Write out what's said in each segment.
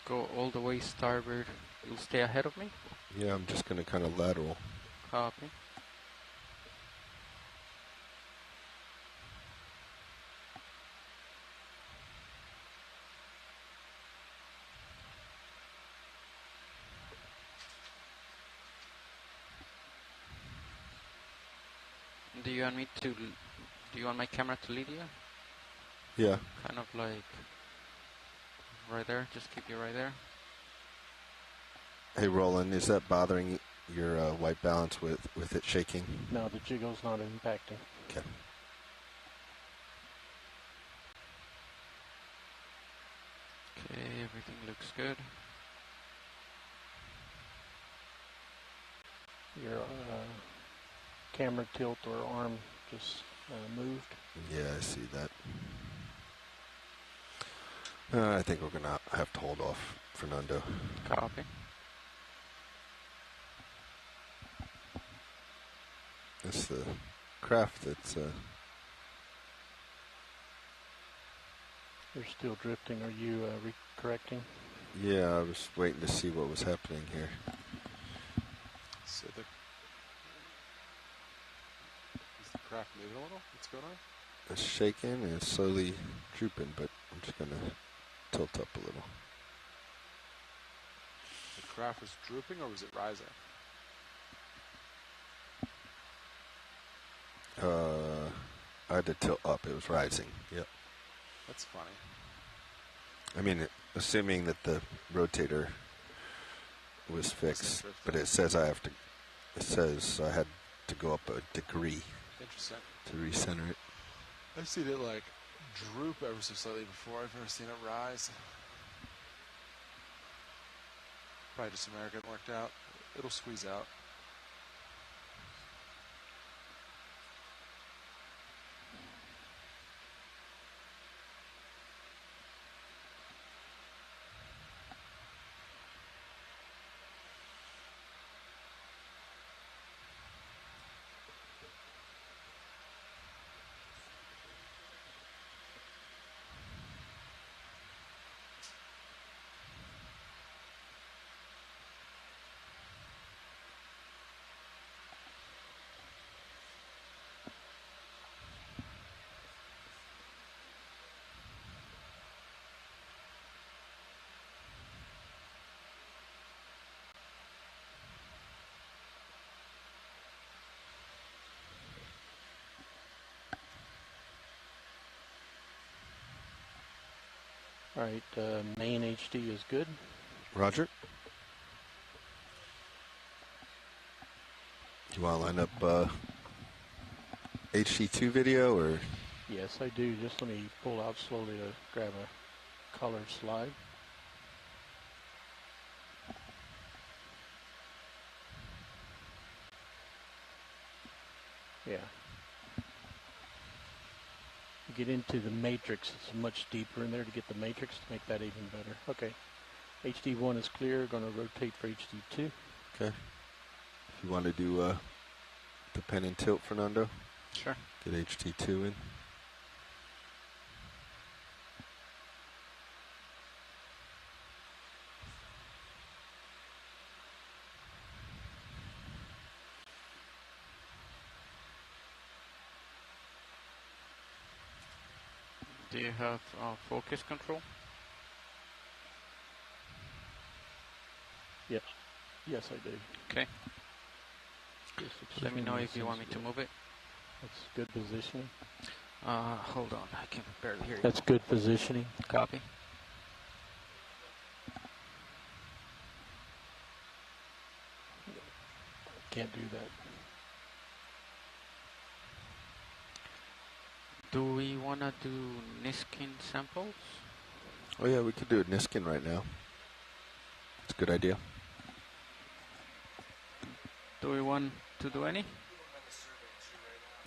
Go all the way starboard. You'll stay ahead of me? Yeah, I'm just going to kind of lateral. Copy. Do you want my camera to lead you? Yeah. Kind of like right there. Just keep you right there. Hey, Roland, is that bothering your white balance with it shaking? No, the jiggle's not impacting. Okay. Okay, everything looks good. Your camera tilt or arm just moved. Yeah, I see that. I think we're going to have to hold off, Fernando. Copy. It's the craft that's... You're still drifting. Are you correcting? Yeah, I was waiting to see what was happening here. So is the craft moving a little? What's going on? It's shaking and it's slowly drooping, but I'm just going to tilt up a little. The craft was drooping, or was it rising? I had to tilt up. It was rising. Yep. That's funny. I mean, assuming that the rotator was fixed, but it says I have to. It says I had to go up a degree. Interesting. To recenter it. I've seen it like droop ever so slightly before. I've never seen it rise. Probably just American worked out. It'll squeeze out. All right, main HD is good. Roger. You want to line up HD2 video or? Yes, I do. Just let me pull out slowly to grab a color slide. Yeah. Get into the matrix. It's much deeper in there to get the matrix to make that even better. Okay. HD1 is clear. Going to rotate for HD2. Okay. If you want to do the pen and tilt, Fernando. Sure. Get HD2 in. Do you have focus control? Yep. Yes, I do. Okay. Let me know if you want me to move it. That's good positioning. Hold on, I can barely hear you. That's good positioning. Copy. Can't do that. Do we want to do Niskin samples? Oh yeah, we could do it Niskin right now. It's a good idea. Do we want to do any?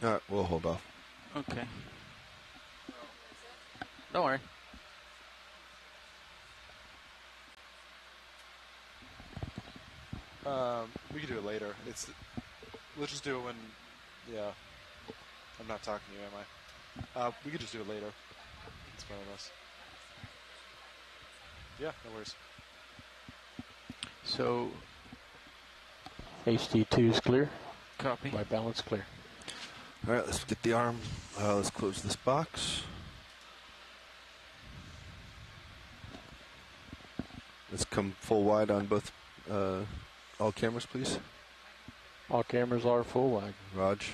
Alright, we'll hold off. Okay. Don't worry. We can do it later. Let's just do it when. Yeah. I'm not talking to you, am I? We could just do it later. It's fine with us. Yeah, no worries. So, HD2 is clear. copy. White balance clear. All right, let's get the arm. Let's close this box. Let's come full wide on both, all cameras, please. All cameras are full wide. Raj.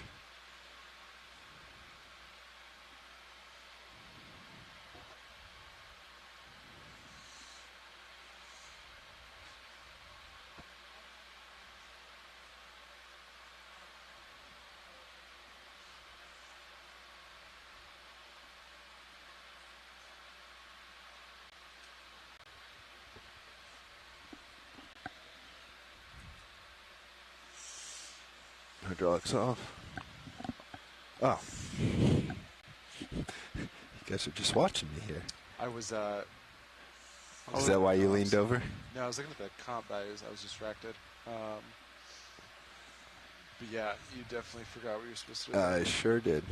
Hydraulics off. Oh. You guys are just watching me here. I was. Is that why you leaned over? No, I was looking at the comp values. I was distracted. But yeah, you definitely forgot what you were supposed to do. I sure did.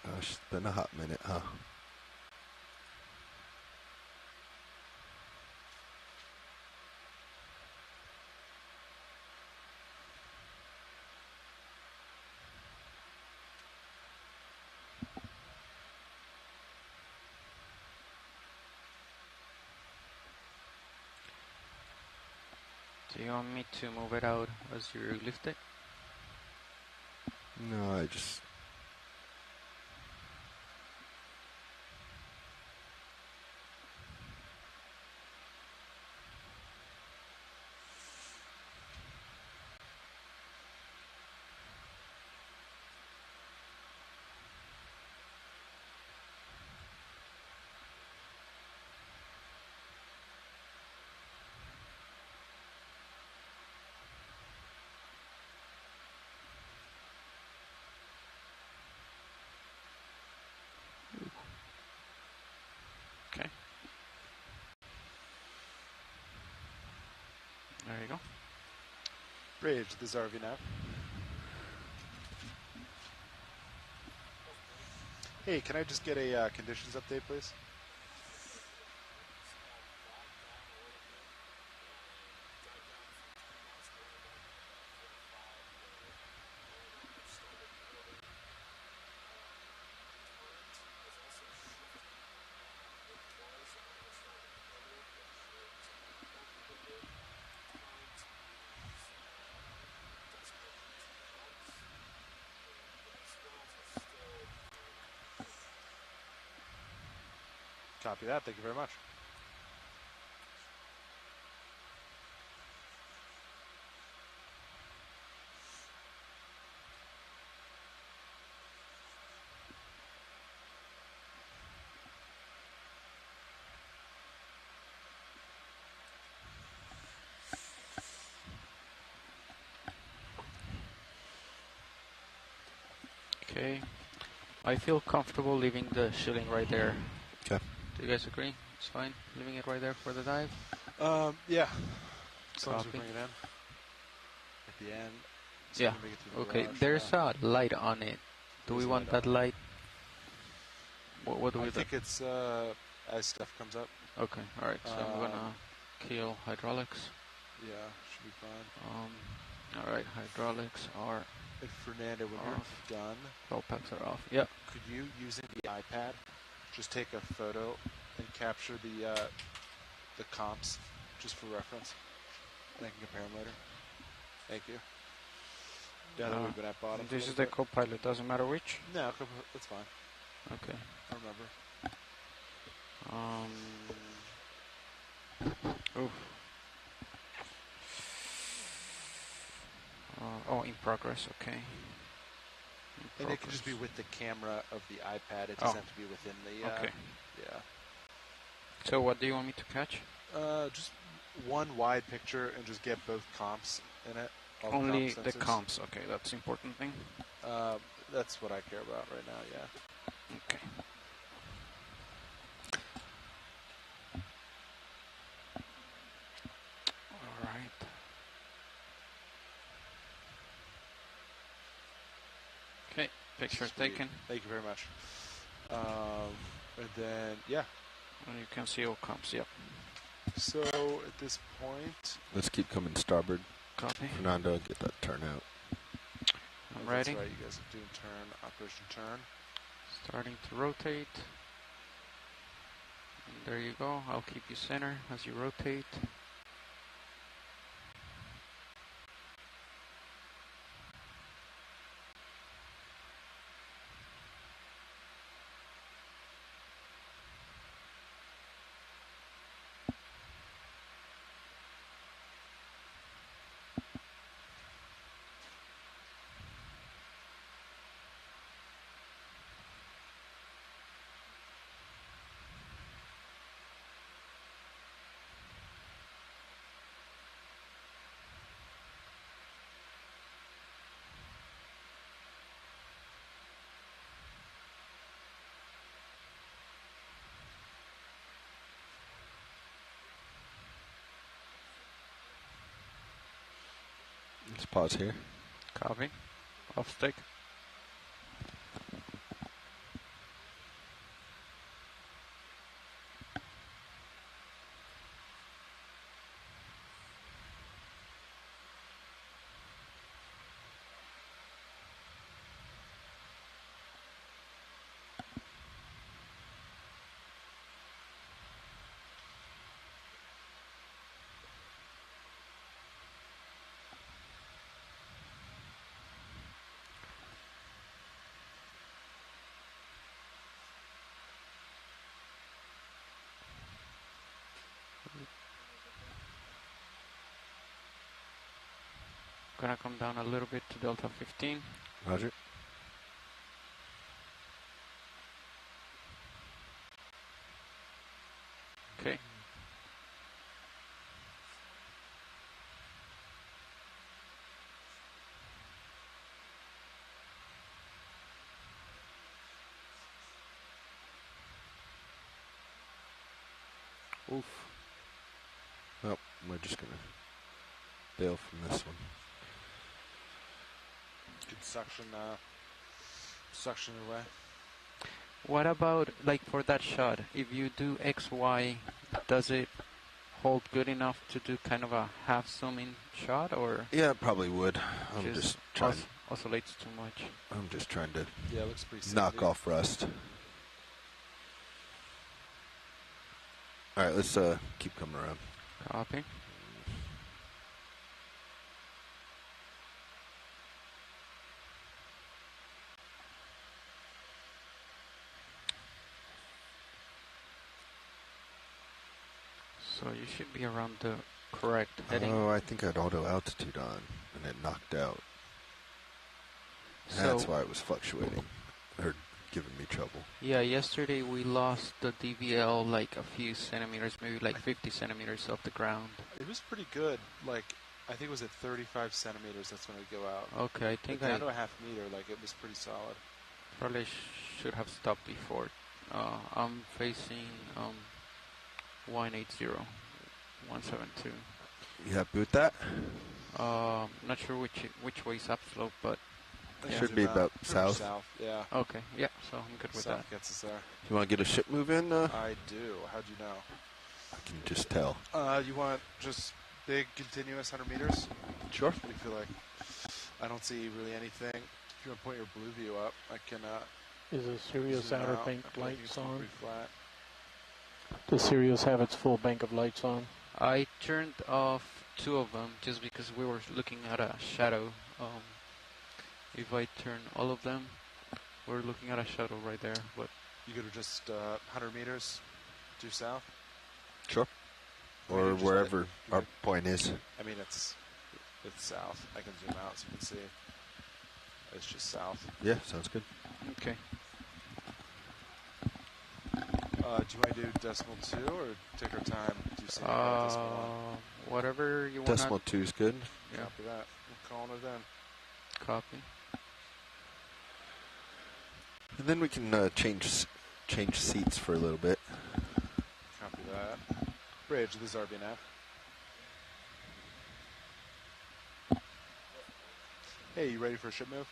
Gosh, it's been a hot minute, huh? Do you want me to move it out as you lift it? No, I just... Okay. There you go. Bridge, this is RV now. Hey, can I just get a conditions update, please? Copy that. Thank you very much. Okay. I feel comfortable leaving the shilling right there. Okay. Do you guys agree? It's fine leaving it right there for the dive? Yeah. As long as we Copy. bring it in at the end. So Yeah. we make it through the Okay. garage. There's a light on it. Do we There's a want light that on it. light? What do we I do? think it's as stuff comes up. Okay. All right. So I'm gonna kill hydraulics. Yeah, should be fine. All right. Hydraulics are And Fernando, when off. you're done, All packs are off. Yep. could you, using the iPad, just take a photo and capture the comps just for reference? And I can compare them later. Thank you. Now that we've been at bottom. This is the co-pilot. Doesn't matter which. No, that's fine. Okay. I remember. Oof. Oh, in progress. Okay. And it can just be with the camera of the iPad. It doesn't have to be within the. Okay. Yeah. So what do you want me to catch? Just one wide picture and just get both comps in it. All Only comp the sensors. comps. Okay, that's the important thing. That's what I care about right now. Yeah. Okay. All right. Picture Sweet. taken. Thank you very much. And then, yeah. And you can see all comps, yep. So at this point, Let's keep coming starboard. Copy. Fernando, get that turn out. I'm that's ready. right, you guys are doing turn, operation turn. Starting to rotate. And there you go. I'll keep you center as you rotate. Let's pause here. Copy. Off stick. Gonna come down a little bit to Delta 15. Roger. Okay. Oof. Well, we're just going to bail from this one. Good suction away. What about, like, for that shot? If you do XY, does it hold good enough to do kind of a half zoom-in shot, or Yeah, it probably would. I'm just trying. Oscillates too much? I'm just trying to Yeah, it looks pretty knock sandy. off rust. All right, let's keep coming around. Copy. So you should be around the correct heading. Oh, I think I had auto altitude on, and it knocked out. So That's why it was fluctuating, or giving me trouble. yeah, yesterday we lost the DVL like a few centimeters, maybe like 50 centimeters off the ground. It was pretty good. Like, I think it was at 35 centimeters. That's when it would go out. Okay, I think But I down to a half meter, like, it was pretty solid. probably should have stopped before. I'm facing 180, 172. You happy with that? Not sure which way is upslope, but Yeah. Should be about south. South, yeah. okay, yeah. So I'm good with South that. gets us there. You want to get a ship move in? I do. How'd you know? I can just tell. You want just big, continuous 100 meters? Sure. What do you feel like? I don't see really anything. If you want to point your blue view up, I can. Is the Sirius zoom outer out. bank I feel like lights it's on? pretty flat. Does Sirius have its full bank of lights on? I turned off 2 of them just because we were looking at a shadow. If I turn all of them, we're looking at a shadow right there. But You could have just 100 meters due south. Sure. I mean, Or you just wherever let it- our point is. I mean, it's south. I can zoom out so you can see. It's just south. Yeah, sounds good. okay, Do you want to do decimal 2 or take our time? Do you see decimal 1? whatever you want. Decimal 2 is good. Yeah. Copy that. I'm calling it in. Copy. And then we can change seats for a little bit. Copy that. Bridge, this is RBNF. Hey, you ready for a ship move?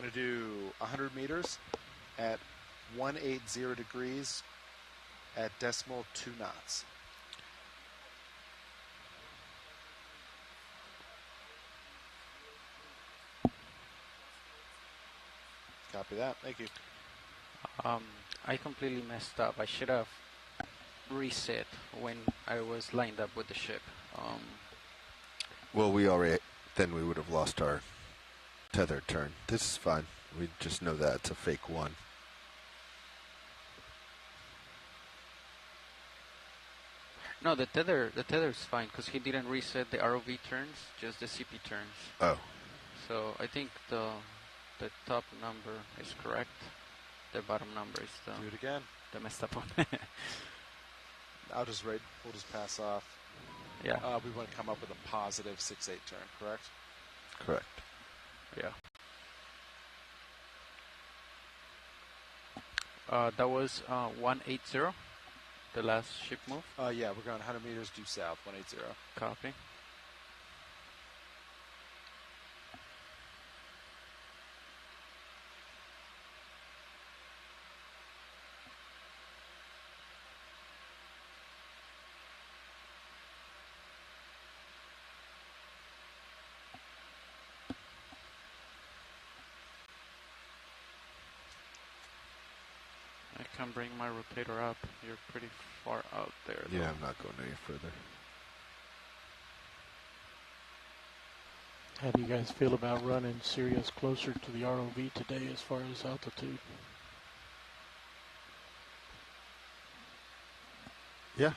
going to do 100 meters at 180 degrees at decimal 2 knots. Copy that. Thank you. I completely messed up. I should have reset when I was lined up with the ship. Well, we would have lost our tether turn. This is fine. We just know that it's a fake one. No, the tether's fine because he didn't reset the ROV turns, just the CP turns. Oh. So I think the top number is correct. The bottom number is Do it again. the messed up one. We'll just pass off. Yeah. We want to come up with a positive 6-8 turn, correct? Correct. Yeah. That was 180, the last ship move. Yeah, we're going 100 meters due south, 180. Copy. I can bring my rotator up. You're pretty far out there, though. Yeah, I'm not going any further. How do you guys feel about running Sirius closer to the ROV today as far as altitude? Yeah.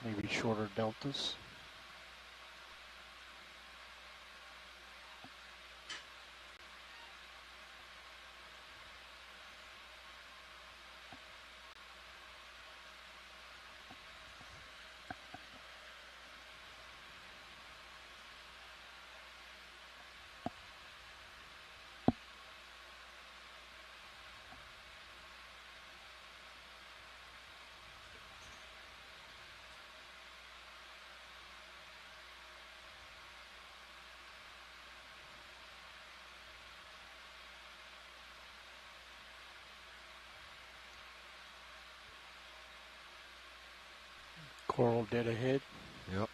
Maybe shorter deltas? Coral dead ahead. Yep.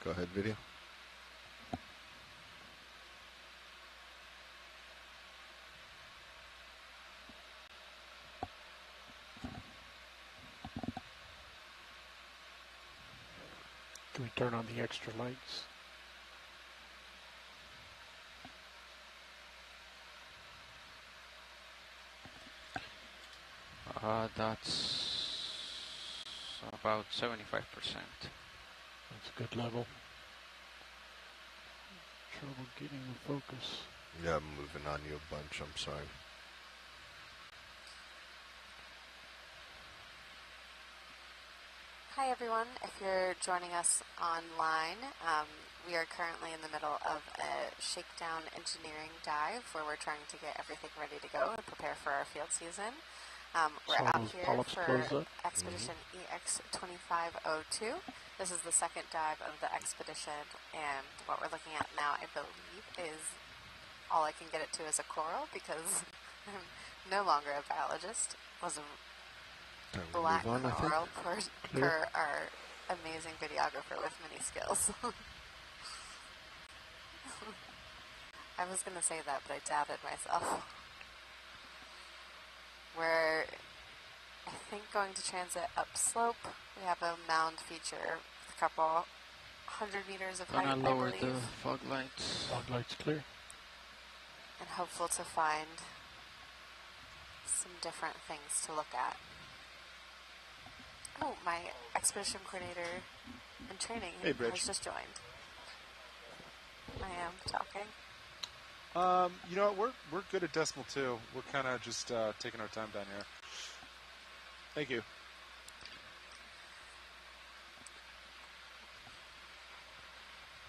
Go ahead, video. Can we turn on the extra lights? That's about 75%. That's a good level. Trouble getting the focus. Yeah, I'm moving on you a bunch. I'm sorry. Hi everyone, if you're joining us online, we are currently in the middle of a shakedown engineering dive where we're trying to get everything ready to go and prepare for our field season. We're out here for expedition EX2502. This is the second dive of the expedition, and what we're looking at now, I believe, is all I can get it to is a coral because I'm no longer a biologist. Was a black coral per our amazing videographer with many skills. I was going to say that, but I doubted myself. We're, I think, going to transit upslope. We have a mound feature with a couple 100 meters of height, I Gonna lower believe. the fog lights. Fog lights clear. And hopeful to find some different things to look at. Oh, my expedition coordinator in training has just joined. I am talking. You know what? We're good at decimal 2. We're kind of just taking our time down here. Thank you.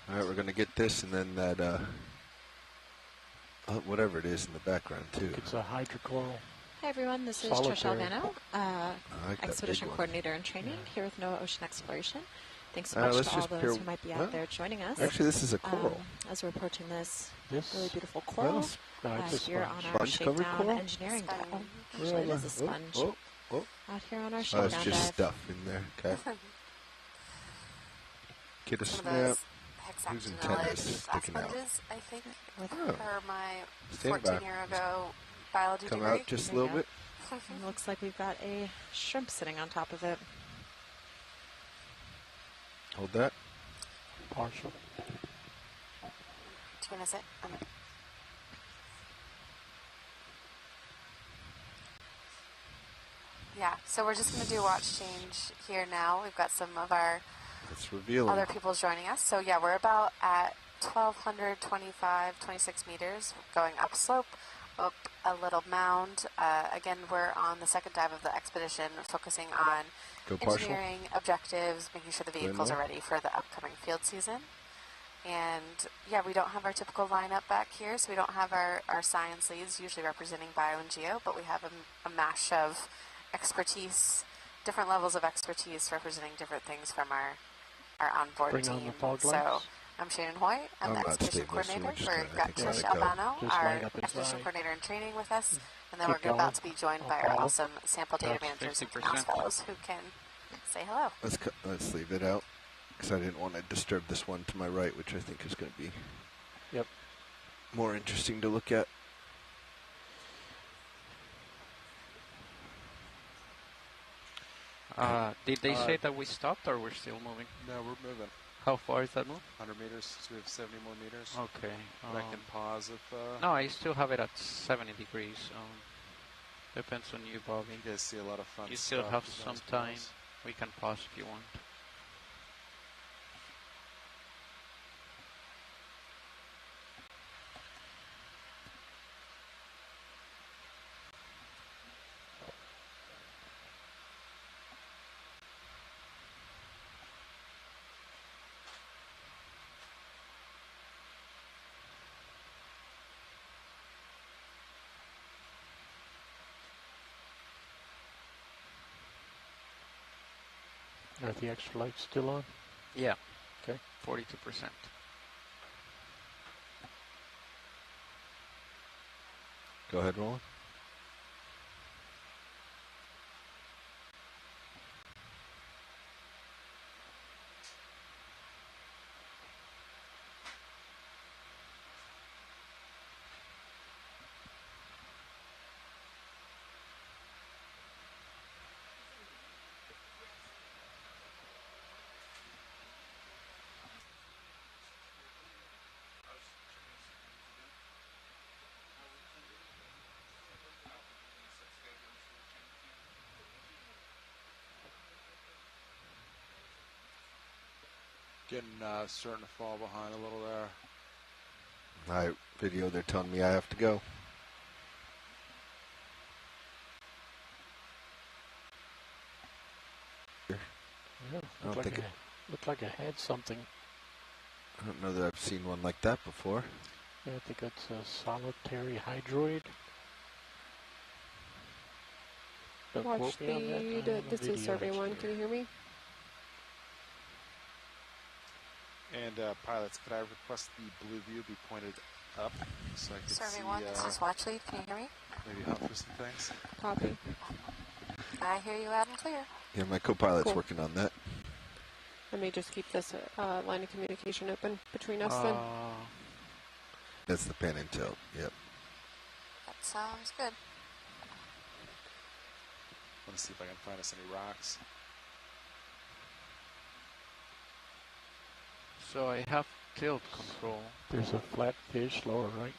All right, we're going to get this and then that, whatever it is in the background, too. It's a hydrocoral. Hi everyone, this is Trish Solitary. Albano, I like that Expedition big one. Coordinator in Training here with NOAA Ocean Exploration. Thanks so let's much to all just those pair- who might be well, out there joining us. Actually, this is a coral. As we're approaching this This? really beautiful coral Well, no, it's a here sponge. on our Sponge-covered Shakedown coral? engineering dive. Sponge. Actually, it is a sponge. Oh. Out here on our Oh, Shakedown it's just dive. stuff in there. Okay. Get a Some of snap. those Whose hexagonal antenna is glass sticking out? sponges, I think, With Oh. per my Stand by. 14-year ago biology Come degree. out just a There you little go. bit. It looks like we've got a shrimp sitting on top of it. Hold that. Partial. Do you want to sit? Yeah, so we're just going to do watch change here now. We've got some of our It's revealing. other people joining us. So yeah, we're about at 1,225, 26 meters, going upslope, up a little mound. Again, we're on the second dive of the expedition, focusing on Go partial. engineering objectives, making sure the vehicles more. are ready for the upcoming field season. And yeah, we don't have our typical lineup back here, so we don't have our science leads, usually representing bio and geo, but we have a mash of expertise, different levels of expertise representing different things from our onboard Bring team. on the fog So lights. I'm Shannon Hoy. I'm I'm the not expedition stable, so we're coordinator. just We've gonna- I got think we're Trish gonna go. Albano, Just our line up expedition inside. coordinator in training with us, and then we're Keep going. about to be joined by our follow. awesome sample data That's managers and 50%. fellows who can say hello. Let's leave it out because I didn't want to disturb this one to my right, which I think is going to be Yep. more interesting to look at. Did they say that we stopped or we're still moving? No, we're moving. How far is that move? 100 meters, so we have 70 more meters. Okay. But I can pause if No, I still have it at 70 degrees. Depends on you, Bobby. you guys see a lot of fun You still stuff. have There's some nice time. girls. We can pause if you want. Are the extra lights still on? Yeah. Okay. 42%. Go ahead, Roland. Getting starting to fall behind a little there. My video, they're telling me I have to go. Yeah. I don't think Looked like I had something. I don't know that I've seen one like that before. Yeah, I think that's a solitary hydroid. Don't Watch quote me on that. I speed. have a This is video survey one. engineer. Can you hear me? And pilots, could I request the blue view be pointed up so I can Survey see 1, this is Watch Lead. Can you hear me? maybe hunt for some things? Copy. I hear you loud and clear. Yeah, my co-pilot's Cool. working on that. Let me just keep this line of communication open between us then. That's the pan and tilt. Yep. That sounds good. Want to see if I can find us any rocks. So I have tilt control. There's a flat fish lower right.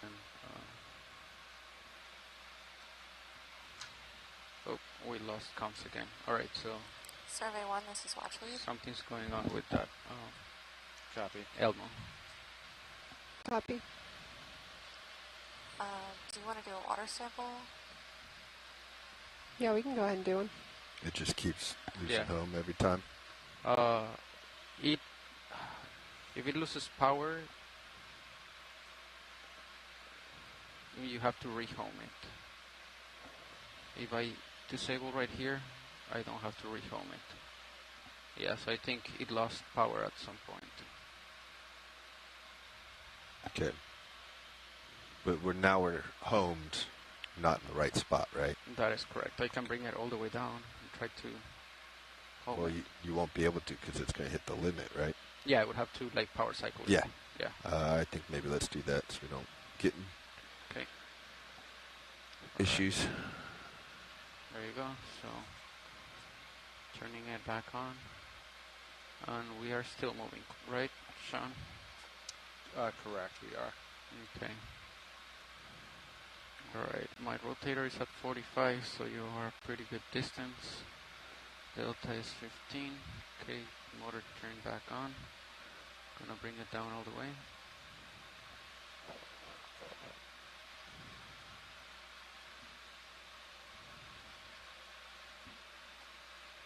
And, oh, we lost comms again. Alright, so Survey 1, this is Watch Lead. something's going on with that. Copy. Elmo. Copy. Do you want to do a water sample? Yeah, we can go ahead and do one. It just keeps losing Yeah. home every time. It if it loses power, you have to rehome it. If I disable right here, I don't have to rehome it. Yes, I think it lost power at some point. Okay. But we're homed, not in the right spot, right? That is correct. I can bring it all the way down and try to home Well, it. you won't be able to because it's going to hit the limit, right? Yeah, I would have to like power cycle it. Yeah. Yeah. I think maybe let's do that so we don't get in Okay. issues. There you go. So turning it back on, and we are still moving, right, Sean? Correct, we are. Okay. Alright, my rotator is at 45, so you are a pretty good distance. Delta is 15. Okay, motor turned back on. Gonna bring it down all the way.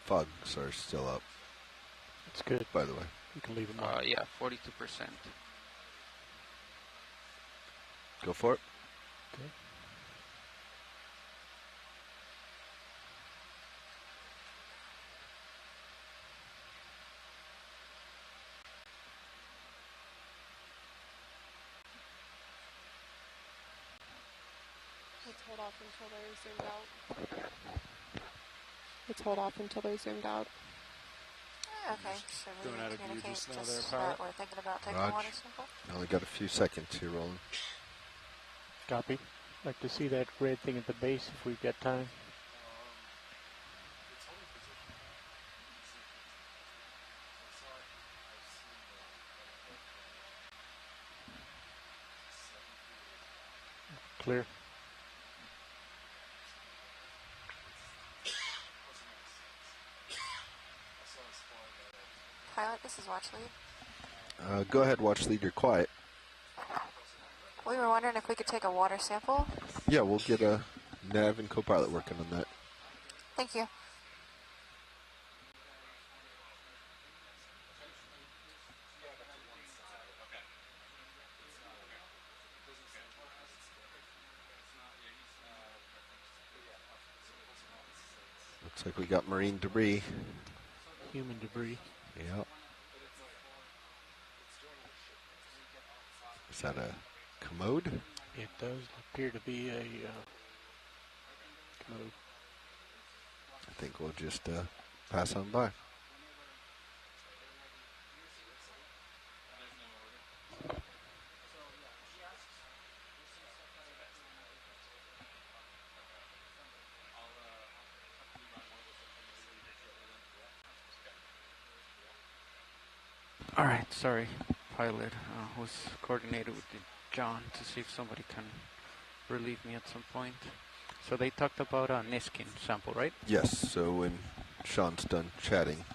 Fogs are still up, It's good. by the way. You can leave them on. Yeah, 42%. Go for it. Okay. Let's hold off until they're zoomed out. Let's hold off until they're zoomed out. Okay, should we Going out of view communicate just now just there, that pilot? we're thinking about taking Raj. a water sample? Only got a few seconds here, Roland. Copy. Like to see that red thing at the base if we've got time. Clear. Pilot, this is Watch Lead. Go ahead, watch lead. You're quiet. We were wondering if we could take a water sample. Yeah, we'll get a nav and co-pilot working on that. Thank you. Looks like we got marine debris. Human debris. Yep. Is that a commode? It does appear to be a commode. I think we'll just pass on by. Alright, sorry, pilot. Was coordinated with John to see if somebody can relieve me at some point. So they talked about a Niskin sample, right? Yes, so when Sean's done chatting,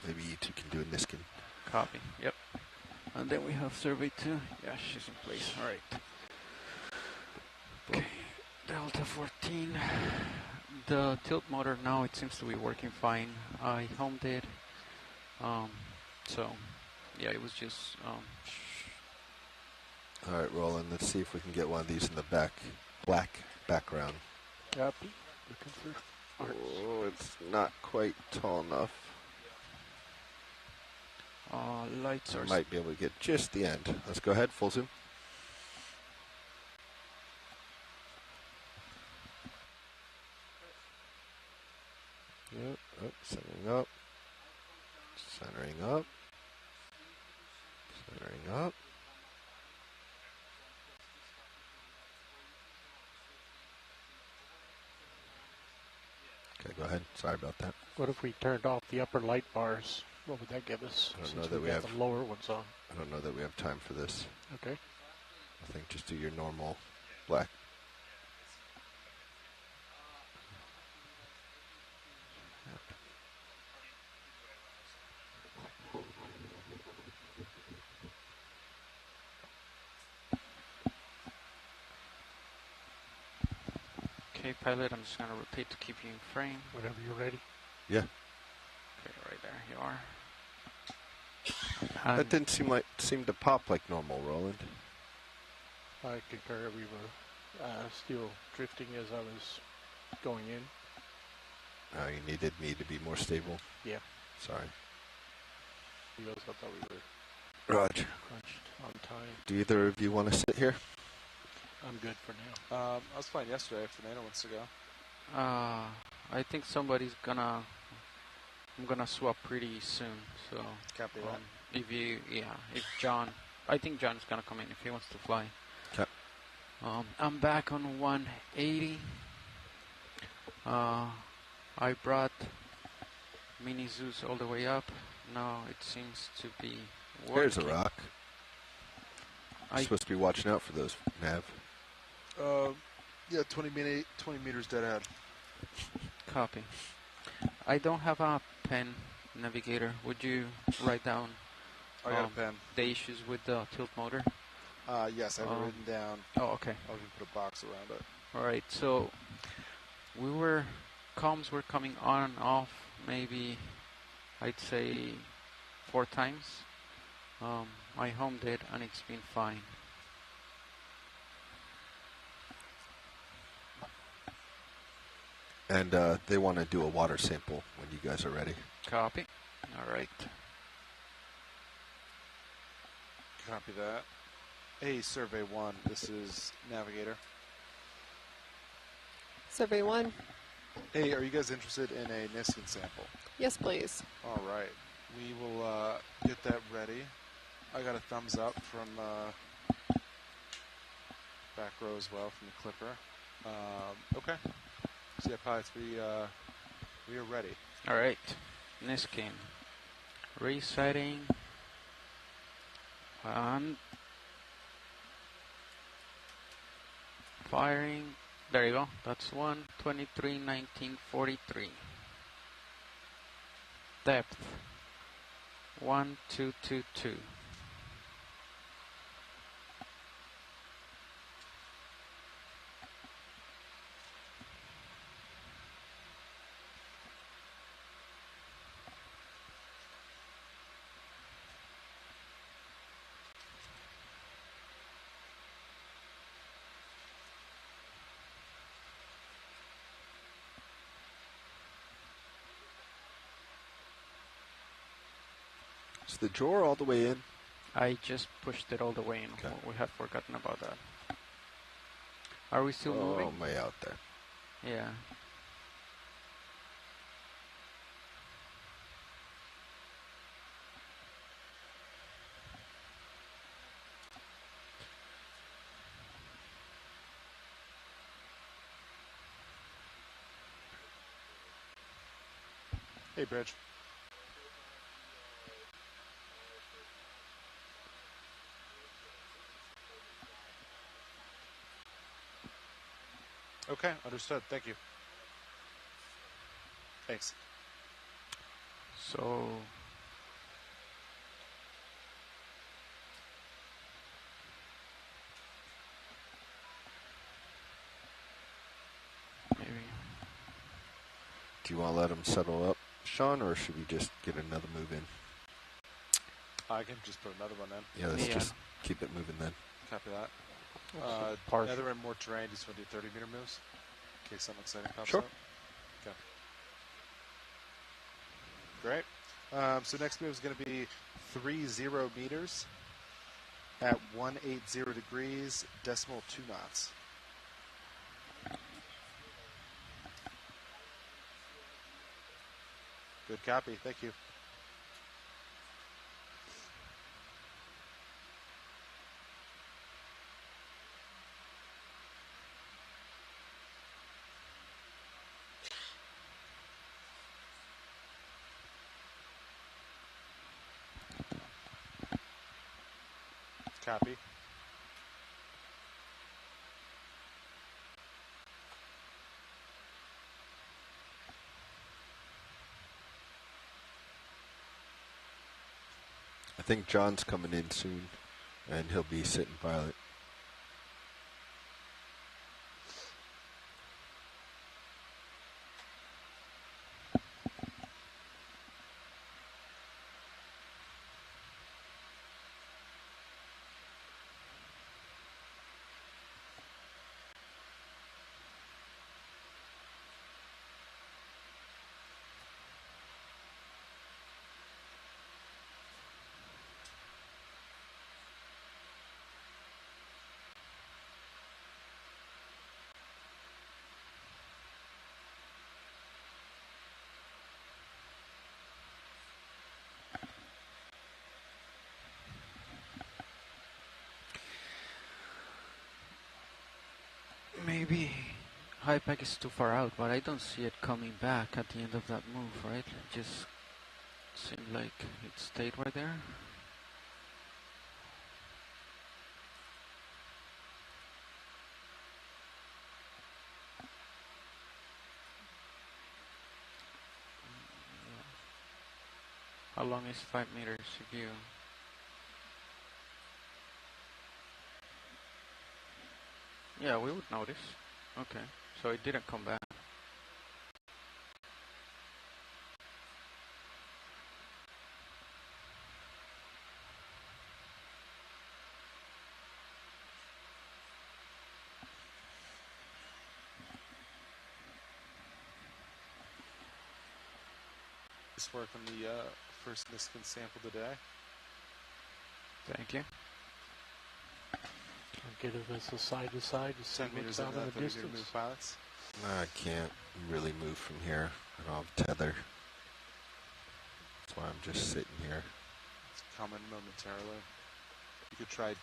maybe you two can do a Niskin. Copy, yep. And then we have survey 2. Yeah, she's in place. Alright. Okay, Delta 14. The tilt motor now, it seems to be working fine. I homed it. So, yeah, it was just... All right, Roland, let's see if we can get one of these in the black background. Copy. Looking for arcs. Oh, it's not quite tall enough. lights are... I might be able to get just the end. Let's go ahead, full zoom. Yep, oh, centering up. Centering up. Centering up. Okay, go ahead. Sorry about that. What if we turned off the upper light bars? What would that give us? I don't Since know that we got have- the lower ones on. I don't know that we have time for this. Okay. I think just do your normal black. Okay, pilot, I'm just gonna rotate to keep you in frame. Whenever you're ready. Yeah. Okay, right there you are. That didn't seem to pop like normal, Roland. I concur. We were still drifting as I was going in. Oh, you needed me to be more stable? Yeah. Sorry. You guys thought we were Roger. crunched on time. Do either of you want to sit here? I'm good for now. I was fine yesterday if Fernando wants to go. I think somebody's gonna. I'm gonna swap pretty soon. So Copy that. if John, I think John's gonna come in if he wants to fly. Okay. I'm back on 180. I brought mini Zeus all the way up. Now it seems to be working. There's a rock. You're supposed to be watching out for those, Nav. Yeah, 20 meters dead ahead. Copy. I don't have a pen, navigator. Would you write down I got a pen. the issues with the tilt motor? Yes, I have it written down. Oh, okay. I'll even put a box around it. All right. So comms were coming on and off maybe, I'd say 4 times. I homed it and it's been fine. And they want to do a water sample when you guys are ready. Copy. All right. Copy that. Hey, Survey 1, this is Navigator. Survey 1. Hey, are you guys interested in a Niskin sample? Yes, please. All right. We will get that ready. I got a thumbs up from back row as well from the Clipper. Okay. So yeah, pilots, we are ready. All right. Niskin. Resetting. And firing. There you go. That's 1:23:1943. Depth 1222. Is the drawer all the way in? I just pushed it all the way in. Okay. We had forgotten about that. Are we still moving? Oh, way out there. Yeah. Hey, Bridge. Okay, understood. Thank you. Thanks. So maybe Do you want to let them settle up, Sean, or should we just get another move in? I can just put another one in. Yeah, let's Yeah. just keep it moving then. Copy that. Partial. Another and more terrain, just want to do 30-meter moves in case something exciting pops Sure. up. Okay. Great. So next move is going to be 30 meters at 180 degrees, decimal 2 knots. Good copy. Thank you. Copy. I think John's coming in soon, and he'll be sitting pilot. maybe Hypack is too far out, but I don't see it coming back at the end of that move, right? It just seemed like it stayed right there. How long is 5 meters view? Yeah, we would notice. Okay, so it didn't come back. Nice work on the first Niskin sample today. Thank you. Get it as a side to side to see 10 meters what's in out that in the 30 distance. move pilots. I can't really move from here. I don't have tether. That's why I'm just sitting here. It's coming momentarily. You could try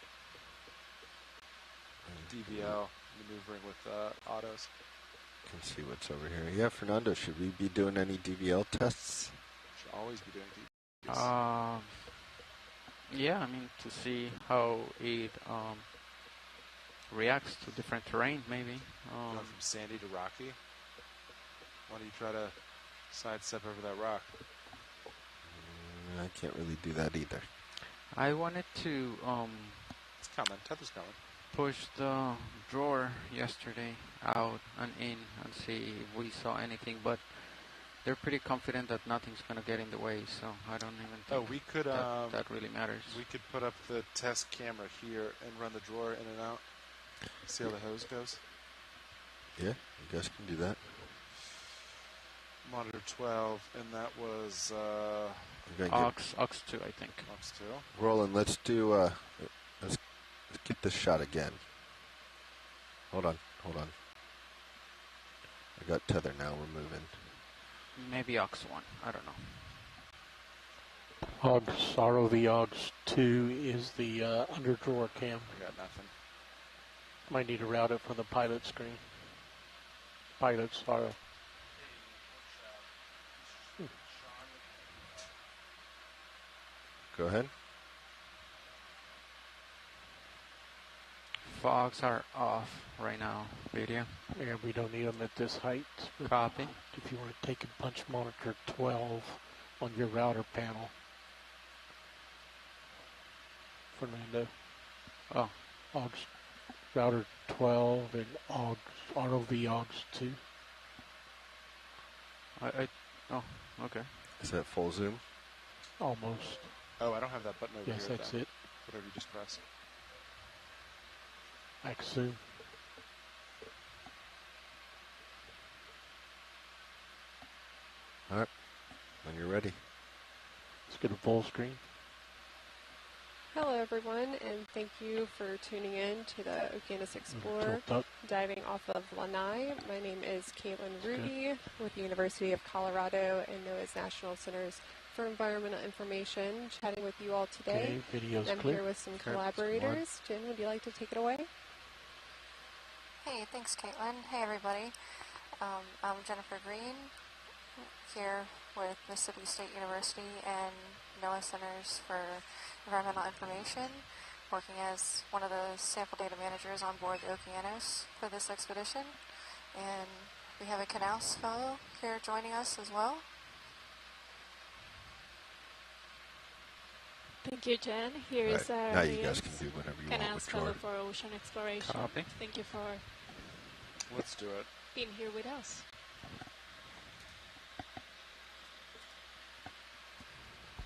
DVL maneuvering with autos. Can see what's over here. Yeah, Fernando, should we be doing any DVL tests? Should always be doing DVLs. Yeah, I mean, to see how it reacts to different terrain, maybe. Going from sandy to rocky. Why don't you try to sidestep over that rock? I can't really do that either. I wanted to It's coming. Tether's coming. push the drawer yesterday out and in and see if we saw anything, but they're pretty confident that nothing's going to get in the way, so I don't even think We could that really matters. we could put up the test camera here and run the drawer in and out. See how the hose goes. Yeah, you guys can do that. Monitor 12, and that was We're gonna Ox 2, I think. Ox 2. Roland, let's do. Let's get this shot again. Hold on. I got tether now. We're moving. Maybe Ox 1, I don't know. OGS, ROV OGS 2 is the under drawer cam. I got nothing. Might need to route it for the pilot screen. Pilots are. Go ahead. Fogs are off right now, video. Yeah, we don't need them at this height. Copy. If you want to take a punch monitor 12 on your router panel. Fernando. Oh. OGS router 12 and OGS, ROV OGS 2. Oh, okay. Is that full zoom? Almost. Oh, I don't have that button over Yes, here. that's then. it. Whatever you just pressed. Max zoom. All right. When you're ready. Let's get a full screen. Hello, everyone, and thank you for tuning in to the Okeanos Explorer Tilt up. diving off of Lanai. My name is Caitlin Ruby with the University of Colorado and NOAA's National Centers for Environmental Information, chatting with you all today. Okay, video's I'm clear. here with some Okay, collaborators. Jen, would you like to take it away? Hey, thanks, Caitlin. Hey, everybody. I'm Jennifer Green, here with Mississippi State University and NOAA Centers for Environmental Information, working as one of the sample data managers on board the Okeanos for this expedition. And we have a Canals fellow here joining us as well. Thank you, Jen. Here is Right. Now you guys can do whatever you want Canals with Fellow drawer. for Ocean Exploration. Copy. Thank you for Let's do it. being here with us.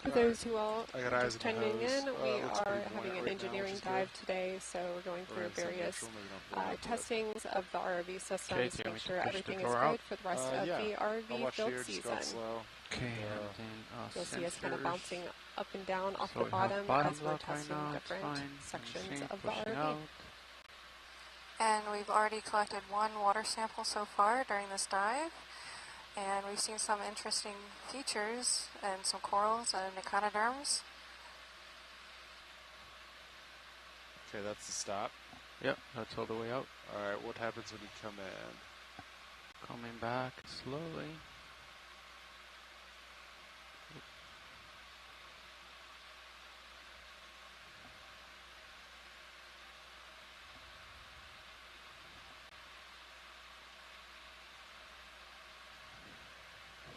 For those who all I got are eyes just on the tuning hose. in, we Looks are pretty having buoyant an right now, engineering which is dive good. today, so we're going We're through in some various neutral, maybe not blow up, but- testings of the ROV systems Okay, to do you want make me to sure push the everything is drawer good out? for the rest of Yeah. the I'll ROV watch field here, just go season. slow. Okay, Uh, and then You'll see us kind of sensors. bouncing up and down off So the we have bottom as we're lock right testing now, it's different fine. sections Machine of the pushing ROV. out. And we've already collected one water sample so far during this dive. And we've seen some interesting features and some corals and echinoderms. Okay, that's the stop. Yep, that's all the way out. Alright, what happens when you come in? Coming back slowly.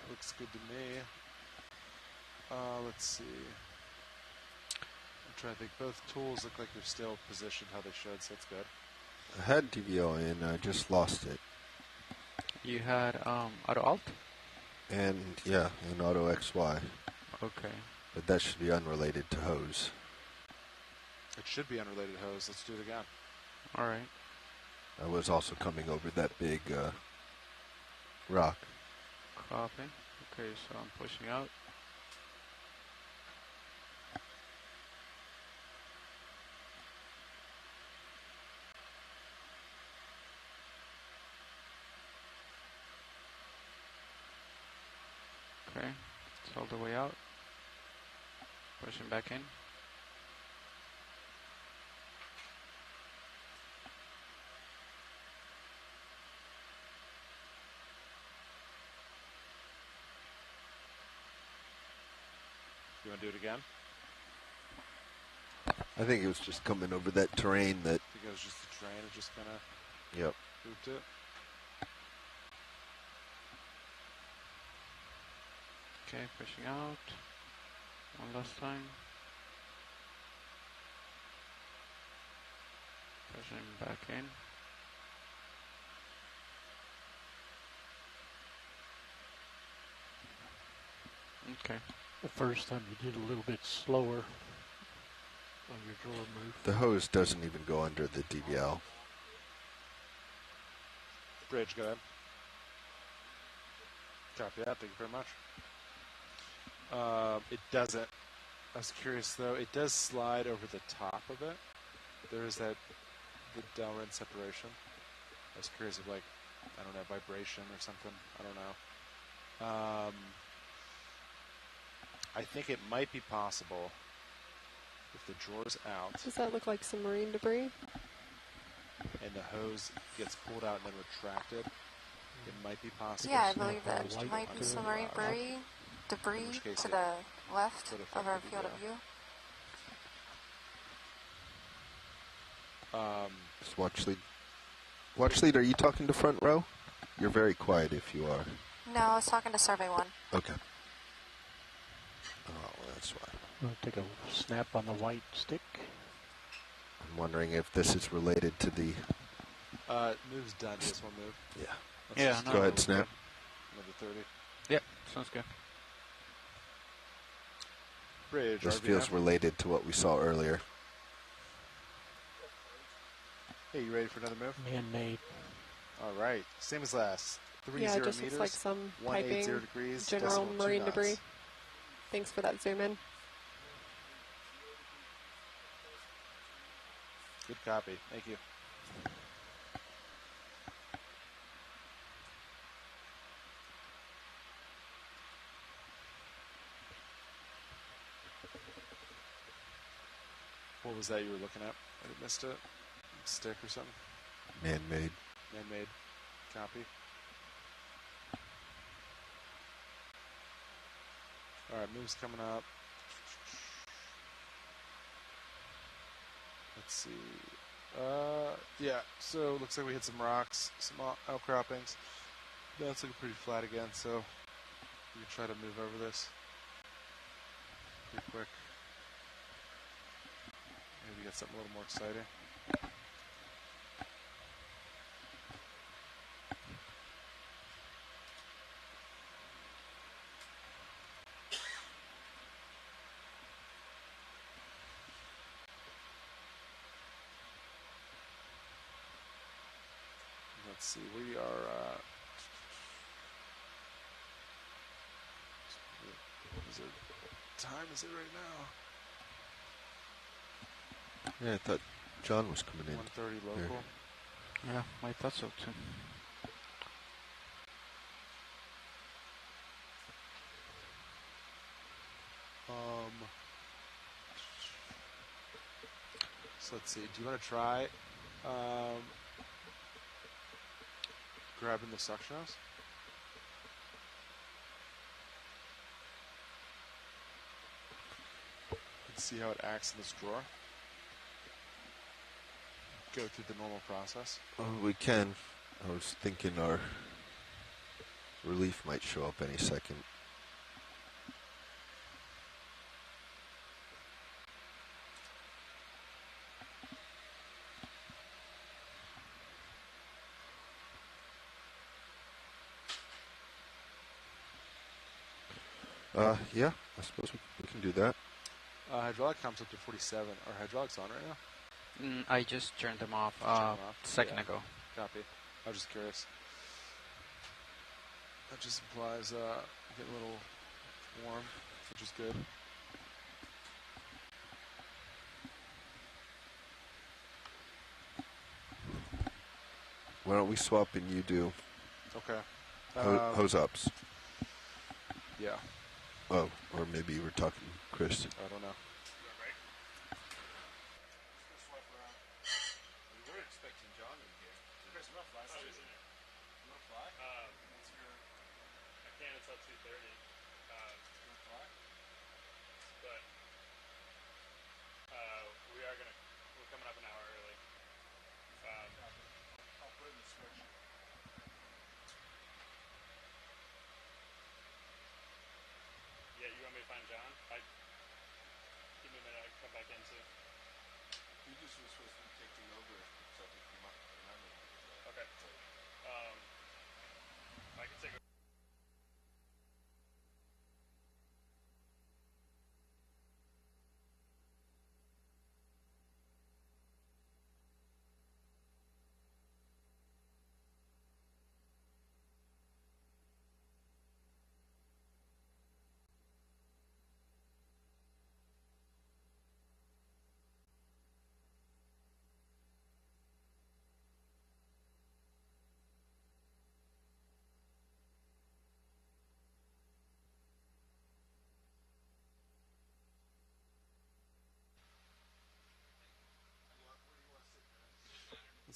Looks good to me. Let's see. I'm trying to think. Both tools look like they're still positioned how they should, so that's good. I had DVL in, I just lost it. You had auto alt? And yeah, an auto XY. Okay. But that should be unrelated to hose. It should be unrelated hose. Let's do it again. Alright. I was also coming over that big rock. Copy. Okay, so I'm pushing out. Okay, it's all the way out. Pushing back in. You want to do it again? I think it was just coming over that terrain that... I think it was just the train. It just kind of Yep. moved it. Okay, pushing out. One last time. Pushing back in. Okay. The first time you did a little bit slower on your drawer move. The hose doesn't even go under the DVL. Bridge, go ahead. Copy that. Thank you very much. It doesn't. I was curious though. It does slide over the top of it. There is the Delrin separation. I was curious if, like, I don't know, vibration or something. I don't know. I think it might be possible if the drawer's out Does that look like some marine debris? and the hose gets pulled out and then retracted. It might be possible. Yeah, I It's not believe that light might be to some it. marine debris In which case to it the left could of our affect the field of video. view. Watch lead. Watch lead, are you talking to front row? You're very quiet if you are. No, I was talking to Survey 1. Okay. Oh, that's why. We'll take a snap on the white stick. I'm wondering if this is related to the... Move's done. Just one move. Yeah. Let's Yeah, just no, Go ahead, okay. snap. Another 30. Yep, sounds good. Bridge. This RV feels now. related to what we saw earlier. Hey, you ready for another move? Man-made. All right. Same as last. 30 Yeah, it just meters. looks like some 180 piping, degrees. general decimal 2 marine knots. debris. Thanks for that zoom in. Good copy. Thank you. What was that you were looking at? I missed it. Stick or something? Man-made. Man-made. Copy. All right, moves coming up. Let's see. Yeah, so looks like we hit some rocks, some outcroppings. That's looking pretty flat again, so we can try to move over this pretty quick. Maybe get something a little more exciting. Let's see, we are, time is it right now? Yeah, I thought John was coming in. 1:30 local. Yeah, I thought so too. So let's see, do you want to try Grabbing the suction hose. Let's see how it acts in this drawer. Go through the normal process. Oh, we can. I was thinking our relief might show up any second. Yeah, I suppose we can do that. Hydraulic comes up to 47. Are hydraulics on right now? I just turned them off Turn them off? a second Yeah. ago. Copy. I was just curious. That just implies getting a little warm, which is good. Why don't we swap and you do Okay. hose ups? Yeah. Oh, or maybe we're talking Chris. I don't know.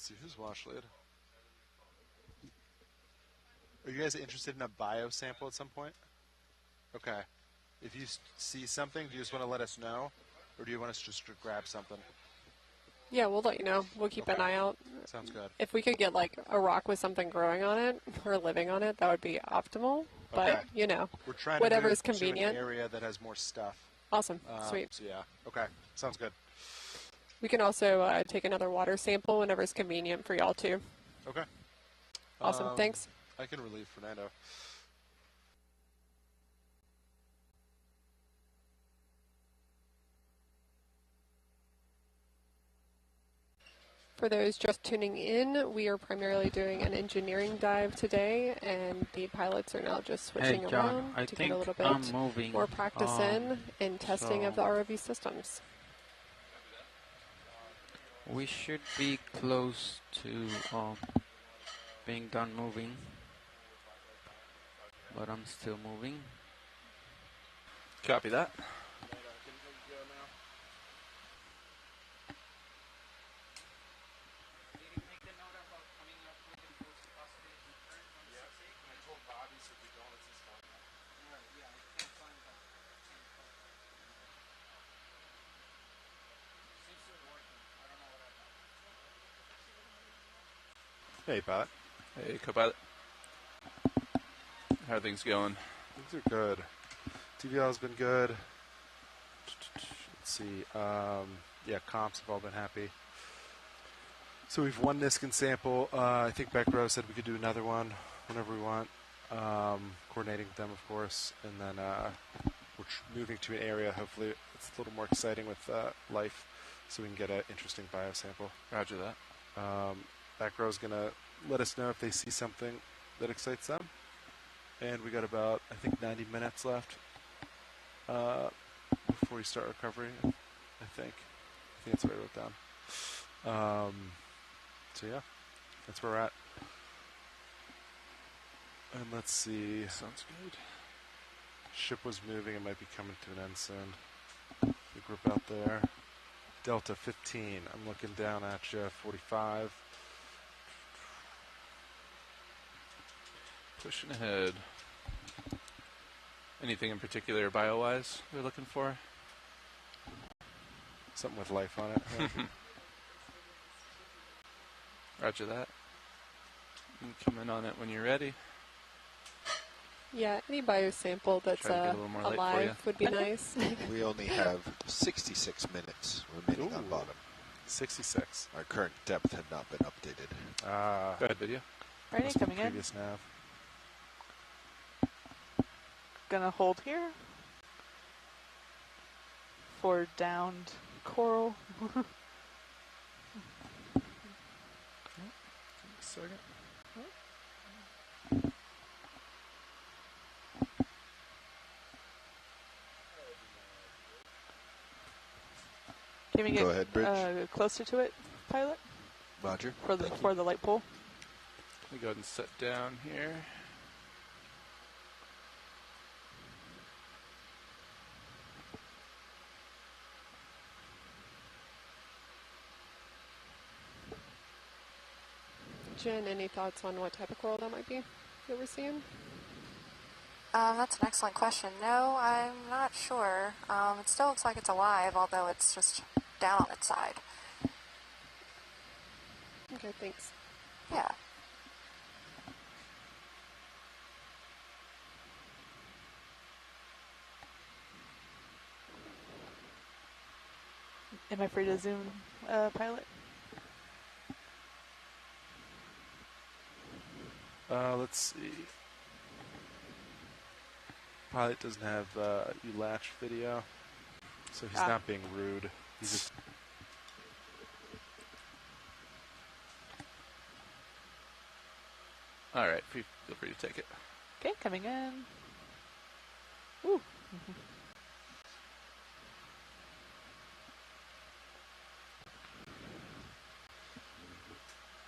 Let's see, who's wash lid? Are you guys interested in a bio sample at some point? Okay. If you see something, do you just want to let us know? Or do you want us just to grab something? Yeah, we'll let you know. We'll keep an eye out. Sounds good. If we could get like a rock with something growing on it or living on it, that would be optimal. But, Okay. you know, We're trying whatever to move is convenient. to an area that has more stuff. Awesome. Sweet. So yeah. Okay. Sounds good. We can also take another water sample whenever it's convenient for y'all too. Okay. Awesome. Thanks. I can relieve Fernando. For those just tuning in, we are primarily doing an engineering dive today, and the pilots are now just switching Hey, John, around I to think get a little bit I'm moving. more practice in testing of the ROV systems. We should be close to being done moving, but I'm still moving. Copy that. Hey, Pat. Hey, co-pilot. How are things going? Things are good. TVL's been good. Let's see. Yeah, comps have all been happy. So we've one Niskin sample. I think Beck Rose said we could do another one whenever we want. Coordinating with them, of course. And then we're moving to an area, hopefully it's a little more exciting with life, so we can get an interesting bio sample. Roger that. Back row's going to let us know if they see something that excites them. And we got about, I think, 90 minutes left before we start recovery, I think. I think that's what I wrote down. So, yeah, that's where we're at. And let's see. Sounds good. Ship was moving. It might be coming to an end soon. Big group out there. Delta 15. I'm looking down at you. 45. Pushing ahead. Anything in particular bio-wise we're looking for? Something with life on it. Roger that. You can come in on it when you're ready. Yeah, any biosample that's Try to get a little more light for you. alive would be nice. We only have 66 minutes remaining on Ooh. bottom. 66. Our current depth had not been updated. Go ahead, video. Ready, Must be coming in. previous nav. Gonna hold here for downed coral. Second. Can we Go get ahead, Bridge. closer to it, pilot, Roger. for the light pole? Let me go ahead and set down here. Jen, any thoughts on what type of coral that might be that we're seeing? That's an excellent question. No, I'm not sure. It still looks like it's alive, although it's just down on its side. Okay, thanks. Yeah. Am I free to zoom, pilot? Let's see. Pilot doesn't have latch video, so he's not being rude. He's just All right, feel free to take it. Okay, coming in. Ooh.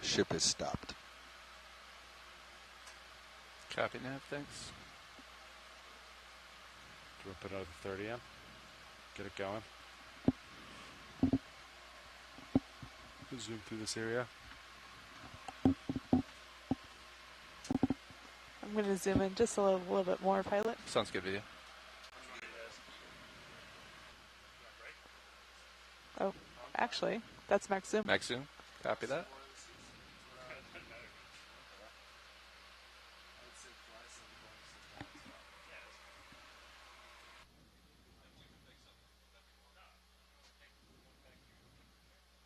Ship is stopped. Copy nav, thanks. Do we put another 30 in? Get it going. Zoom through this area. I'm going to zoom in just a little bit more, pilot. Sounds good, video. Oh, actually, that's max zoom. Max zoom. Copy that.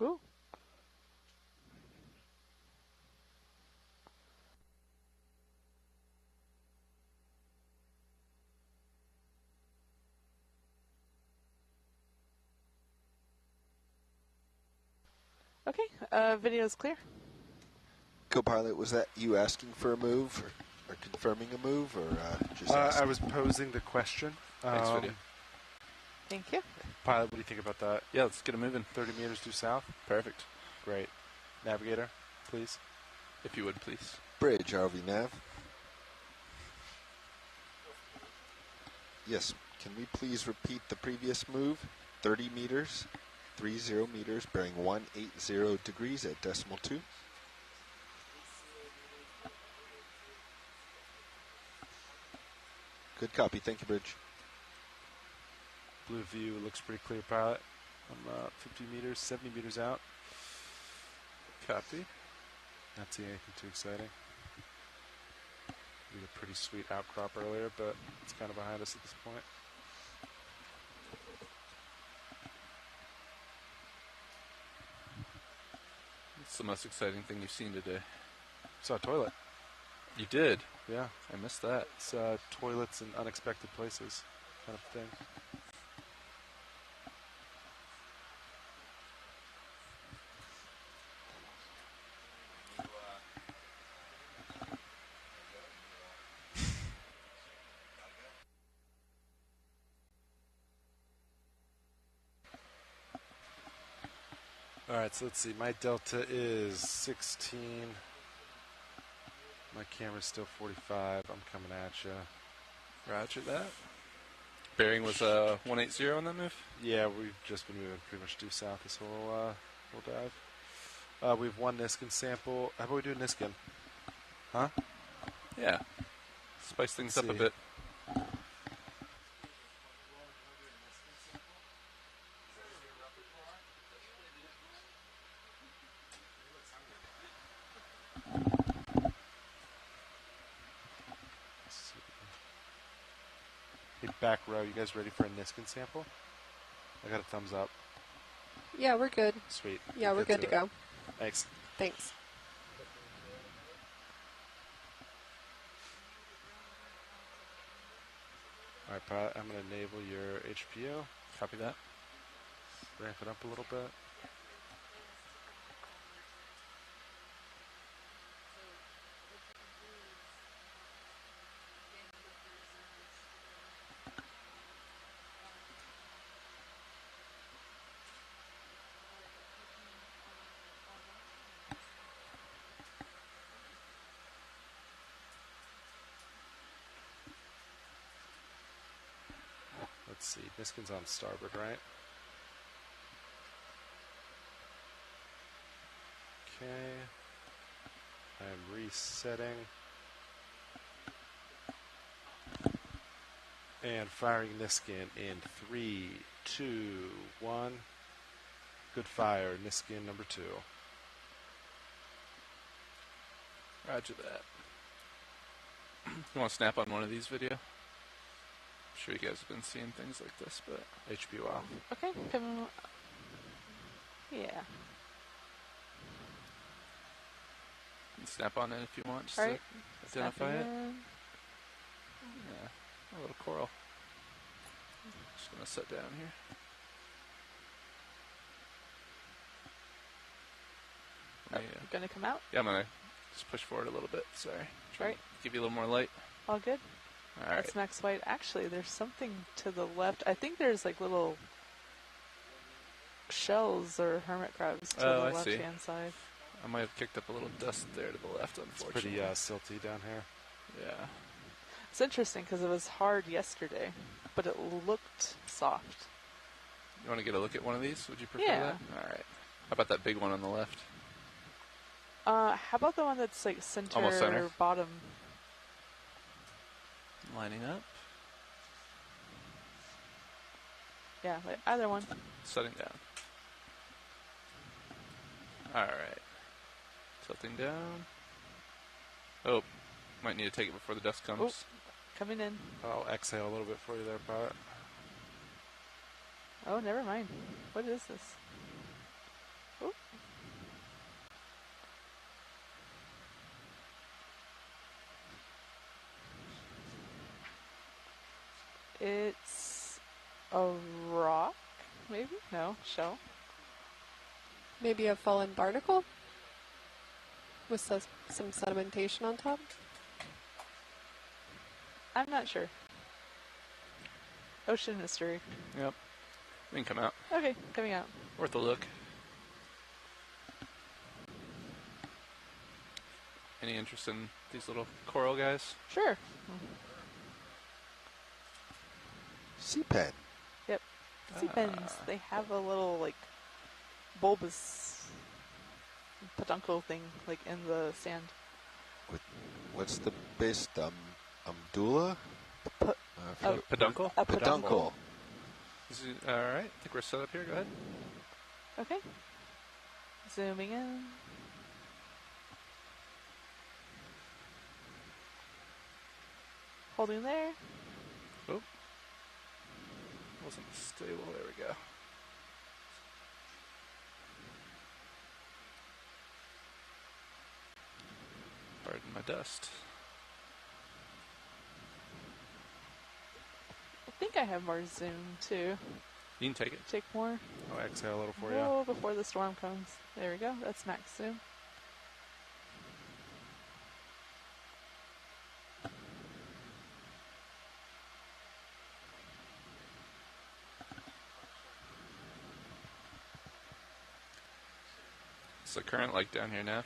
Ooh. Okay, video's clear. Co-pilot, was that you asking for a move or confirming a move or just asking? I was posing the question. Thanks, video. Thank you. Pilot, what do you think about that? Yeah, let's get it moving. 30 meters due south? Perfect. Great. Navigator, please. If you would, please. Bridge, RV nav. Yes, can we please repeat the previous move? 30 meters, 30 meters, bearing 180 degrees at decimal 2. Good copy. Thank you, Bridge. Blue view looks pretty clear, pilot. I'm 50 meters, 70 meters out. Copy. Not seeing anything too exciting. We had a pretty sweet outcrop earlier, but it's kind of behind us at this point. It's the most exciting thing you've seen today. Saw a toilet. You did? Yeah. I missed that. It's toilets in unexpected places kind of thing. Alright, so let's see. My delta is 16. My camera's still 45. I'm coming at you. Roger that. bearing was 180 on that move? Yeah, we've just been moving pretty much due south this whole dive. We have one Niskin sample. How about we do Niskin? Huh? Yeah. Spice things Let's up a see. bit. Let's see. Hey, back row, you guys ready for a Niskin sample? I got a thumbs up. Yeah, we're good. Sweet. Yeah, we're good to it. go. Thanks. Thanks. All right, Pat, I'm going to enable your HPO. Copy that. Ramp it up a little bit. Let's see. Niskin's on starboard, right? Okay. I'm resetting. And firing Niskin in 3, 2, 1. Good fire, Niskin number 2. Roger that. You want to snap on one of these video? I'm sure you guys have been seeing things like this, but HPO off. Okay, come. Yeah. you can snap on it if you want, just All right. to identify it. Snapping in. Yeah, a little coral. Just gonna set down here. Oh, Yeah. you're gonna come out. Yeah, I'm gonna just push forward a little bit. Sorry. Try Right. to give you a little more light. All good. All right. That's max white. Actually, there's something to the left. I think there's like little shells or hermit crabs to Oh, the I see. left-hand side. I might have kicked up a little dust there to the left, It's unfortunately. pretty silty down here. Yeah. It's interesting because it was hard yesterday, but it looked soft. You want to get a look at one of these? Would you prefer Yeah. that? All right. How about that big one on the left? How about the one that's like center, Almost center. bottom? Lining up. Yeah, like either one. Setting down. All right. Tilting down. Oh, might need to take it before the dust comes. Coming in. I'll exhale a little bit for you there, Pat. Oh, never mind. What is this? Oh. It's a rock, maybe? No, shell. Maybe a fallen barnacle with some sedimentation on top. I'm not sure. Ocean mystery. Yep. They can come out. Okay, coming out. Worth a look. Any interest in these little coral guys? Sure. Sea pen. Yep. Sea pens. They have a little like bulbous peduncle thing like in the sand. What's the base? Umdula? Peduncle? A Peduncle. All right. I think we're set up here. Go ahead. Okay. Zooming in. Holding there. Oh. Wasn't stable. There we go. Pardon my dust. I think I have more zoom too. You can take it. Take more. I'll exhale a little for you. Oh, before the storm comes. There we go. That's max zoom. What's the current like down here, Nav?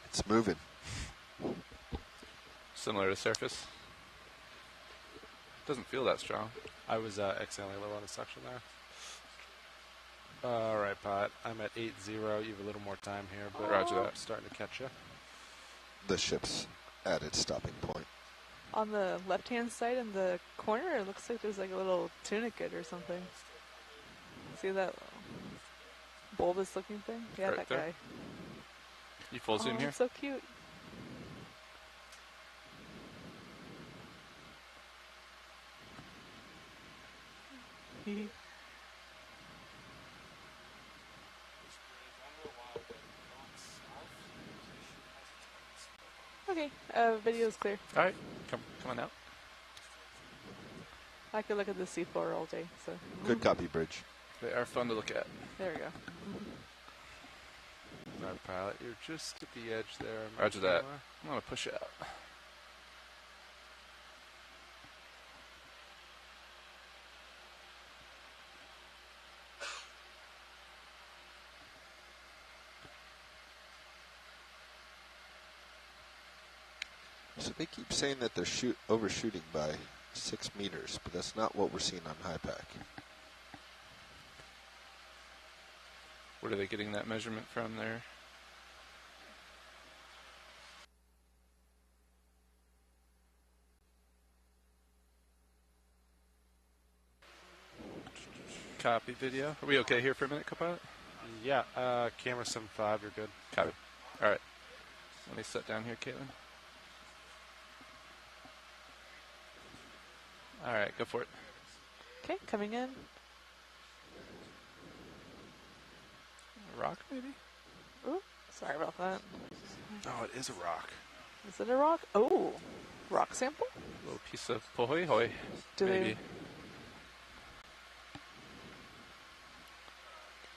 It's moving. Similar to surface. Doesn't feel that strong. I was accidentally low on the suction there. All right, Pot. I'm at 8-0. You have a little more time here, but Roger that. I'm starting to catch you. The ship's at its stopping point. On the left-hand side in the corner, it looks like there's like a little tunicate or something. See that bulbous-looking thing? Yeah, Right that there. guy. You full zoom here? It's so cute. Okay, video's clear. All right, come on out. I could look at the seafloor all day, so. Good copy, Bridge. They are fun to look at. There we go. All right, Pilot. You're just at the edge there. Roger that. I'm going to push out. So they keep saying that they're overshooting by 6 meters, but that's not what we're seeing on high pack. What are they getting that measurement from there? Copy video. Are we okay here for a minute, Copilot? Yeah, camera 7.5, you're good. Copy. All right. Let me sit down here, Caitlin. All right, go for it. Okay, coming in. A rock, maybe? Ooh, sorry about that. Oh, it is a rock. Is it a rock? Oh, rock sample? A little piece of pohoi hoi, Do maybe. they?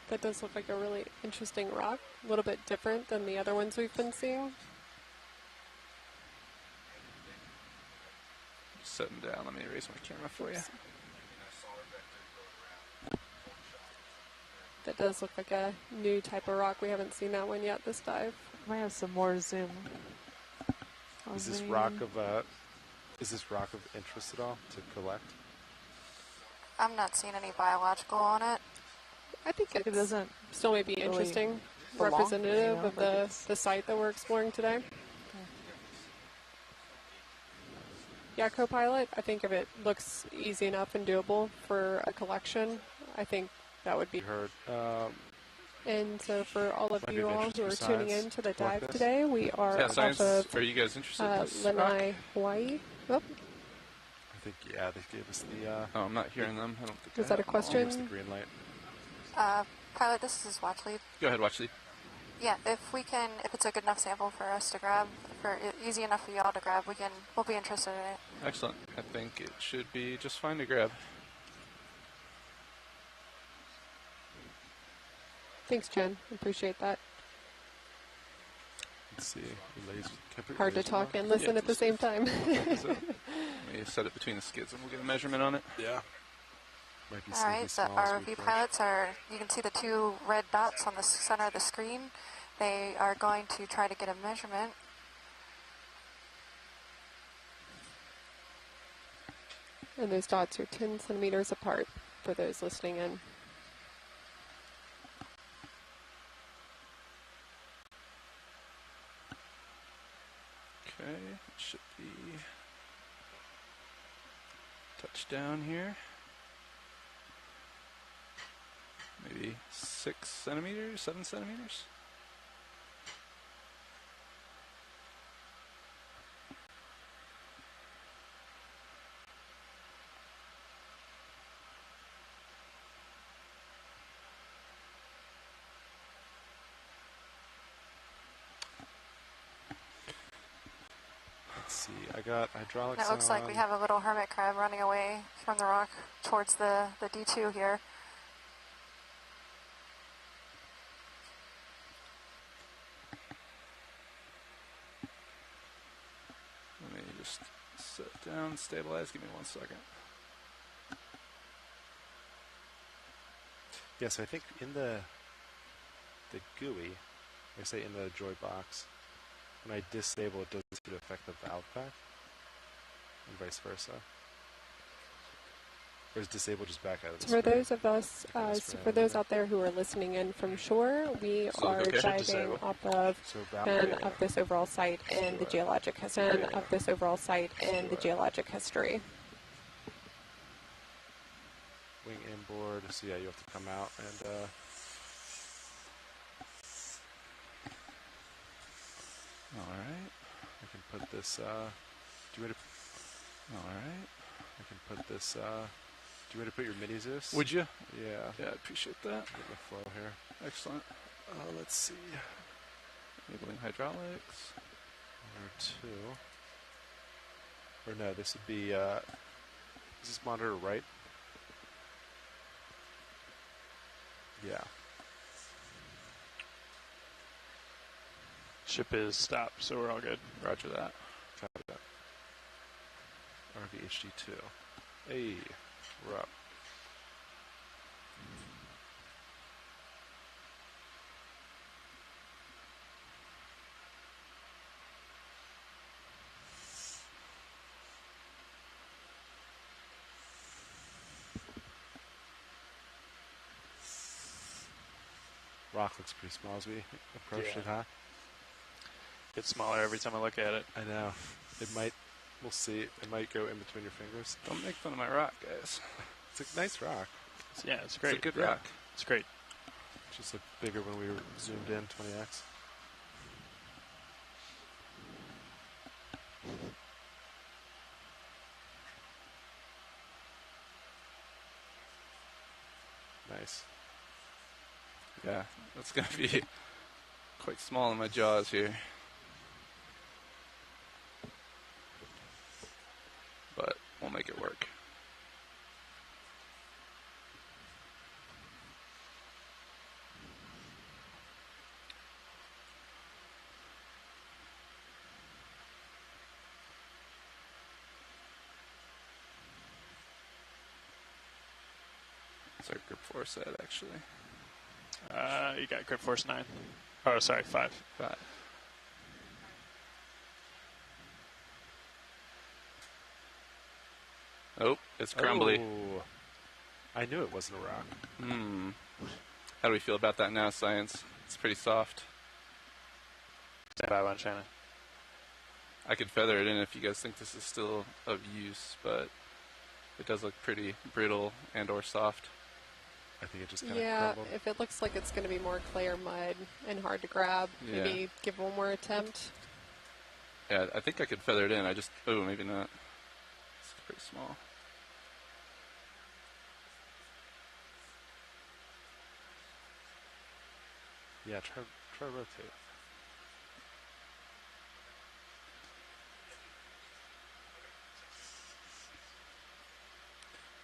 That does look like a really interesting rock. A little bit different than the other ones we've been seeing. Sitting down. Let me raise my camera for you. That does look like a new type of rock. We haven't seen that one yet this dive. Might have some more zoom. Is this rock of interest at all to collect? I'm not seeing any biological on it. I think Like it doesn't still may be really interesting, belong, representative you know, of like the site that we're exploring today. Yeah, Copilot, I think if it looks easy enough and doable for a collection, I think that would be. You heard. And so for all of Might be you of all interest who are for tuning science in to the to collect dive this. today, we are Yeah, off science. of Are you guys interested in this rock? Lanai, Hawaii. Oh, I think, yeah, they gave us the. Oh, I'm not hearing them. I don't think. Is I that a have them all. question? Gave us the green light. Pilot, this is Watch Lead. Go ahead, watch the. Yeah, if it's a good enough sample for us to grab, easy enough for y'all to grab, we'll be interested in it. Excellent. I think it should be just fine to grab. Thanks, Jen. Appreciate that. Let's see. Hard to talk and listen Yeah, at the same time. So, let me set it between the skids and we'll get a measurement on it. Yeah. Might be All right, the small as we ROV approach. pilots you can see the two red dots on the center of the screen. They are going to try to get a measurement. And those dots are 10 centimeters apart for those listening in. Okay, it should be touchdown here. Maybe 6 centimeters, 7 centimeters. Let's see. I got hydraulics And it looks like we on. have a little hermit crab running away from the rock towards the D2 here. Let me just sit down, stabilize. Give me 1 second. Yes, I think in the GUI, I say in the joy box, when I disable it, doesn't seem to affect the valve pack. and vice versa. Or is disable just back out of the So for screen? those of us, for those out there who are listening in from shore, we are okay? diving Disable. off of So of this overall site and the geologic history. Of this overall site and the geologic history. wing inboard. So yeah, you have to come out and All right. I can put this. Do you want to? All right. I can put this. Do you want to put your mini Zeus? Would you? Yeah. Yeah, I appreciate that. Get the flow here. Excellent. Let's see. Enabling hydraulics. 1 or 2. Or no, this would be. Is this monitor right? Yeah. Ship is stopped, so we're all good. Roger that. Copy that. RVHD2. Hey, we're up. Rock looks pretty small as we approach Yeah. it, huh? Gets smaller every time I look at it. I know. It might. We'll see. It might go in between your fingers. Don't make fun of my rock, guys. It's a nice rock. Yeah, it's great. It's a good Yeah. rock. It's great. It just looked bigger when we were zoomed in 20x. Nice. Yeah, that's going to be quite small in my jaws here. But we'll make it work. It's our grip force set, actually. You got grip force 9. Oh, sorry, 5. 5. Oh, it's crumbly. Oh, I knew it wasn't a rock. How do we feel about that now, science? It's pretty soft. Stand by one, Shannon. I could feather it in if you guys think this is still of use, but it does look pretty brittle and or soft. I think it just kind of Yeah, crumbled. if it looks like it's going to be more clay or mud and hard to grab, Yeah. maybe give one more attempt. Yeah, I think I could feather it in. Oh, maybe not. It's pretty small. Yeah, try rotate.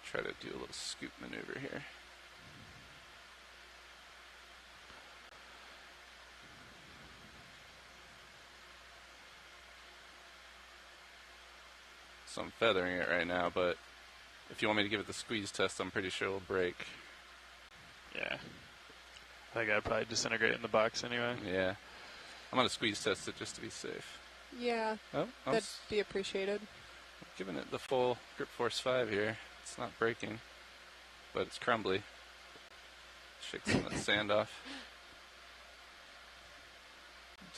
Try to do a little scoop maneuver here. So I'm feathering it right now, but if you want me to give it the squeeze test, I'm pretty sure it'll break. Yeah. I think I'd probably disintegrate in the box anyway. Yeah. I'm going to squeeze test it just to be safe. Yeah, Oh, I'm that'd be appreciated. giving it the full grip force 5 here. It's not breaking, but it's crumbly. Shake some of that sand off.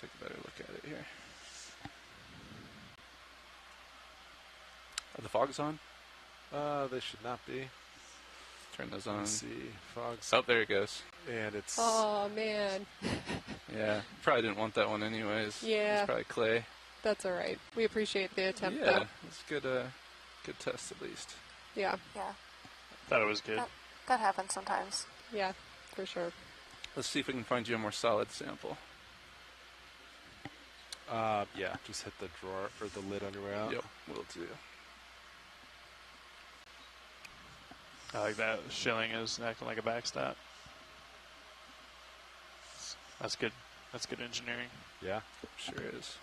Take a better look at it here. Are the fogs on? They should not be. Turn those on. Let's see. Fogs. Oh, there it goes. And it's... Oh, man. Yeah, probably didn't want that one anyways. Yeah. It's probably clay. That's all right. We appreciate the attempt, Yeah, though. it's good. Good test at least. Yeah, Yeah, Thought it was good. that happens sometimes. yeah, for sure. Let's see if we can find you a more solid sample. Yeah, just hit the drawer or the lid on your way out. Yep, will do. I like that. Shilling is acting like a backstop. That's good. That's good engineering. Yeah. Sure is.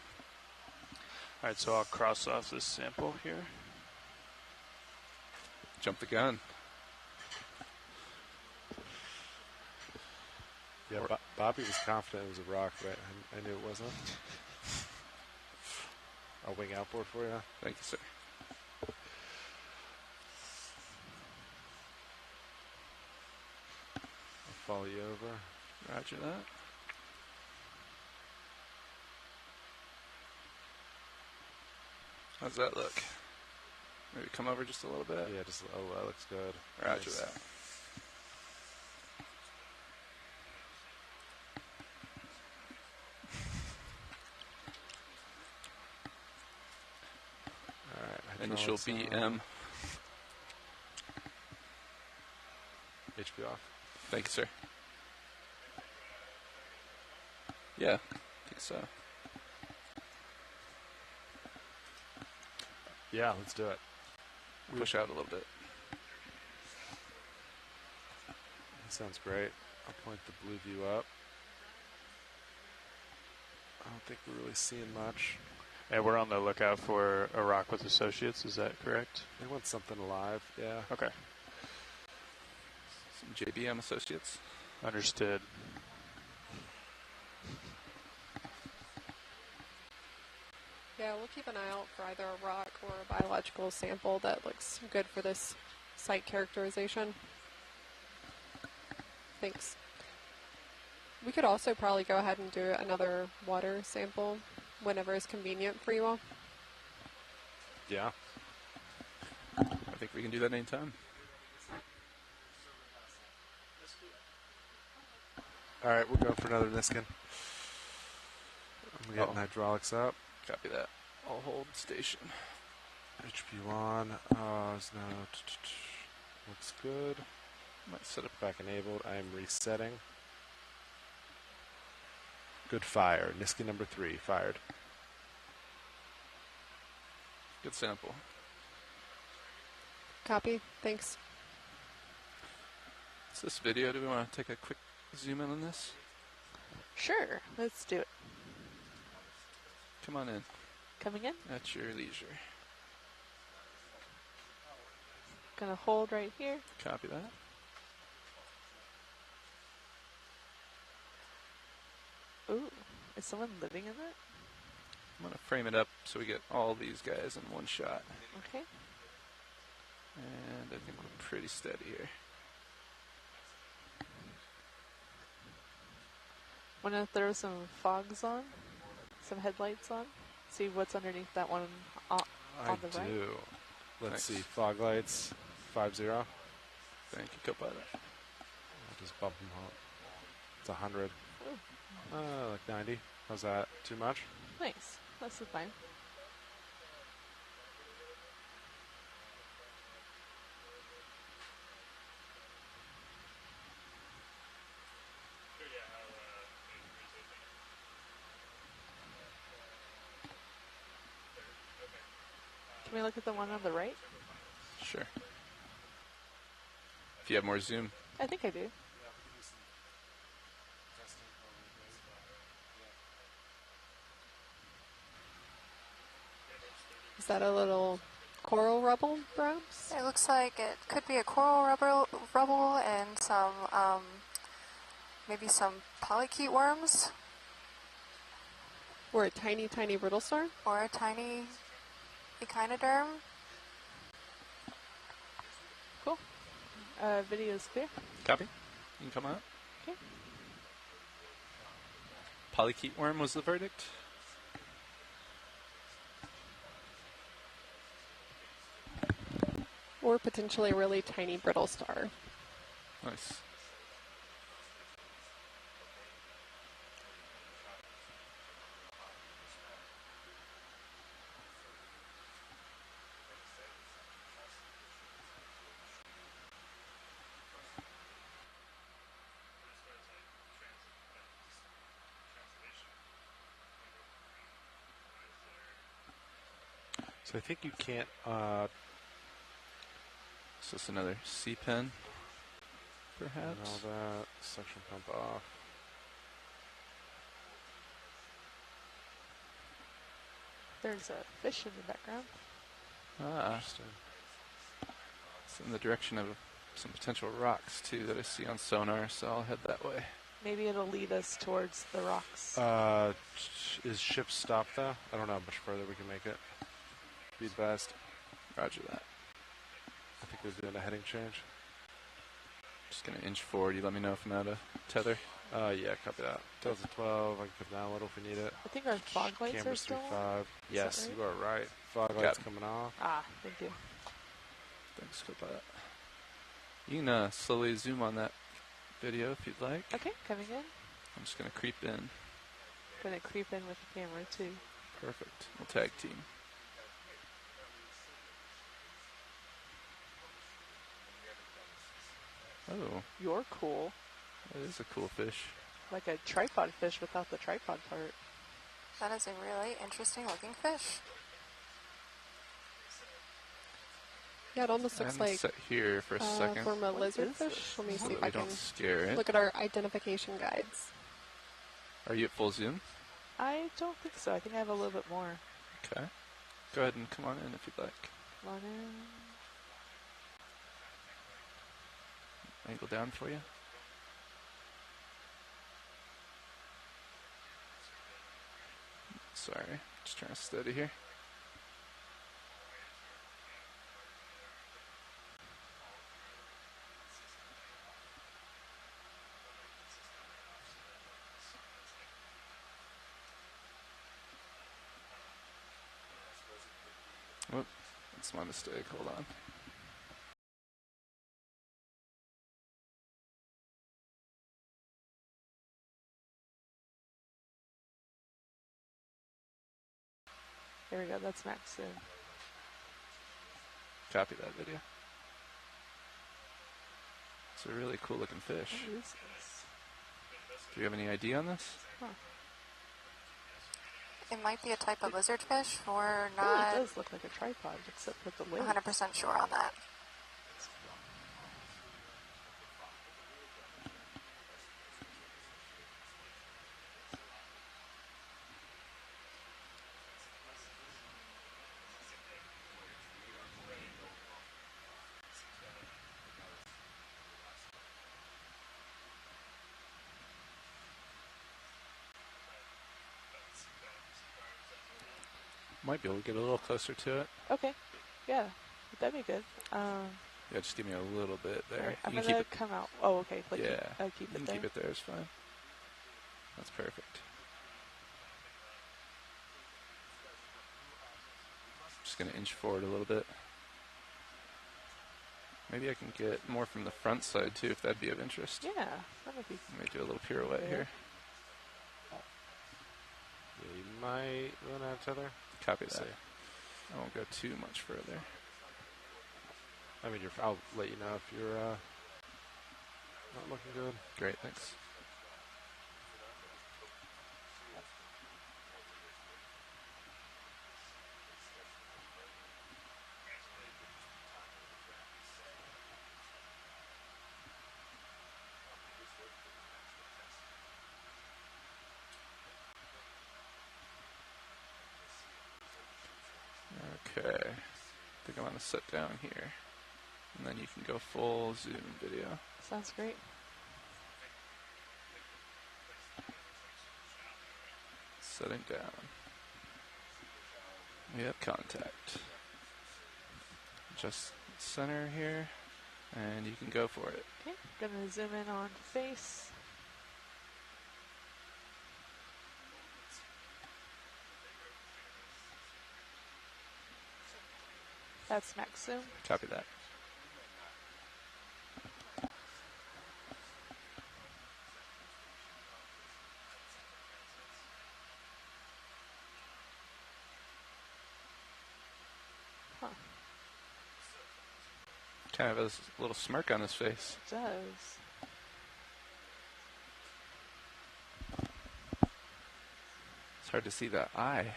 All right, so I'll cross off this sample here. Jump the gun. Yeah, Bobby was confident it was a rock, right? I knew it wasn't. I'll wing outboard for you. Thank you, sir. follow you over. Roger that. How's that look? Maybe come over just a little bit? Yeah, just, oh, that looks good. Roger Nice. that. Alright, Initial BM. HP off. Thank you, sir. Yeah, I think so. Yeah, let's do it. Push out a little bit. That sounds great. I'll point the blue view up. I don't think we're really seeing much. And we're on the lookout for a rock with associates, is that correct? They want something alive, yeah. Okay. Some JBM associates. Understood. Yeah, we'll keep an eye out for either a rock or a biological sample that looks good for this site characterization. Thanks. We could also probably go ahead and do another water sample whenever it's convenient for you all. Yeah. I think we can do that anytime. Alright, we're going for another Niskin. I'm getting hydraulics up. Copy that. I'll hold station. HP1. There's no. Looks good. Might set up. Back enabled. I am resetting. Good fire. Niskin number 3 fired. Good sample. Copy. Thanks. Is this video? Do we want to take a quick zoom in on this? Sure, let's do it. Come on in. Coming in. At your leisure. Gonna hold right here. Copy that. Ooh, is someone living in it? I'm going to frame it up so we get all these guys in one shot. Okay. And I think we're pretty steady here. Wanna throw some fogs on? Some headlights on? See what's underneath that one on the right? I do. Let's Thanks. see. Fog lights. 50. I'll Thank you, co-pilot. just bump them up. It's 100. Ooh, Like 90. How's that? Too much? nice. That's fine. Can we look at the one on the right? Sure. If you have more zoom. I think I do. Is that a little coral rubble, perhaps? It looks like it could be a coral rubble and some, maybe some polychaete worms Or a tiny, tiny brittle star? or a tiny echinoderm. Cool. Video's clear. Copy. You can come out. Okay. Polychaete worm was the verdict. Or potentially a really tiny brittle star. Nice. So I think you can't. Is this another C-pen, perhaps? All that. Suction pump off. There's a fish in the background. Ah, Interesting. it's in the direction of some potential rocks, too, that I see on sonar, so I'll head that way. Maybe it'll lead us towards the rocks. Is ship stopped though? I don't know how much further we can make it. Be best. Roger that. I think we're doing a heading change. Just going to inch forward. You let me know if I'm out of tether. Yeah, copy that. Delta 12, I can come down a little if we need it. I think our fog lights are Cameras still on. 3.5. Yes, right? you are right. Fog Got lights it. coming off. Ah, thank you. Thanks for that. You can slowly zoom on that video if you'd like. Okay, coming in. I'm just going to creep in. Gonna creep in with the camera too. Perfect. We'll tag team. Oh, You're cool. that is a cool fish. Like a tripod fish without the tripod part. That is a really interesting looking fish. Yeah, it almost looks I'm like set here for a second from a What lizard is fish. this? Let me so see that if we I can don't scare it. look at our identification guides. Are you at full zoom? I don't think so. I think I have a little bit more. Okay. Go ahead and come on in if you'd like. Come on in. Angle down for you. Sorry, just trying to steady here. Whoop, that's my mistake. Hold on. There we go. That's max zoom. Copy that video. It's a really cool looking fish. What is this? Do you have any idea on this? Huh. It might be a type of lizardfish. We're It not really does look like a tripod, except with the lid. 100% sure on that. Might be able to get a little closer to it. Okay. Yeah. That'd be good. Yeah, just give me a little bit there. Right, I'm You can gonna keep it. come out. Oh, okay. Like Yeah, keep you it can there. keep it there. It's fine. That's perfect. Just gonna inch forward a little bit. Maybe I can get more from the front side too, if that'd be of interest. Yeah, that would be. Let me do a little pirouette Yeah. here. Yeah, you might run out of tether. Copy that. See. I won't go too much further. I mean, I'll let you know if you're not looking good. Great, thanks. Okay, I think I'm gonna sit down here, and then you can go full zoom video. Sounds great. Setting down. We have contact. Just center here, and you can go for it. Okay, gonna zoom in on face. That's max zoom. Copy that. Huh. Kind of has a little smirk on his face. It does. It's hard to see that eye.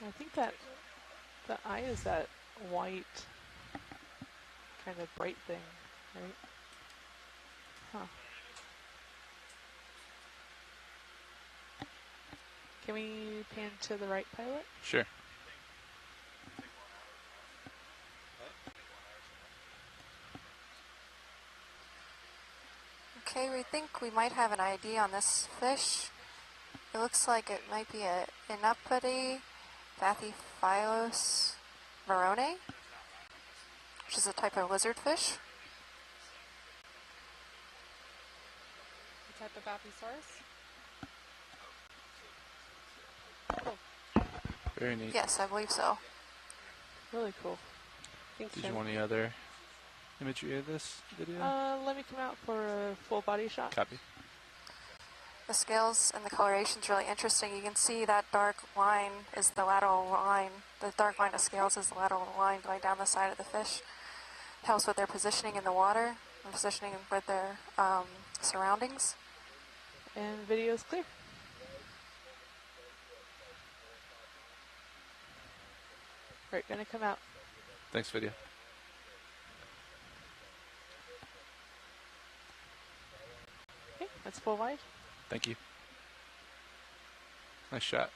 I think that the eye is that white kind of bright thing, right? Huh. Can we pan to the right pilot? Sure. Okay, we think we might have an ID on this fish. It looks like it might be a Inapati Bathyphylos verone. which is a type of lizardfish. A type of Apatosaurus? Very neat. Yes, I believe so. Really cool. Thanks, Did Jim. you want any other imagery of this video? Let me come out for a full body shot. Copy. The scales and the coloration is really interesting. You can see that dark line is the lateral line. The dark line of scales is the lateral line going down the side of the fish. Helps with their positioning in the water and positioning with their surroundings. And video is clear. Right, gonna come out. Thanks, video. Okay, that's full wide. Thank you. Nice shot.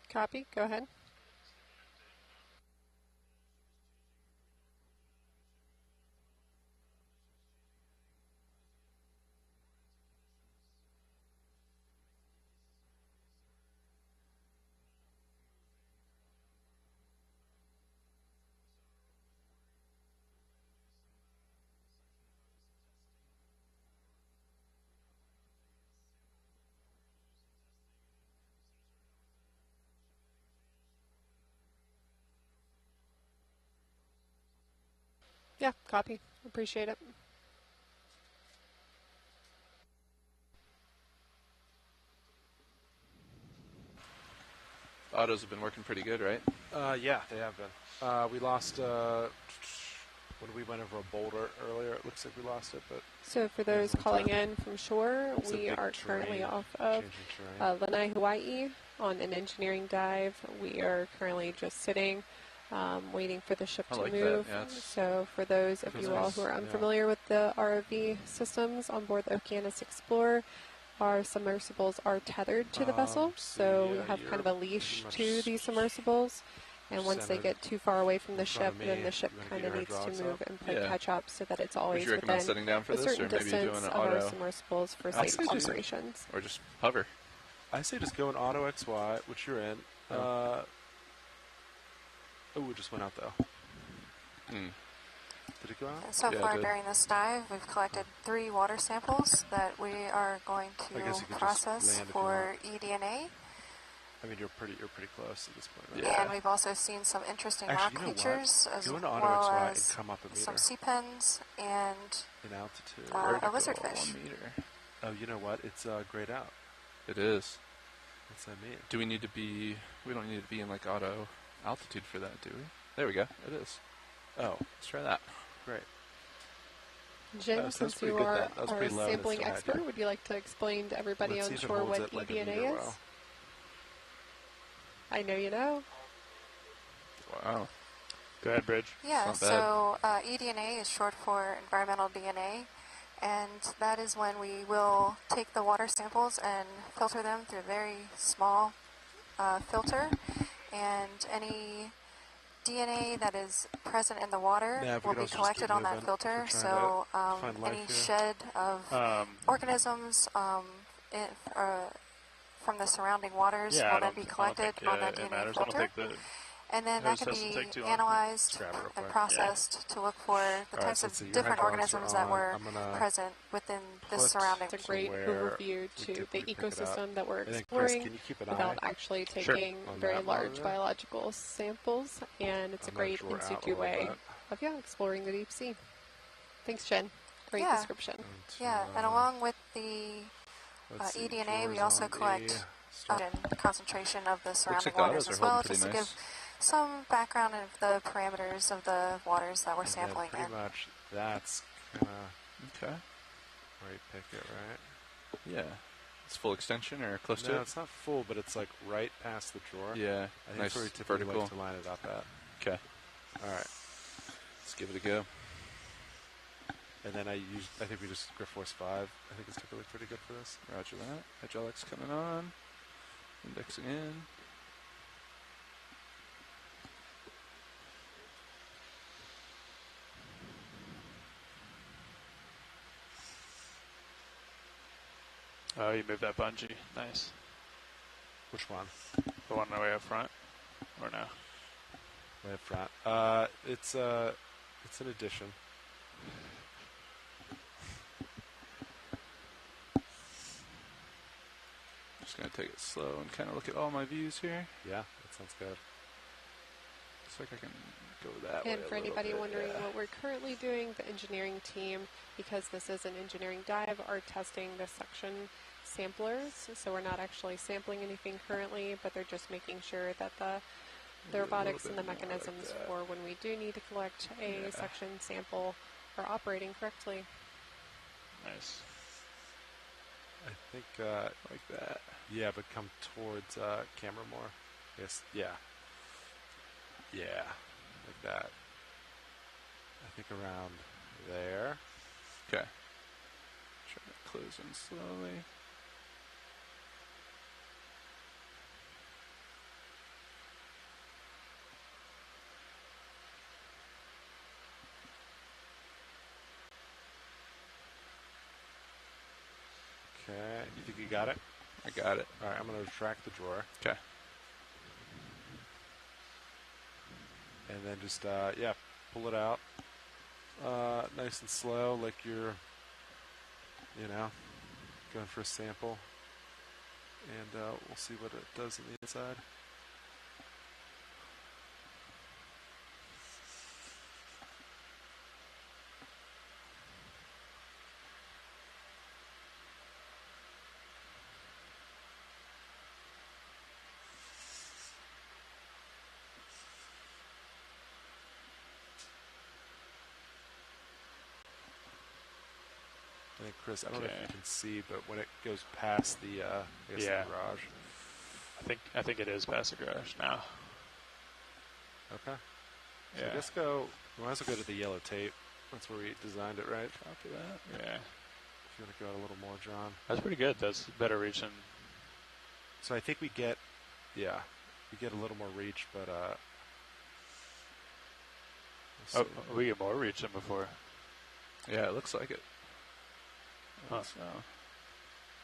Copy. Go ahead. Yeah, copy. Appreciate it. Autos have been working pretty good, right? Yeah, they have been. We lost when we went over a boulder earlier. It looks like we lost it, but So for those calling in from shore, It's a we big are currently terrain, off of changing terrain. Lanai, Hawaii on an engineering dive. We are currently just sitting, waiting for the ship I to like that, move. yeah, it's- So for those of Feels you all nice, who are yeah. unfamiliar with the ROV systems on board the Okeanos Explorer, our submersibles are tethered to the vessel. So we have kind of a leash to these submersibles. And once they centered get too far away from the in front ship, of me. then the ship You wanna kind get of your needs to hydraulics move up? and play Yeah. catch up so that it's Would always you recommend within setting down for a this, certain or maybe doing distance an of our auto, submersibles for I'd safe say just- operations. or just hover? I say just go in auto XY, which you're in. Oh. It just went out though. Hmm. Did it go out? And so Yeah, it far did. during this dive, we've collected 3 water samples that we are going I guess to you could just process land if you for want. eDNA. I mean, you're pretty close at this point, right? Yeah. And we've also seen some interesting Actually, rock you know what? features, as Go into auto well XY and as come up a meter some sea pens and in altitude. a Vertical, lizardfish. 1 meter. Oh, you know what? It's grayed out. It is. What's that mean? Do we need to be? We don't need to be in like auto altitude for that, do we? There we go. It is. Oh, Let's try that. great. Jim, Oh, so that's since pretty you good are then. That was our pretty low, and it sampling still had expert, you. would you like to explain to everybody Let's see on if it shore holds what it like a eDNA meter is? well. I know you know. Wow. Go ahead, Bridge. Yeah, It's not so eDNA is short for environmental DNA, and that is when we will take the water samples and filter them through a very small filter, and any DNA that is present in the water Yeah, if we will could be also just collected keep on that moving. filter. We're trying So to find life any here. shed of organisms from the surrounding waters Yeah, will I then don't, be I don't collected think on that it DNA matters. I don't filter. think And then that Hose can doesn't be take too long. analyzed Grab it real and quick. processed to look for the All right, types so of your different headphones are organisms that on. were I'm gonna present within this put surrounding. It's a great where overview we to could the pick it up. ecosystem that we're And then, Chris, exploring can you keep an without eye actually Sure. taking on very that large monitor? biological samples, and it's a I'm gonna great draw in out a situ little way bit. of exploring the deep sea. Thanks, Jen. Great Yeah. description. Yeah, and along with the let's see, eDNA, we drawers also on collect start. concentration of the Looks surrounding like the waters autos are as holding well, pretty just to nice. give some background of the parameters of the waters that we're And then sampling pretty in. much that's kind of Okay. where you pick it, right? Yeah. It's full extension or close to No, it? it's not full, but it's like right past the drawer. Yeah. I think Nice that's where we typically vertical. like to line it up at. Okay. All right. Let's give it a go. And then I think we just Grip Force 5. I think it's typically pretty good for this. Roger that. Hydraulics coming on. Indexing in. Oh, you moved that bungee. Nice. Which one? The one way up front? Or no? Way up front. It's an addition. Just going to take it slow and kind of look at all my views here. Yeah, that sounds good. Looks like I can go that way And a for little anybody bit, wondering yeah. what we're currently doing, the engineering team, because this is an engineering dive, are testing the suction samplers. So we're not actually sampling anything currently, but they're just making sure that the Maybe a robotics little and the bit more like mechanisms that. for when we do need to collect a Yeah. suction sample are operating correctly. Nice. I think, Like that. yeah, but come towards camera more. Yes, yeah. Yeah, like that. I think around there. Okay. Try to close in slowly. Okay, you think you got it? I got it. All right, I'm going to retract the drawer. Okay. And then just, yeah, pull it out. Nice and slow, like you're, going for a sample. And we'll see what it does on the inside. I think, Chris, I don't know if you can see, but when it goes past the, the garage. I think it is past the garage now. Okay. So Yeah. I guess we might as well go to the yellow tape. That's where we designed it, right? Copy that. Yeah. If you want to go out a little more, John. That's pretty good. That's better reach than... So I think we get a little more reach, but Oh, we get more reach than before. Yeah, it looks like it. Huh. So,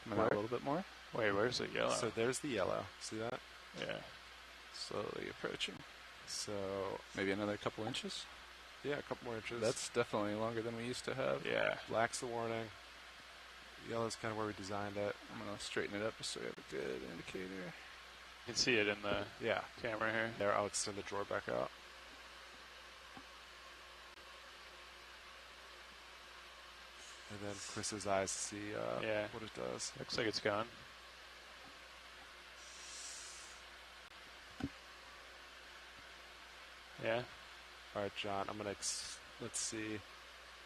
coming out a little bit more. Wait, where's the yellow? So there's the yellow. See that? Yeah. Slowly approaching. So Maybe another couple inches. yeah, a couple more inches. That's definitely longer than we used to have. Yeah. Black's the warning. Yellow's kind of where we designed it. I'm going to straighten it up just so we have a good indicator. You can see it in the Yeah. camera here. There, I'll extend the drawer back out. And then Chris's eyes see Yeah. what it does. Looks like it's gone. Yeah. All right, John, I'm going to, let's see,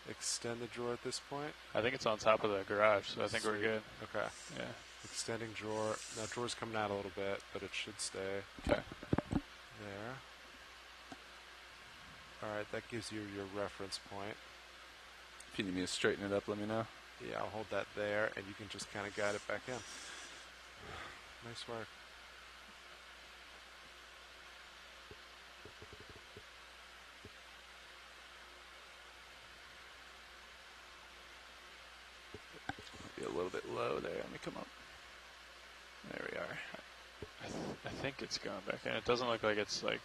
extend the drawer at this point. I think it's on top of the garage, so I think we're Sweet. good. Okay. Yeah. Extending drawer. Now, drawer's coming out a little bit, but it should stay Okay. there. All right, that gives you your reference point. If you need me to straighten it up, let me know. Yeah, I'll hold that there, and you can just kind of guide it back in. Nice work. Be a little bit low there. Let me come up. There we are. I think it's gone back in. It doesn't look like it's like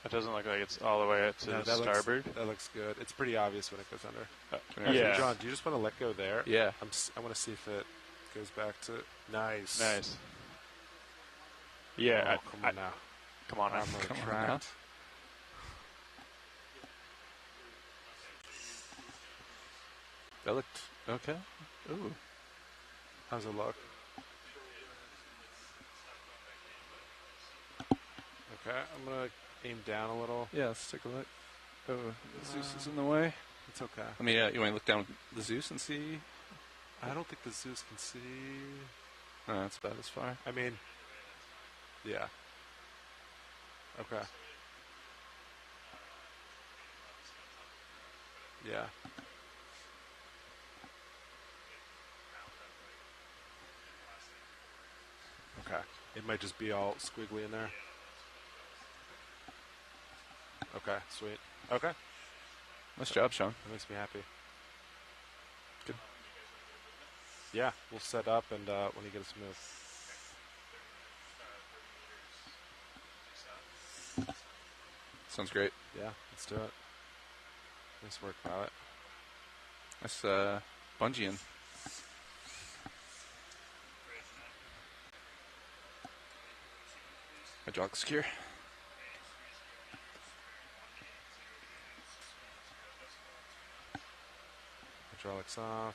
It doesn't look like it's all the way up to the starboard. That looks good. It's pretty obvious when it goes under. Yeah. John, do you just want to let go there? Yeah. I want to see if it goes back to... Nice. Nice. Yeah. Oh, come on now. Come on now. I'm going to Come on tract. now. That looked okay. Ooh. How's it look? Okay, I'm going to aim down a little. Yeah, let's take a look. Oh, the Zeus is in the way. It's okay. I mean, you want to look down the Zeus and see? I don't think the Zeus can see... Oh, that's about as far. I mean, yeah. Okay. Yeah. Okay. It might just be all squiggly in there. Okay, sweet. Okay. Nice job, Sean. That makes me happy. Good. Yeah, we'll set up and when you get us moved. Sounds great. Yeah, let's do it. Nice work, pilot. Nice bungeeing. Hydraulic secure. Hydraulics off.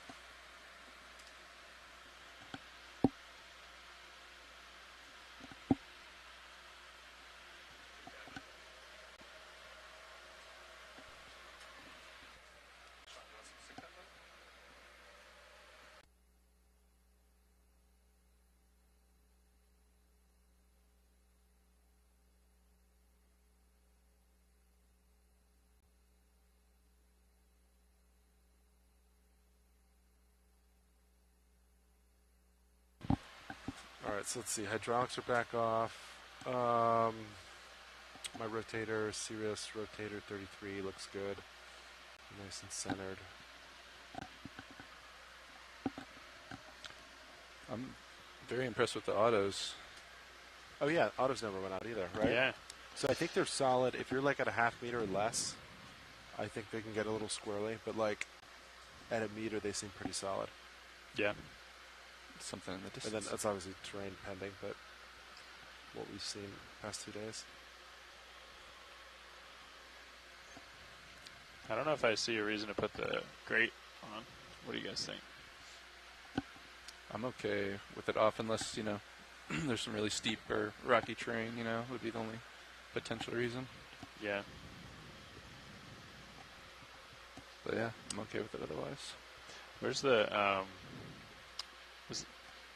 Alright, so let's see. Hydraulics are back off. My rotator, Sirius rotator 33 looks good. Nice and centered. I'm very impressed with the autos. Oh yeah, autos never went out either, right? Yeah. So I think they're solid. If you're like at a half meter or less, I think they can get a little squirrely. But like at a meter, they seem pretty solid. Yeah. Something in the And distance. then that's obviously terrain pending, but what we've seen past 2 days. I don't know if I see a reason to put the grate on. What do you guys think? I'm okay with it off unless, there's some really steep or rocky terrain, would be the only potential reason. Yeah. But yeah, I'm okay with it otherwise. Where's the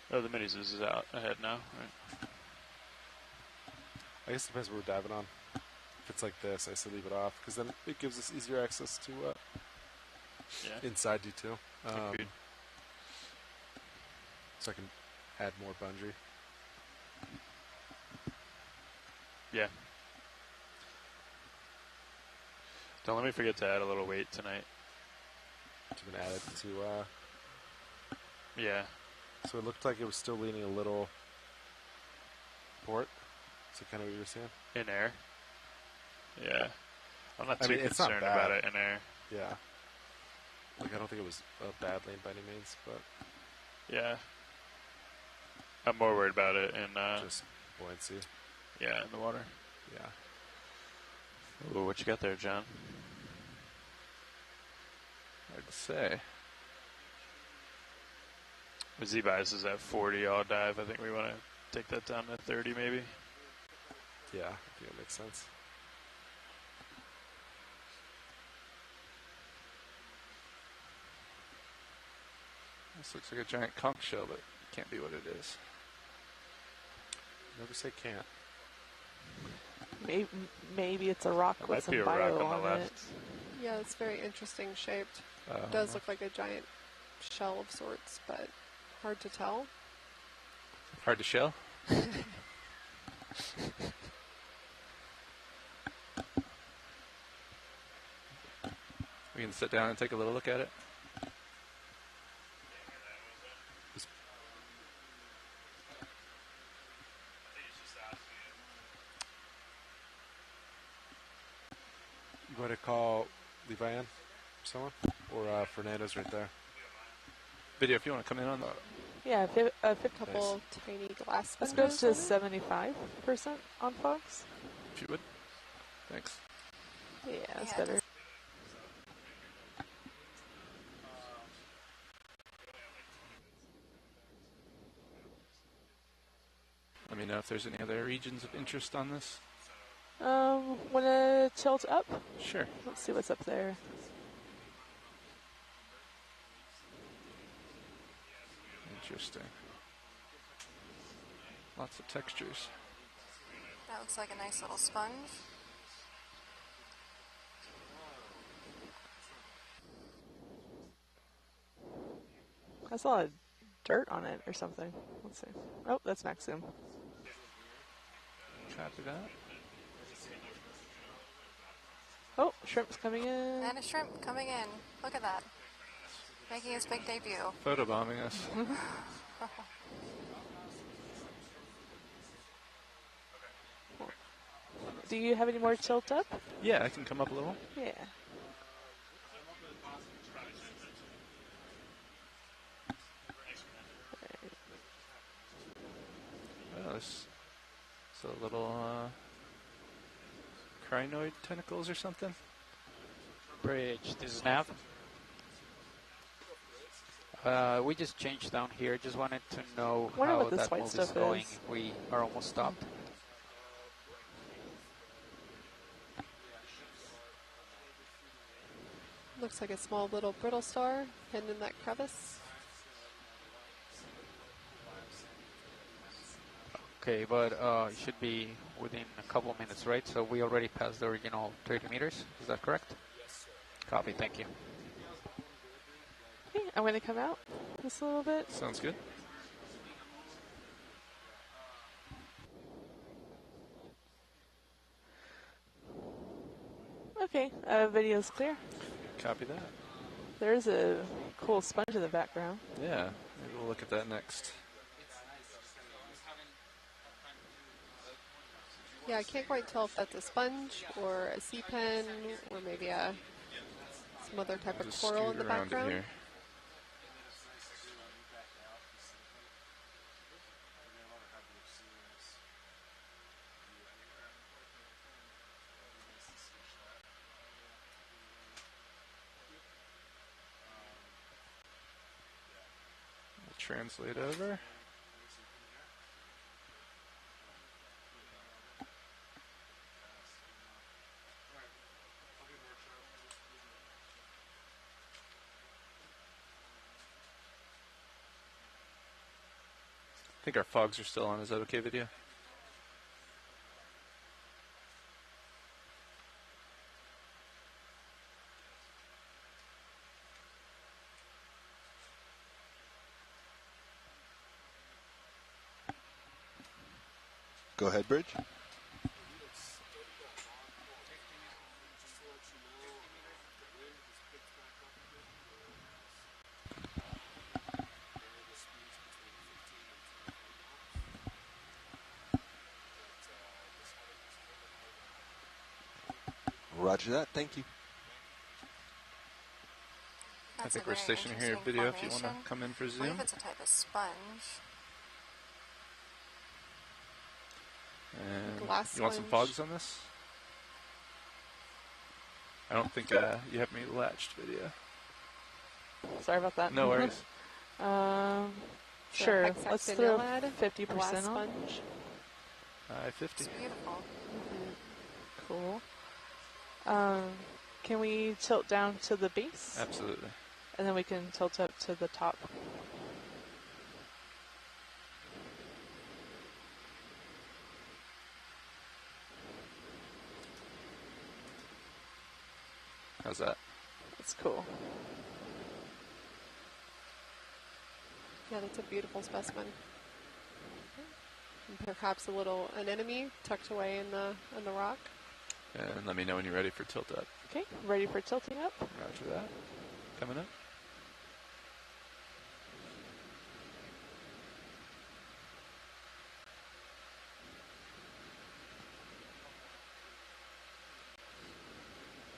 the mini Zeus is out ahead now, right? I guess it depends what we're diving on. If it's like this, I say leave it off because then it gives us easier access to inside D2. Agreed. So I can add more bungee. Yeah. Don't let me forget to add a little weight tonight. It's been added to. Yeah. So it looked like it was still leaning a little port. Is that kind of what you were saying? In air. Yeah. I'm not I too mean, it's not concerned bad. about it in air. Yeah. Like I don't think it was a bad lane by any means, but Yeah. I'm more worried about it in just buoyancy. in the water. Yeah. Ooh, what you got there, John? Hard to say. Z-Bias is at 40 all dive. I think we want to take that down to 30 maybe. Yeah, I think it makes sense. This looks like a giant conch shell, but can't be what it is. Never say can't. Maybe it's a rock It with might some be a bio rock on on the it. left. Yeah, it's very interesting shaped. It does look like a giant shell of sorts, but hard to tell. Hard to shell? We can sit down and take a little look at it. going to call Levian, someone, or Fernando's right there. Video, if you want to come in on the... Yeah, Couple tiny glass let's go sponges. to 75% on fogs. If you would. Thanks. Yeah, that's Yeah, better. Let me know if there's any other regions of interest on this. Wanna tilt up? Sure. Let's see what's up there. Interesting. Lots of textures. That looks like a nice little sponge. I saw a dirt on it or something. Let's see. Oh, that's max zoom. Copy that. Oh, shrimp's coming in. And a shrimp coming in. Look at that. Making his big debut. Photobombing us. Do you have any more tilt up? Yeah, I can come up a little. Yeah. Oh, this is a little crinoid tentacles or something. Bridge. This is Nav. We just changed down here. Just wanted to know Wonder how what this that white move is stuff going. is. We are almost stopped. Looks like a small little brittle star hidden in that crevice. Okay, but it should be within a couple minutes, right? So we already passed the original 30 meters. Is that correct? Yes, sir. Copy. Thank you. Okay, I'm going to come out just a little bit. Sounds good. Okay, video's clear. Copy that. There's a cool sponge in the background. Yeah, maybe we'll look at that next. Yeah, I can't quite tell if that's a sponge or a sea pen or maybe some other type of Just coral in scoot the around it background. here. We'll translate over. I think our fogs are still on. Is that okay, video? Go ahead, Bridge. Roger that. Thank you. I That's think a we're very stationing here, interesting video, if you want to formation. come in for I believe zoom. it's a type of sponge. And Glass you want some sponge. fogs on this? I don't think you have me latched, video. Sorry about that. No worries. Sure. hexagonal Let's throw lead, 50% glass on. sponge. 50. It's beautiful. Cool. Can we tilt down to the base? Absolutely. And then we can tilt up to the top. How's that? That's cool. Yeah, that's a beautiful specimen. And perhaps a little anemone tucked away in the rock. And let me know when you're ready for tilt up. Okay, ready for tilting up? Roger that. Coming up.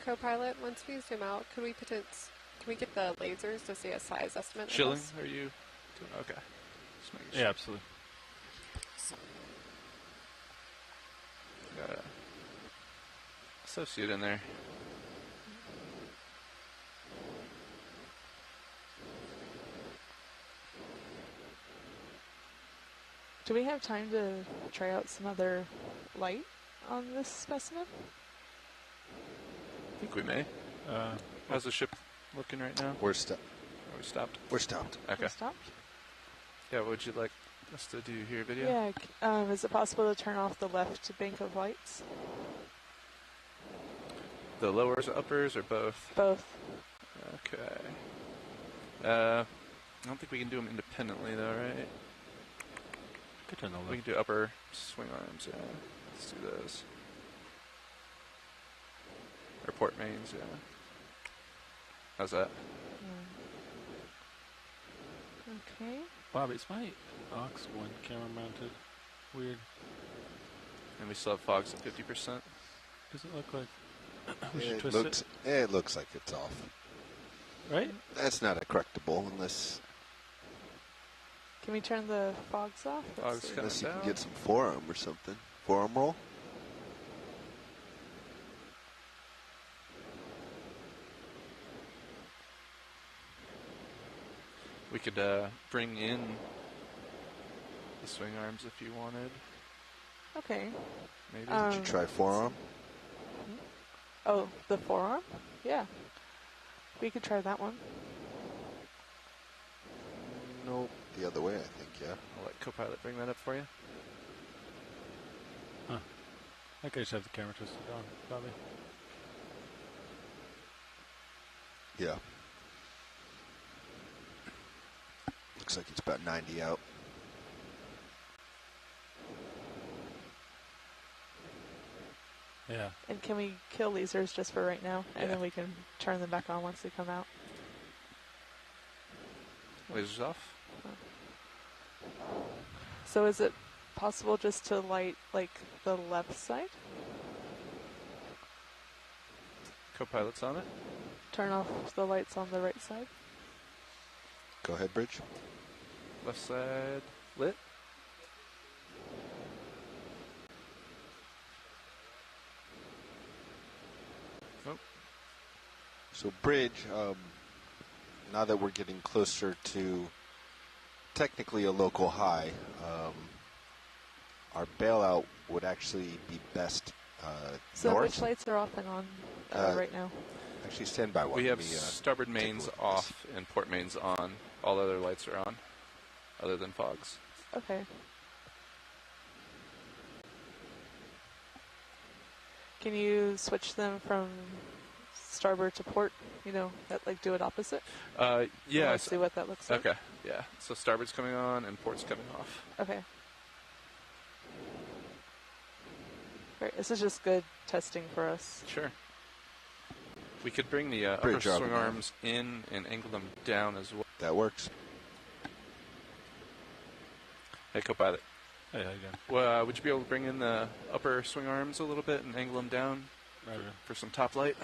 Co-pilot, once we zoom out, can we get the lasers to see a size estimate? of Chilling? this? Are you doing okay? Just making Yeah, sure. absolutely. Got a associate in there. Do we have time to try out some other light on this specimen? I think we may. How's the ship looking right now? We're stopped. Are we stopped? We're stopped. Okay. Stopped? Yeah, what would you like us to do here, video? Yeah. Is it possible to turn off the left bank of lights? The lowers, uppers, or both? Both. Okay. I don't think we can do them independently, though, right? Could turn the We left. can do upper swing arms, yeah. Let's do those. Or port mains, yeah. How's that? Okay. Bobby, is my aux 1 camera mounted? Weird. And we still have fogs at 50%. Does it look like we should twist it? It looks like it's off. Right? That's not a correctable unless Can we turn the fogs off? Let's Fogs see. coming unless you can down. get some forearm or something. Forearm roll. We could bring in the swing arms if you wanted. Okay. Maybe. Did you try forearm? Oh, the forearm? Yeah. We could try that one. No, the other way, I think. Yeah. I'll let Copilot bring that up for you. Huh. I could just have the camera twisted on, Bobby. Yeah. Looks like it's about 90 out. Yeah. And can we kill lasers just for right now? And Yeah. then we can turn them back on once they come out. Lasers off. So is it possible just to light like the left side? Copilot's on it. Turn off the lights on the right side? Go ahead, Bridge. Left side lit. Nope. So Bridge, now that we're getting closer to technically a local high, our bailout would actually be best So north. which lights are off and on right now? Actually, stand by one. We have Let me, starboard take a mains look at this. off and port mains on. All other lights are on, other than fogs. Okay. Can you switch them from starboard to port? You know, like do it opposite? Yeah. Let's see what that looks like. Okay. Yeah. So starboard's coming on and port's coming off. Okay. Great. This is just good testing for us. Sure. We could bring the upper Bridge swing over. arms in and angle them down as well. That works. Hey, Copilot. Hey, how you doing? Well, would you be able to bring in the upper swing arms a little bit and angle them down Right. for some top light?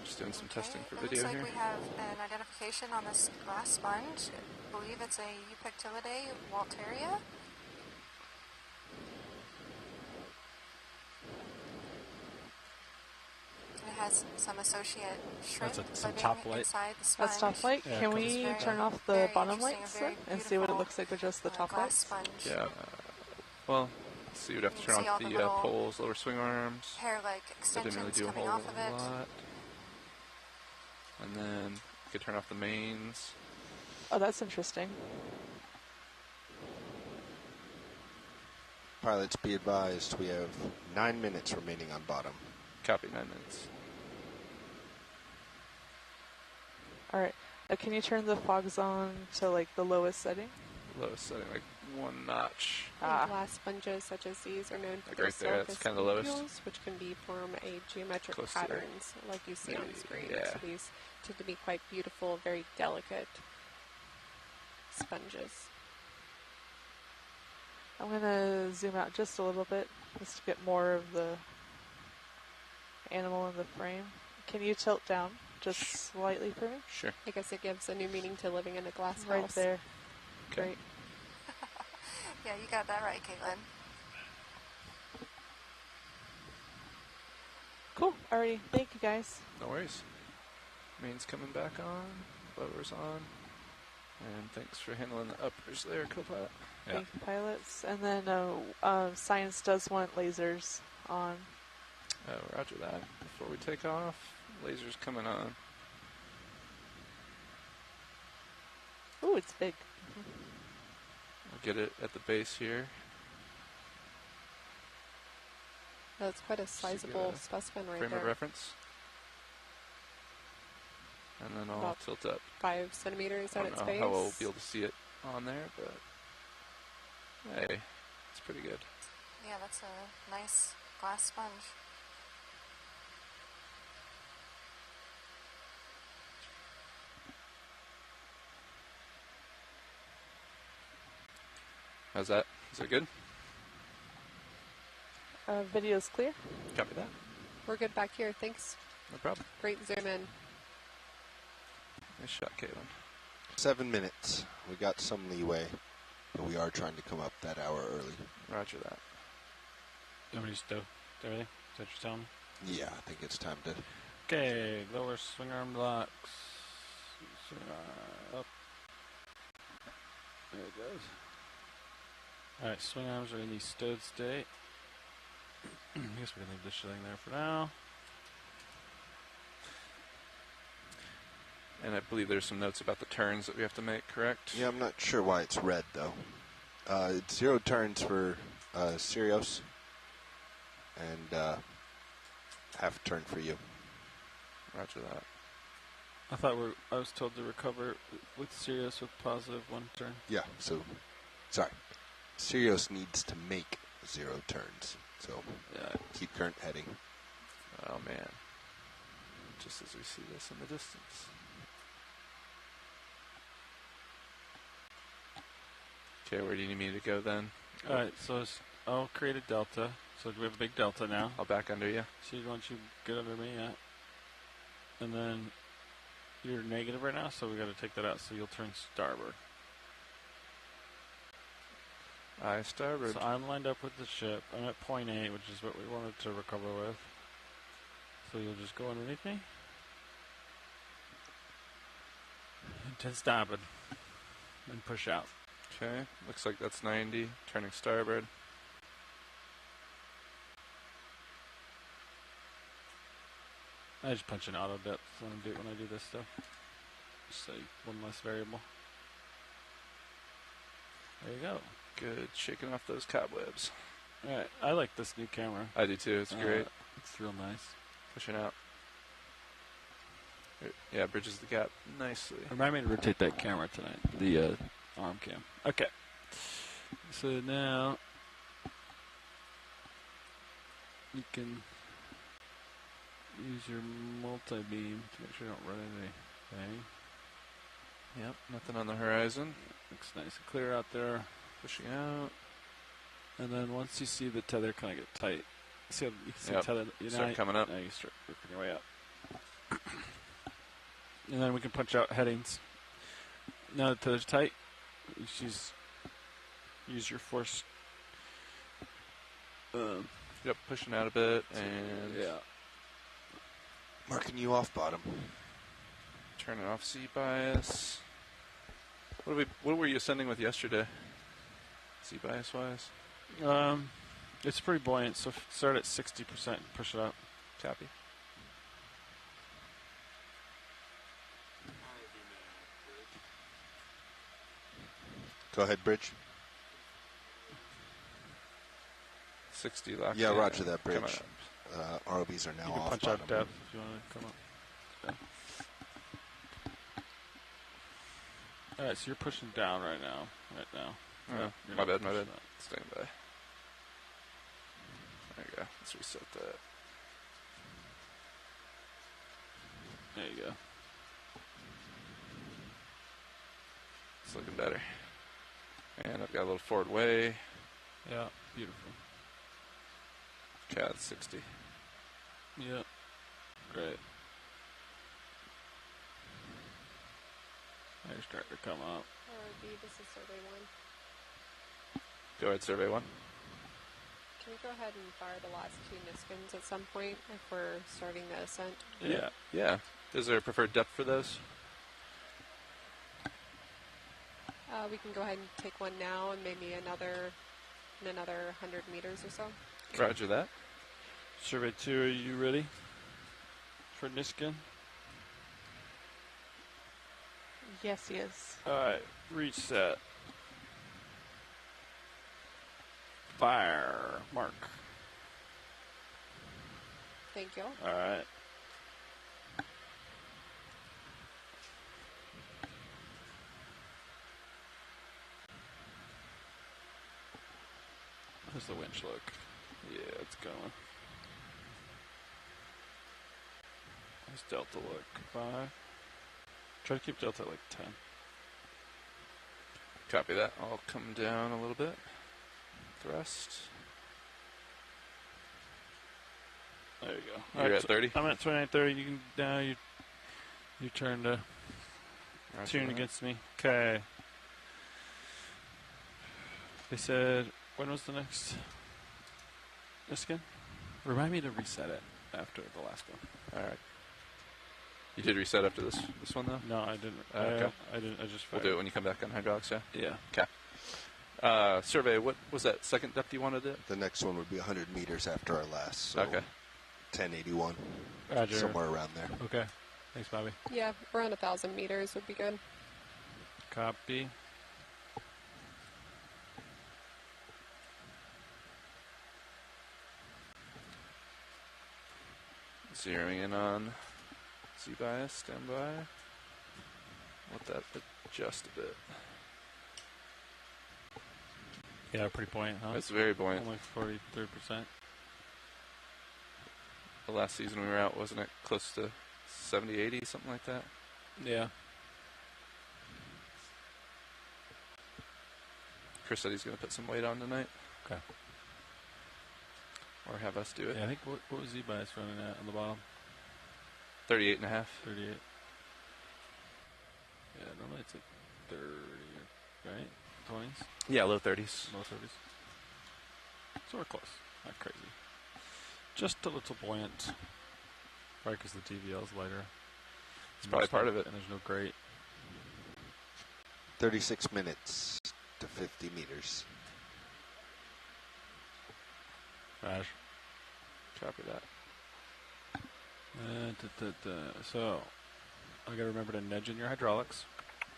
Just doing some testing for It video looks here. like we have an identification on this glass sponge. I believe it's a Eupectilidae walteria. It has some associate shrimp some living top light. inside the sponge. That's top light. Yeah, Can cool. we It's very- turn off the very bottom interesting, lights a very then and see what it beautiful, looks like with just the top glass lights? sponge. Yeah. Well, let's see. We'd have to You turn can see all off the the little poles, lower swing arms. Hair-like That didn't extensions really do a coming whole off of it. lot. And then we could turn off the mains. Oh, that's interesting. Pilots, be advised, we have 9 minutes remaining on bottom. Copy, 9 minutes. All right. Can you turn the fogs on to like the lowest setting? Lowest setting, like 1 notch. Ah. Glass sponges such as these are known for Like their right there, that's surface kinda the lowest. specules, which can be form a geometric Close to there. patterns like you see on screen. Yeah. So these tend to be quite beautiful, very delicate sponges. I'm going to zoom out just a little bit just to get more of the animal in the frame. Can you tilt down just slightly for me? Sure. I guess it gives a new meaning to living in a glass Right house. there. Okay. Great. Yeah, you got that right, Caitlin. Cool. Alrighty. Thank you, guys. No worries. Main's coming back on. Lower's on. And thanks for handling the uppers there, Copilot. Yeah. Thank you, pilots. And then science does want lasers on. Roger that. Before we take off, laser's coming on. Ooh, it's big. We'll get it at the base here. That's quite a sizable specimen right frame there. of reference. And then I'll About tilt up. 5 centimeters I at don't its know base. how we'll be able to see it on there, but hey, it's pretty good. Yeah, that's a nice glass sponge. How's that? Is it good? Video's clear. Copy that. We're good back here. Thanks. No problem. Great zoom in. Nice shot, Caitlin. 7 minutes. We got some leeway, but we are trying to come up that hour early. Roger that. Everybody's stoked. Everything? Is that what you're telling me? Yeah, I think it's time to. Okay, lower swing arm blocks. Swing arm up. There it goes. Alright, swing arms are in the stowed state. I guess we can leave this shilling there for now. And I believe there's some notes about the turns that we have to make, correct? Yeah, I'm not sure why it's red though. It's 0 turns for Sirius, and half turn for you. Roger that. I was told to recover with Sirius with positive 1 turn. Yeah. So, sorry. Sirius needs to make 0 turns. So Yeah. keep current heading. Oh man. Just as we see this in the distance. Okay, where do you need me to go then? Alright, so I'll create a delta. So we have a big delta now. I'll back under you. So you want you get under me, yeah. And then you're negative right now, so we got to take that out. So you'll turn starboard. Aye, starboard. So I'm lined up with the ship. I'm at point 8, which is what we wanted to recover with. So you'll just go underneath me. And turn starboard. And push out. Okay, looks like that's 90. Turning starboard. I just punch in auto depth when I do this stuff. Just say one less variable. There you go. Good, shaking off those cobwebs. Alright, I like this new camera. I do too, it's great. It's real nice. Pushing out. Yeah, bridges the gap nicely. Remind me to rotate that camera tonight, the arm cam. Okay. So now you can use your multi-beam to make sure you don't run into anything. Yep, nothing on the horizon. Looks nice and clear out there. Pushing out. And then once you see the tether kind of get tight, see how you can see the tether. Start coming up. Now you start working your way up. And then we can punch out headings. Now the tether's tight, use your force. Yep, pushing out a bit, and yeah, Marking you off bottom. turning off Z bias. What were you ascending with yesterday? Z bias wise? it's pretty buoyant, so start at 60% and push it up. Copy. Go ahead, bridge. 60 locked. Yeah, in. roger that, Coming bridge. up. ROBs are now You can off punch bottom. out depth if you want to come up. Alright, so you're pushing down right now. Oh, You're my not bad. pushing up. Stand by. There you go. Let's reset that. There you go. It's looking better. And I've got a little forward way. Yeah, beautiful. CAD 60. Yeah. Great. They're starting to come up. ROV, this is survey 1. Go ahead, survey 1. Can we go ahead and fire the last 2 Niskins at some point if we're starting the ascent? Yeah. Yeah. Is there a preferred depth for those? We can go ahead and take one now and maybe another 100 meters or so. Roger that. Survey 2, are you ready for Niskin? Yes, yes. Alright, reset. Fire. Mark. Thank you. Alright. How's the winch look? Yeah, it's going. How's Delta look? 5. Try to keep Delta at like 10. Copy that. I'll come down a little bit. Thrust. There you go. You're Alright, at 30? I'm at 29:30. You can now you turn to Roger tune that. against me. Okay. They said, when was the next Niskin? Remind me to reset it after the last one. All right. You did reset after this one though? No, I didn't. Okay. I didn't. I just We'll fired. do it when you come back on hydraulics, yeah? Yeah. Okay. Survey, what was that second depth you wanted it? The next one would be 100 meters after our last. So Okay. 1081. Roger. Somewhere around there. Okay. Thanks, Bobby. Yeah, around 1,000 meters would be good. Copy. Zeroing in on Z-bias, standby. Let that adjust a bit. Yeah, pretty buoyant, huh? It's very buoyant. Only 43%. The last season we were out, wasn't it close to 70, 80, something like that? Yeah. Chris said he's going to put some weight on tonight. Okay. Or have us do it. Yeah, I think what was Z-bias running at on the bottom? 38 and a half. 38. Yeah, normally it's like 30, right? 20s? Yeah, low 30s. Low 30s. So we're close. Not crazy. Just a little buoyant. Probably because the TVL is lighter. It's probably part of it. And there's no grate. 36 minutes to 50 meters. Raj. Copy that. So, I gotta remember to nudge in your hydraulics.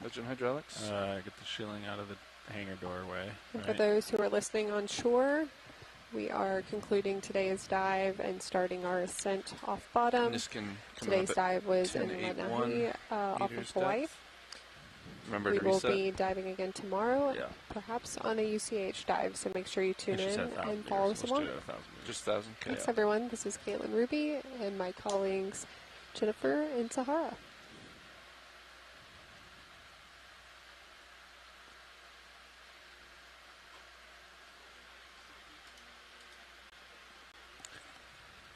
Nudge in hydraulics. Get the shilling out of the hangar doorway. And for Right. those who are listening on shore, we are concluding today's dive and starting our ascent off bottom. Niskin Today's dive was in 1081 Lanai off of meters Hawaii. depth. Remember We to will reset. be diving again tomorrow, Yeah. perhaps on a UCH dive, so make sure you tune She in said 1,000 and follow meters, us so let's along. do it at 1,000 meters. Just 1,000. Okay. Thanks, everyone. This is Caitlin Ruby and my colleagues Jennifer and Sahara.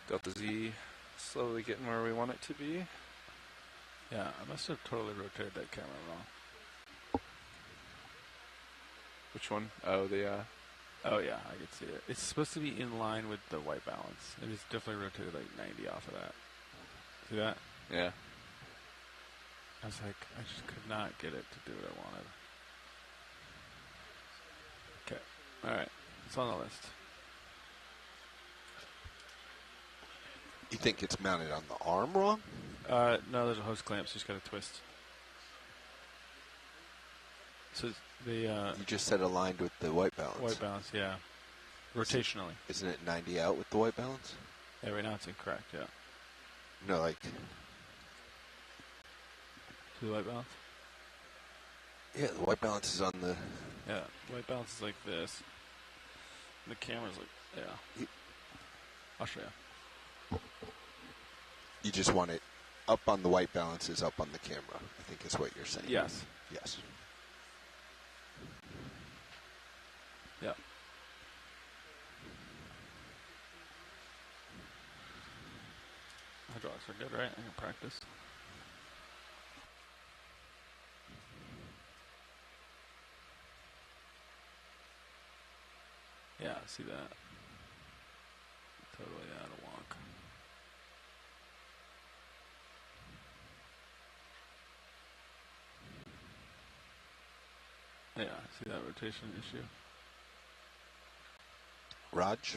Delta Z slowly getting where we want it to be. Yeah, I must have totally rotated that camera wrong. Which one? Oh, the Oh yeah, I could see it. It's supposed to be in line with the white balance. And it's definitely rotated like 90 off of that. See that? yeah. I was like, I just could not get it to do what I wanted. Okay. Alright. It's on the list. You think it's mounted on the arm wrong? No, there's a hose clamp, so you just got to twist. So the You just said aligned with the white balance. white balance, yeah. Rotationally. Isn't it 90 out with the white balance? Yeah, right now it's incorrect, yeah. No, like, To the white balance? yeah, the white balance is on the... Yeah, white balance is like this. And the camera's like, yeah. I'll show you. You just want it up on the white balance is up on the camera, I think is what you're saying. Yes. Yes. Yeah. Hydraulics are good, right? I can practice. Yeah, I see that. Totally out of wonk. Yeah, I see that rotation issue. Raj?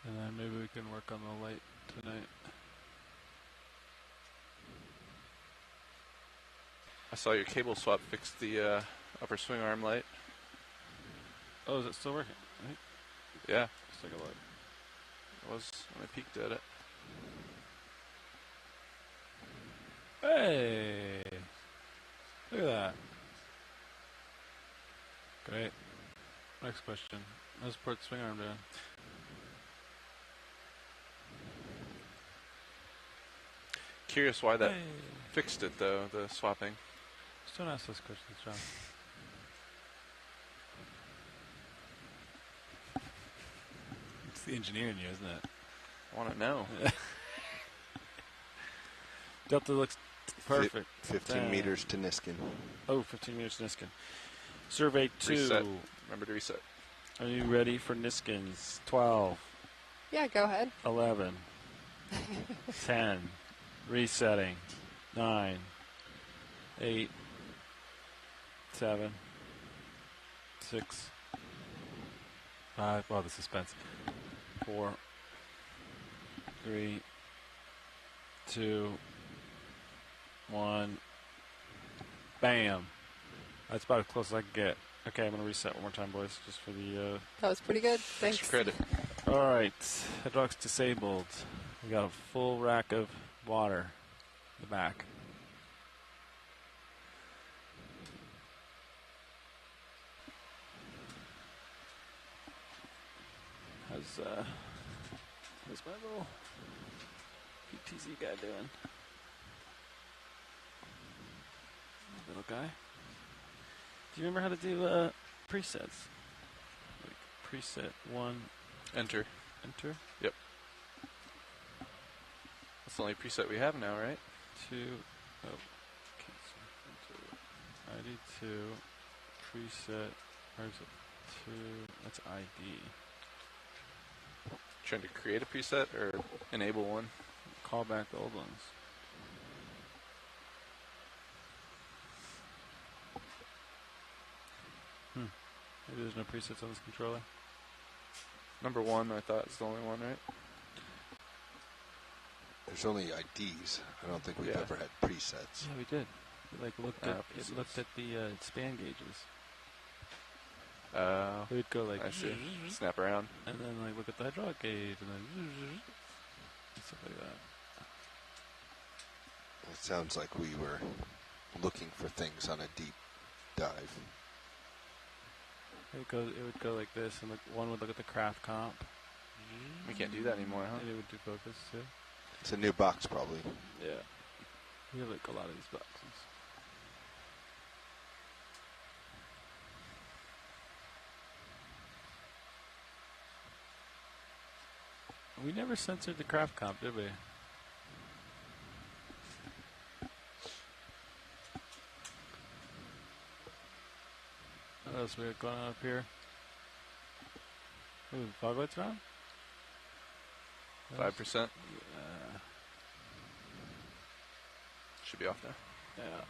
And then maybe we can work on the light tonight. I saw your cable swap fix the upper swing arm light. Oh, is it still working? Right? Yeah. Let's take a look. It was when I peeked at it. Hey! Look at that. Great. Next question. How's port swing arm doing? Curious why that fixed it though, the swapping. Just don't ask those questions, John. It's the engineer in you, isn't it? I want to know. Delta looks perfect. 15 meters to Niskin. Oh, 15 meters to Niskin. Survey 2. Reset. Remember to reset. Are you ready for Niskins? 12. Yeah, go ahead. 11. 10. Resetting. 9. 8. 7. 6. 5. Wow, the suspense. 4. 3. 2. 1. Bam. That's about as close as I can get. Okay, I'm going to reset one more time, boys, just for the... That was pretty good. Thanks. Extra credit. All right. Hydraulics disabled. We got a full rack of water in the back. How's my little PTZ guy doing? Little guy. Do you remember how to do presets? Like preset 1. Enter. Enter. Yep. That's the only preset we have now, right? 2. Oh. ID 2. Preset. Where's it? 2. That's ID. Trying to create a preset or enable one? Call back the old ones. Maybe there's no presets on this controller. Number 1, I thought, is the only one, right? There's only IDs. I don't think we've ever had presets. Yeah, we did. We looked at the span gauges. We'd go I see. Snap around. and then look at the hydraulic gauge, and then stuff like that. It sounds like we were looking for things on a deep dive. It would go like this, and one would look at the craft comp. We can't do that anymore, huh? And it would do focus too. It's a new box, probably. Yeah. We have a lot of these boxes. We never censored the craft comp, did we? What else we got going on up here? Ooh, fog lights on? 5%. Yeah. Should be off now. Yeah.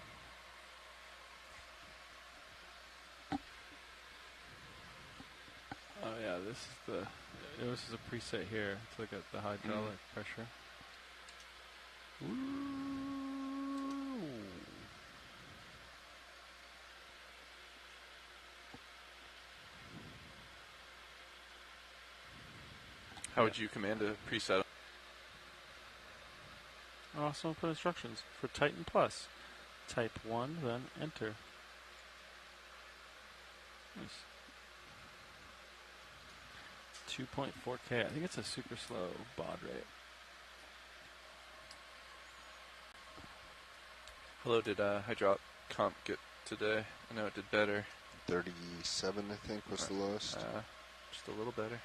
Oh yeah, this is a preset here to look at the hydraulic pressure. Ooh. How would you command a preset? Oh, someone put instructions for Titan Plus. Type 1, then enter. Nice. 2.4K. I think it's a super slow baud rate. How low did hydraulic comp get today? I know it did better. 37, I think, was the lowest. Just a little better.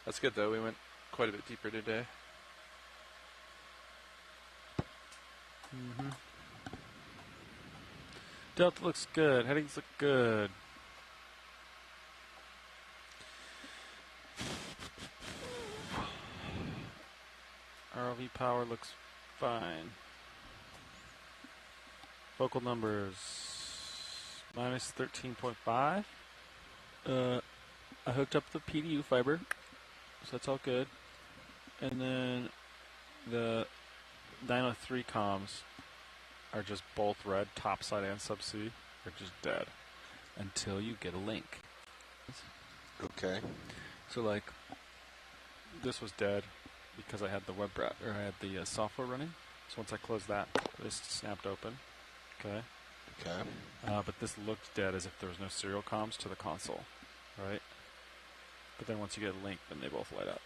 That's good, though. We went quite a bit deeper today. Mm-hmm. Delta looks good. Headings look good. ROV power looks fine. Focal numbers minus 13.5. I hooked up the PDU fiber, so that's all good. And then the 903 comms are just both red, topside and subsea. They're just dead until you get a link. Okay. So like, this was dead because I had the I had the software running. So once I closed that, this snapped open. Okay. Okay. But this looked dead as if there was no serial comms to the console, right? But then once you get a link, then they both light up.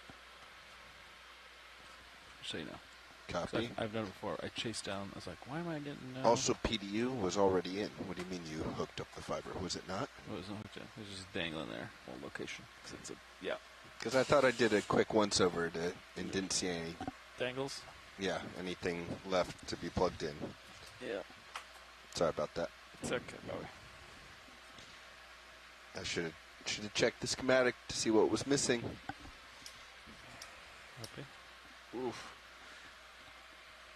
Just so you know. Copy. I've done it before. I chased down. I was like, why am I getting no? Also, PDU was already in. What do you mean you hooked up the fiber? Was it not? It wasn't hooked in. It was just dangling there, one location. Cause it's yeah. Because I thought I did a quick once over and didn't see any. Dangles? Yeah, anything left to be plugged in. Yeah. Sorry about that. It's okay, Bowie. I should have checked the schematic to see what was missing. Happy? Oof.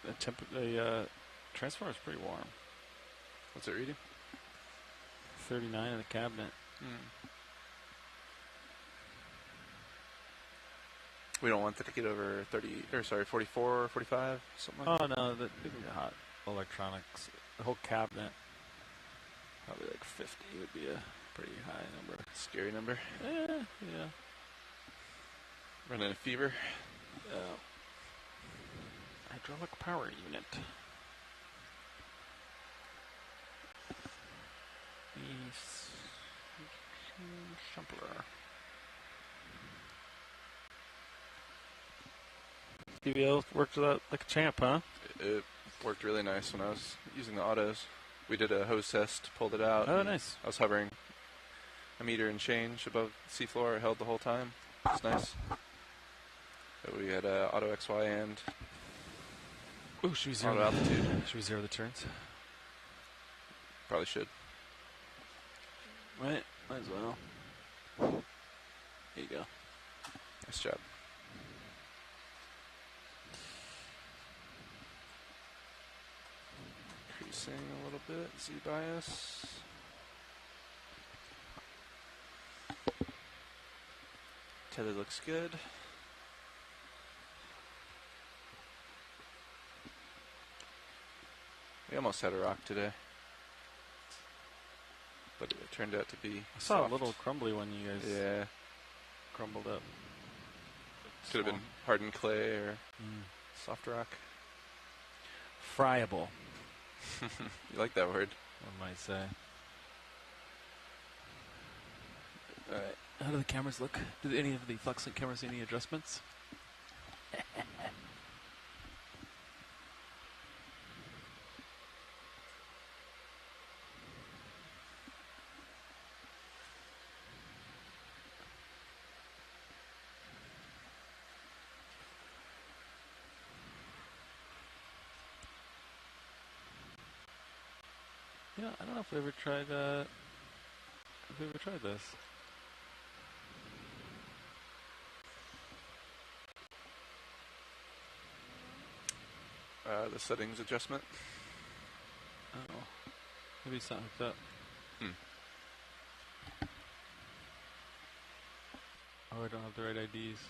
The transformer is pretty warm. What's it reading? 39 in the cabinet. We don't want that to get over 44, 45, something like that. Oh no, it can get hot. Electronics, the whole cabinet, probably like 50 would be a pretty high number. Scary number. Yeah. Running a fever. Hydraulic power unit. Shumpler. DVL worked like a champ, huh? It worked really nice when I was using the autos. We did a hose test, pulled it out. Oh, nice. I was hovering a meter and change above the seafloor. It held the whole time. It's nice. So we had auto XY and ooh, should we zero auto altitude. Should we zero the turns? Probably should. Right, might as well. There you go. Nice job. Increasing a little bit, Z bias. Tether looks good. We almost had a rock today, but it turned out to be I saw soft. a little crumbly when you guys crumbled up. Could have been hardened clay or soft rock. Friable. You like that word? One might say. Alright. How do the cameras look? Do any of the FluxLink cameras see any adjustments? Yeah, I don't know if we ever tried this. The settings adjustment. Oh. Maybe it's not hooked up. Oh, I don't have the right IDs.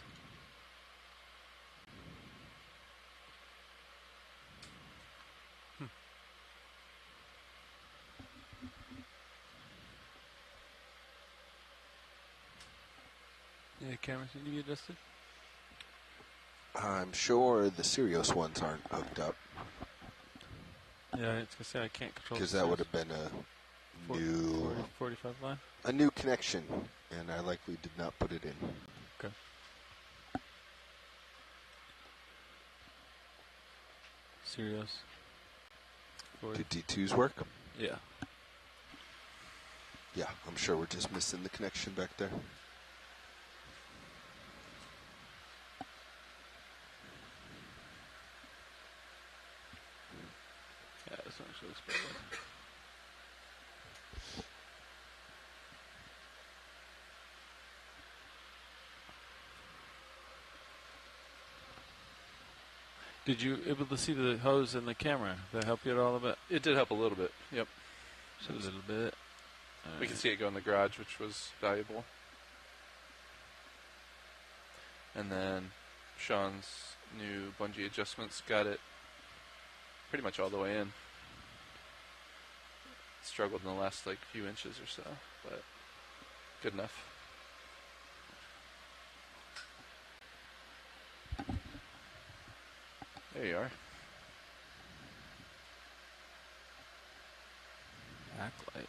Yeah, cameras need to be adjusted. I'm sure the Sirius ones aren't hooked up. Yeah, it's gonna say I can't control. Because that would have been a new 45 line. A new connection, and I likely did not put it in. Okay. Serious. Do D2s work? Yeah. Yeah, I'm sure we're just missing the connection back there. Yeah, this one actually looks better. Did you able to see the hose in the camera? Did that help you at all a bit? It did help a little bit. Yep. Just a little bit. We can see it go in the garage, which was valuable. And then Sean's new bungee adjustments got it pretty much all the way in. Struggled in the last like few inches or so, but good enough. There you are. Backlight.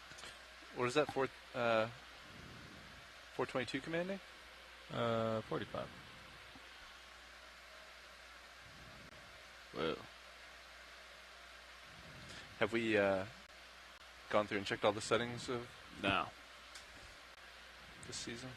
What is that for? 422 commanding? 45. Whoa. Have we gone through and checked all the settings of No. this season?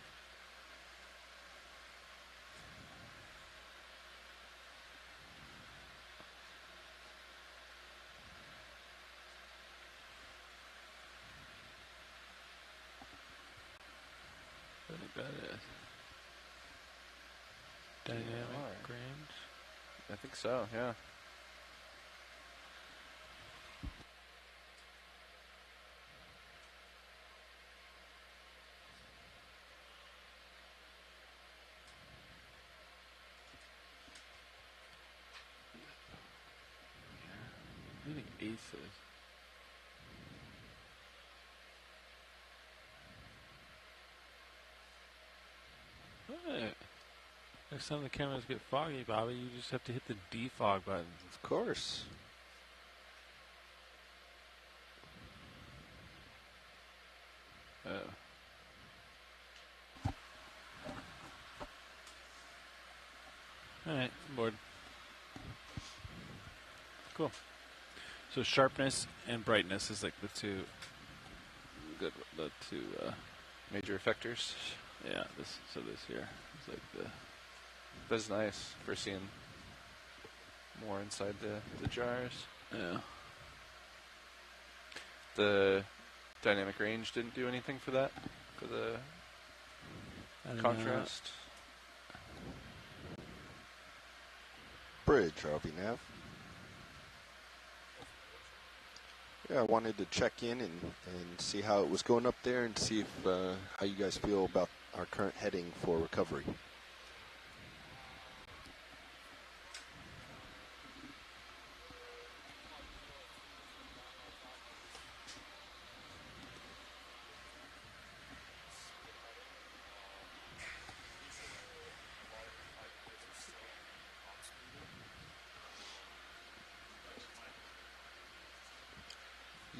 I think that is. Dynamic range. I think so, yeah. I think aces. Alright. Next time the cameras get foggy, Bobby, you just have to hit the defog button. Of course. Oh. Alright, I'm bored. Cool. So sharpness and brightness is like the two Major effectors. yeah, this here is like the That's nice for seeing more inside the jars. yeah. The dynamic range didn't do anything for that? For the contrast? Bridge, RV Nav. Yeah, I wanted to check in and see how it was going up there and see if how you guys feel about our current heading for recovery.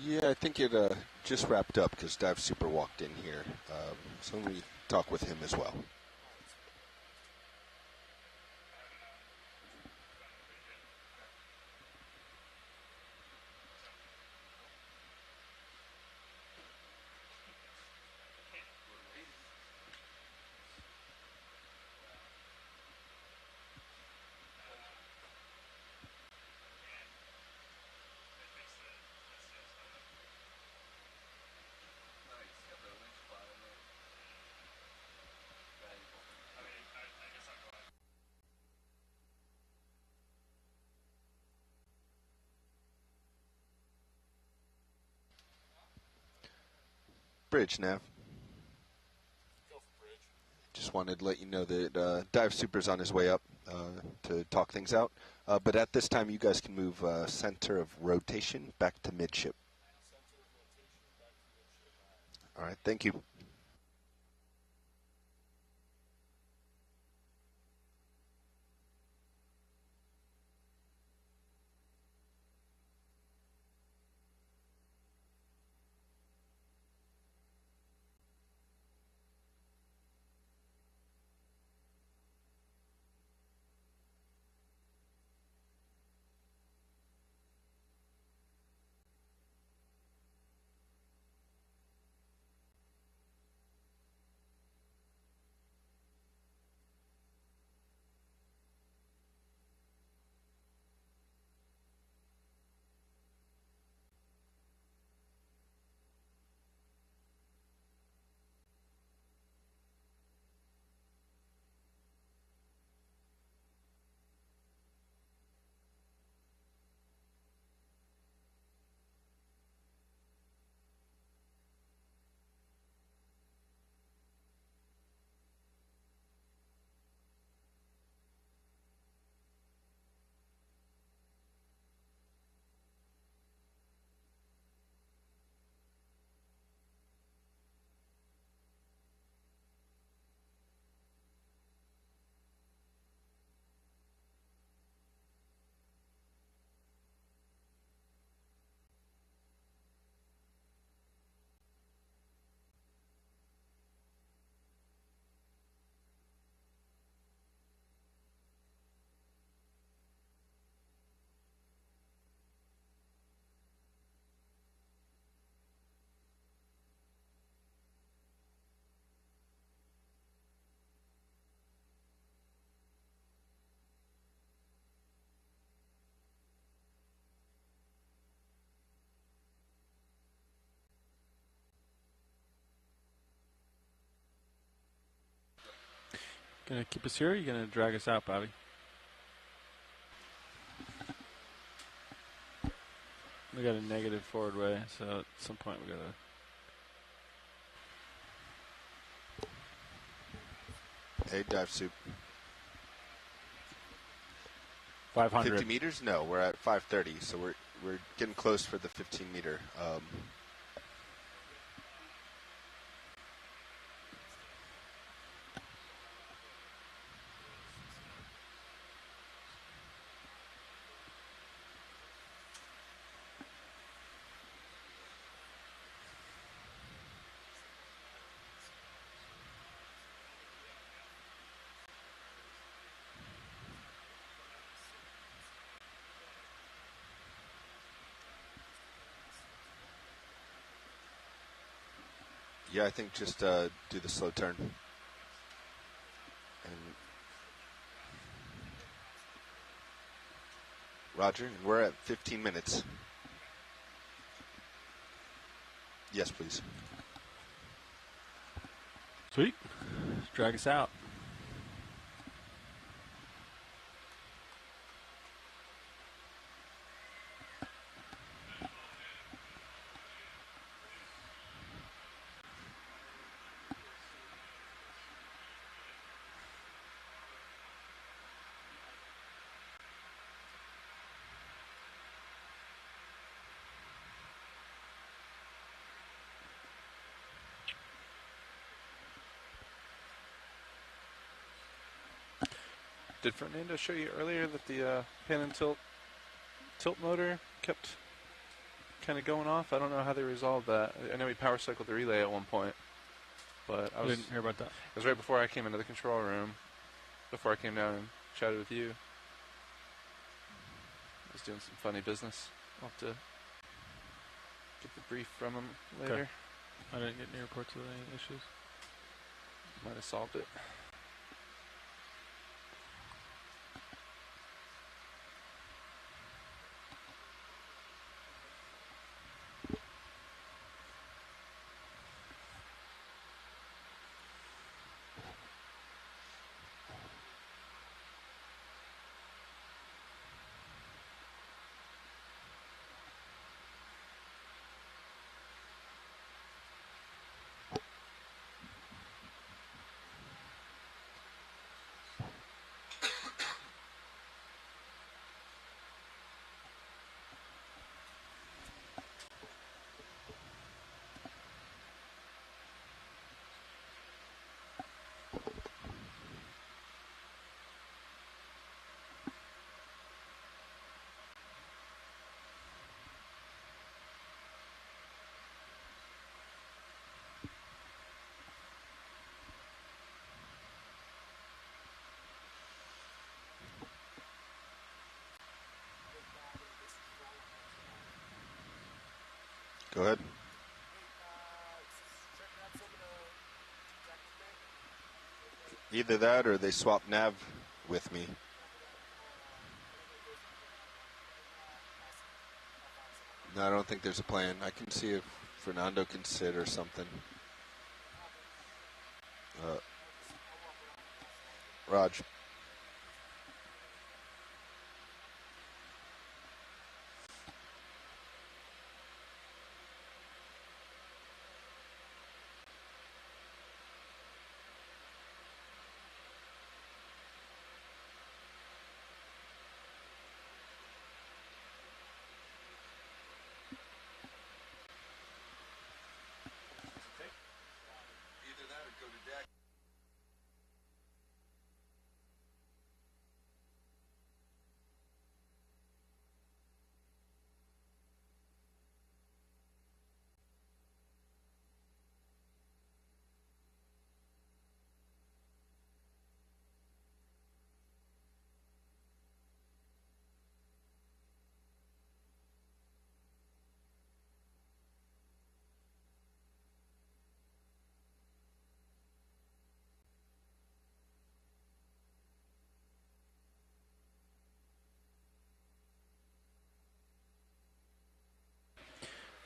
Yeah, I think it just wrapped up because Dive Super walked in here. So let me talk with him as well. Bridge, Nav. Just wanted to let you know that Dive Super's on his way up to talk things out. But at this time, you guys can move center of rotation back to midship. All right, thank you. Gonna keep us here, or are you gonna drag us out, Bobby? We got a negative forward way, so at some point we gotta. 8 dive soup. 500. 50 meters? No, we're at 530, so we're getting close for the 15 meter. Yeah, I think just do the slow turn. And Roger, and we're at 15 minutes. Yes, please. Sweet. Drag us out. Did Fernando show you earlier that the pan and tilt motor kept kind of going off? I don't know how they resolved that. I know we power cycled the relay at one point, but I didn't hear about that. It was right before I came into the control room, before I came down and chatted with you. I was doing some funny business. I'll have to get the brief from him later. Okay. I didn't get any reports of any issues. Might have solved it. Go ahead. Either that or they swap nav with me. No, I don't think there's a plan. I can see if Fernando can sit or something. Raj. Either that or go to deck.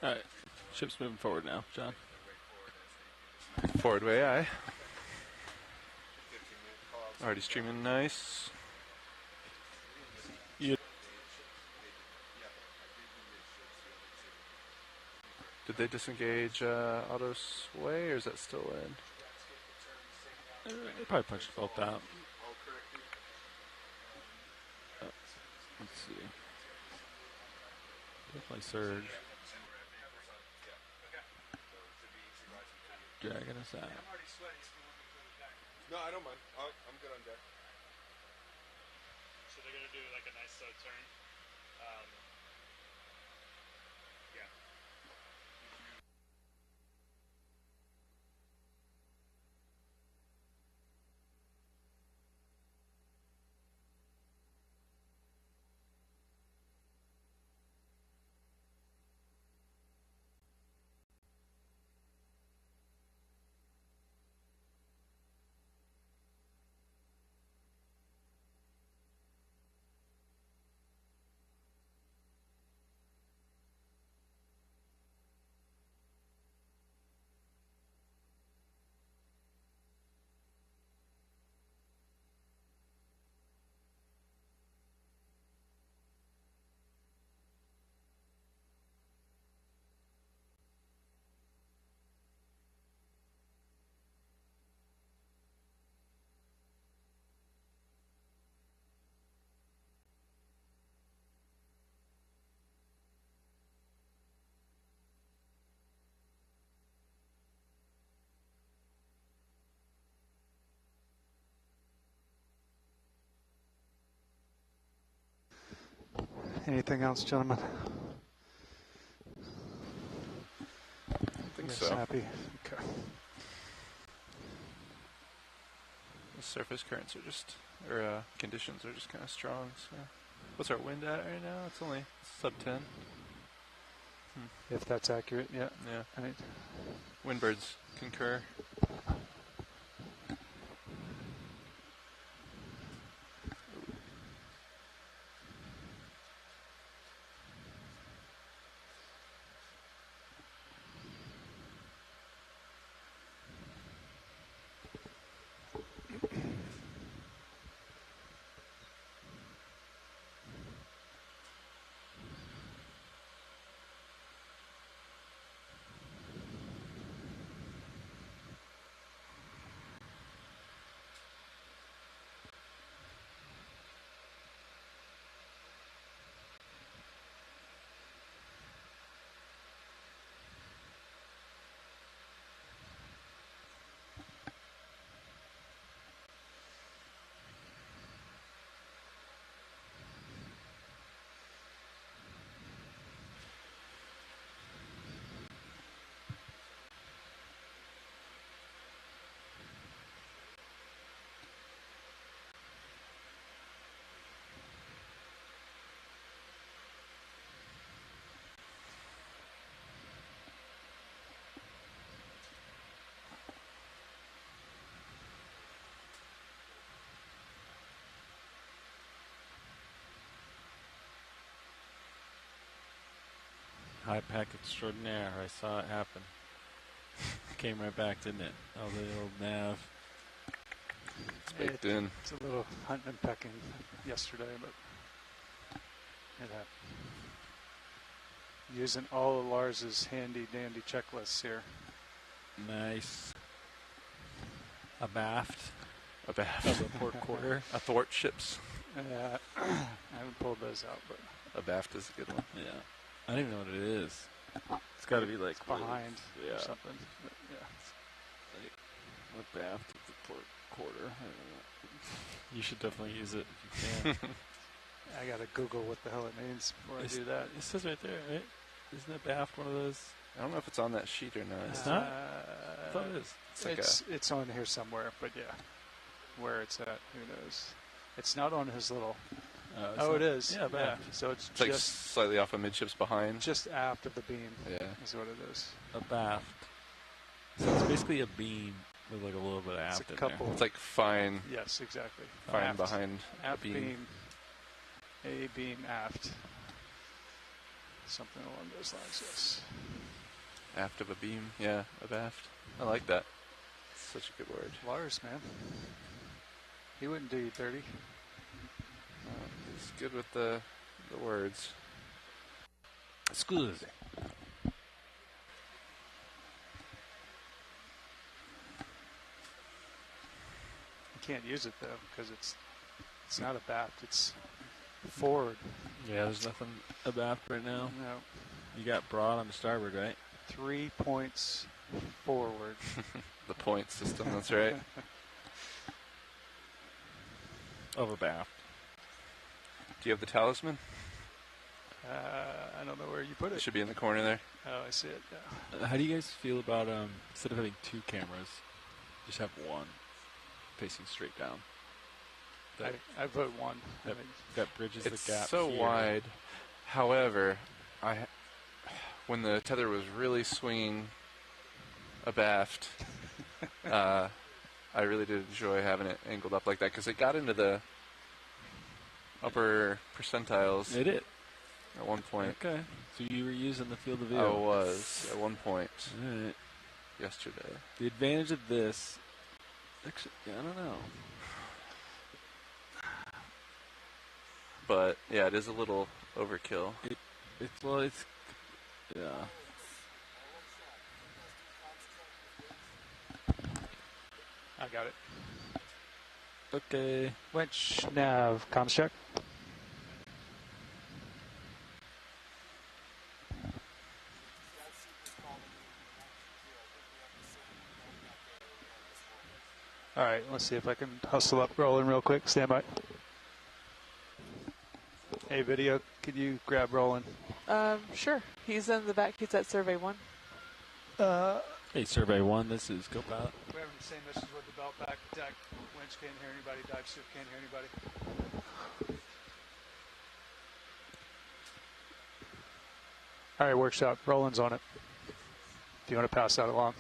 All right. Ship's moving forward now, John. Forward way, aye. Already streaming nice. Did they disengage auto sway, or is that still in? They probably punched both out. Let's see. Definitely surge. Dragging us out. No, I don't mind. I'm good on deck. So they're going to do like a nice slow turn. Yeah. Anything else, gentlemen? I think Yes, so. happy. Okay. The surface currents are just, or conditions are just kind of strong. So, what's our wind at right now? It's only sub 10. If that's accurate, yeah. Yeah. Right. Windbirds concur. High pack extraordinaire. I saw it happen. Came right back, didn't it? Oh, the old nav. It's baked in. It's a little hunting and pecking yesterday, but it happened. Using all of Lars's handy dandy checklists here. Nice. Abaft. Abaft. Of the port quarter. Athwart ships. Yeah, I haven't pulled those out, but Abaft is a good one. Yeah. I don't even know what it is. It's got to be like it's behind yeah. or something. But yeah. Like abaft of the port quarter. I don't know. You should definitely use it if you can. I gotta Google what the hell it means before I do that. It says right there, right? Isn't it abaft one of those? I don't know if it's on that sheet or not. It's not? I thought it is. It's on here somewhere, but yeah. Where it's at, who knows? It's not on his little... it is. Yeah, abaft. So it's like slightly off of midships behind. Just aft of the beam. Yeah. Is what it is. Abaft. So it's basically a beam with like a little bit of aft It's a in couple. there. It's like fine. Yes, exactly. Fine Aft. behind Aft the beam. A beam aft. Something along those lines, yes. Aft of a beam. Yeah, abaft. I like that. It's such a good word. Lars, man. He wouldn't do you dirty. He's good with the words. Scusi. You can't use it though because it's not abaft. It's forward. Yeah, there's nothing abaft right now. No. You got broad on the starboard, right? 3 points forward. The point system, that's right. Over abaft. Do you have the talisman? I don't know where you put it. It should be in the corner there. Oh, I see it. Yeah. How do you guys feel about instead of having 2 cameras, just have one facing straight down? I vote 1. That bridges It's the gap. so here. wide. However, when the tether was really swinging abaft, I really did enjoy having it angled up like that because it got into the upper percentiles. It did. At one point. Okay. So you were using the field of view. I was at one point. All right. Yesterday. The advantage of this, actually, yeah, I don't know. But yeah, it is a little overkill. It's yeah. I got it. Okay. Winch nav comms check. All right, let's see if I can hustle up Roland real quick. Stand by. Hey, video, could you grab Roland? Sure. He's in the back. He's at Survey 1. Hey, Survey 1, this is Copilot. We're having the same issues with the belt back deck. Winch can't hear anybody. Dive suit can't hear anybody. All right, workshop. Roland's on it. If you want to pass that along.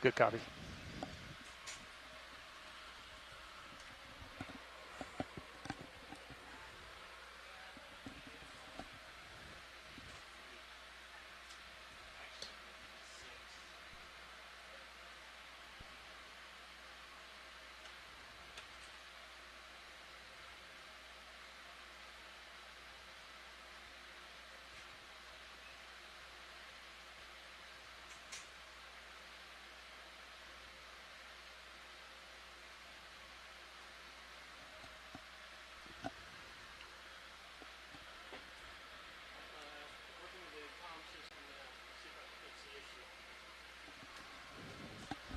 Good copy.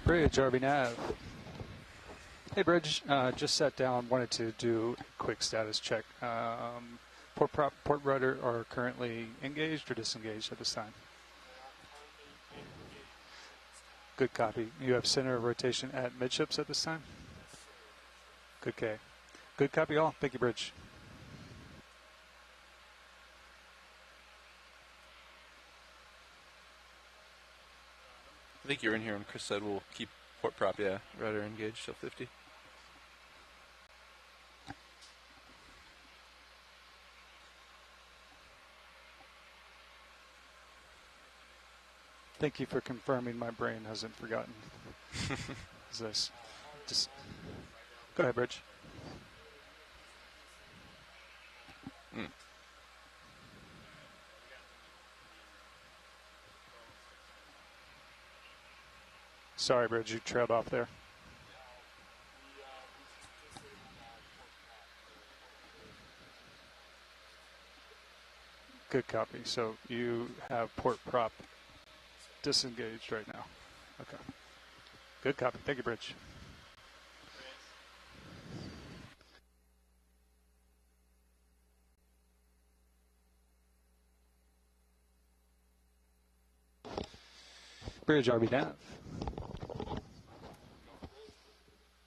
Bridge, RB Nav. Hey, Bridge, just sat down, wanted to do a quick status check. Port rudder are currently engaged or disengaged at this time? Good copy. You have center of rotation at midships at this time? Good K. Good copy all. Thank you, Bridge. I think you're in here when Chris said we'll keep port prop, yeah, rudder engaged till 50. Thank you for confirming my brain hasn't forgotten. Is this just go ahead, Bridge. Sorry, Bridge, you trailed off there. Good copy. So you have port prop disengaged right now. Okay. Good copy. Thank you, Bridge. Bridge, RB Nav.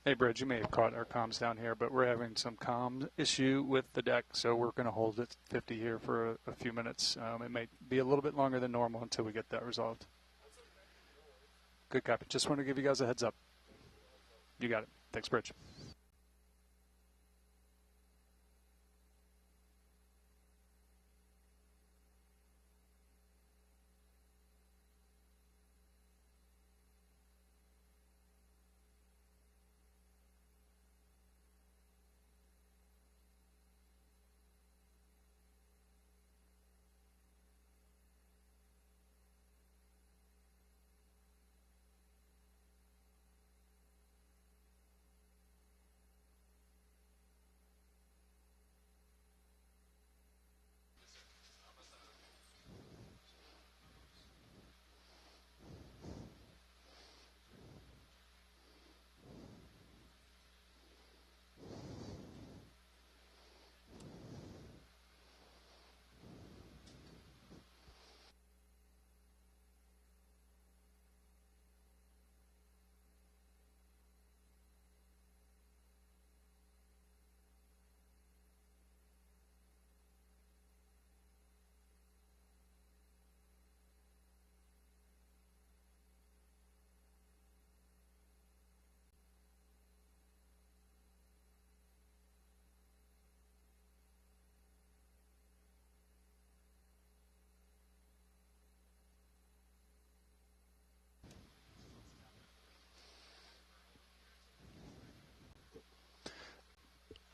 Hey, Bridge, you may have caught our comms down here, but we're having some comm issue with the deck, so we're going to hold it 50 here for a few minutes. It may be a little bit longer than normal until we get that resolved. Good copy. Just want to give you guys a heads up. You got it. Thanks, Bridge.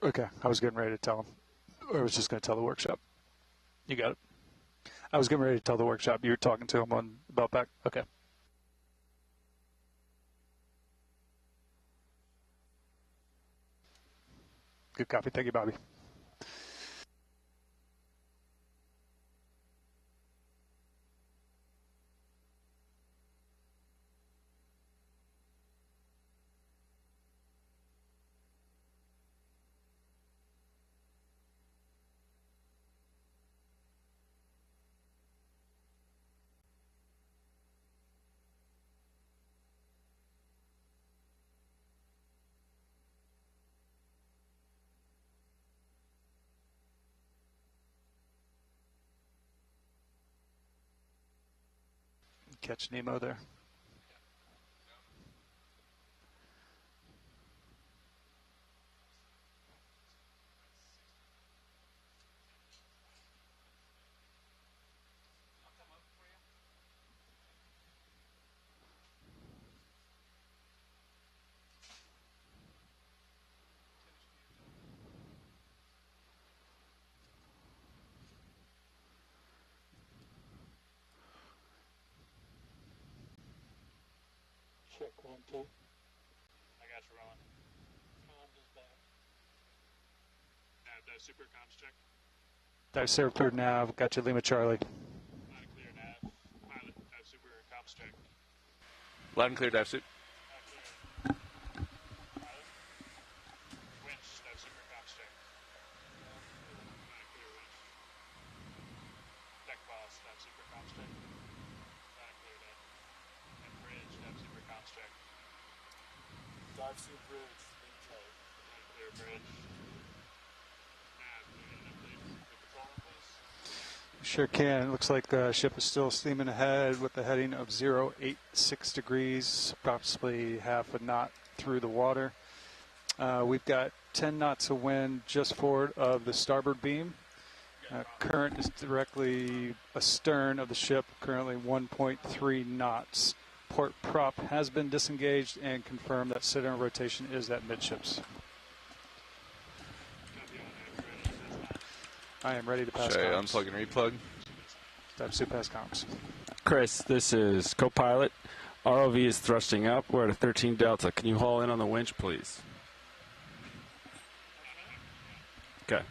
Okay, I was getting ready to tell him. Or I was just going to tell the workshop. You got it. I was getting ready to tell the workshop. You were talking to him on about back. Okay. Good copy. Thank you, Bobby. Catch Nemo there. Check 1, 2. I got you, Roland. Nav, super comms check. Dive serve through nav. Got you, Lima Charlie. Loud and clear, Nav. Pilot, dive super comms check. Loud and clear, dive suit. Loud clear. Pilot. Winch, dive super comms check. Loud and clear, winch. Deck boss, dive super comms check. Loud and clear, deck. And bridge, dive super comms check. Dive suit bridge. Loud and clear, bridge. Nav, can you get an update? The control room, please. Sure can. It looks like the ship is still steaming ahead with a heading of 086 degrees, approximately half a knot through the water. We've got 10 knots of wind just forward of the starboard beam. Current is directly astern of the ship, currently 1.3 knots. Port prop has been disengaged and confirmed that sit-down rotation is at midships. I am ready to pass Should I comms. unplug and replug? Dive suit pass comms. Chris, this is co-pilot. ROV is thrusting up. We're at a 13 Delta. Can you haul in on the winch, please? Okay.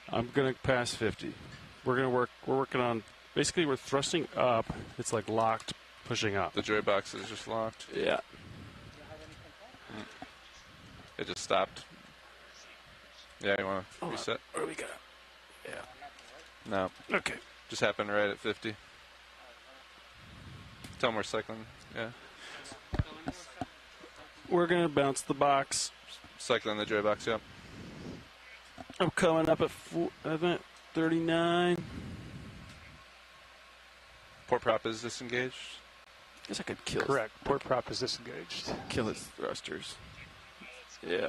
I'm going to pass 50. We're working on, basically we're thrusting up. It's like locked, pushing up. The joy box is just locked. Yeah. It just stopped. Yeah, you want to reset? What do we got? Yeah. No. Okay. Just happened right at 50. Tell them we're cycling. Yeah. We're going to bounce the box. Cycling the joy box, yep. I'm coming up at 39. Port prop is disengaged. Guess I could kill. Correct. Port prop is disengaged. Kill his thrusters. Yeah. D2's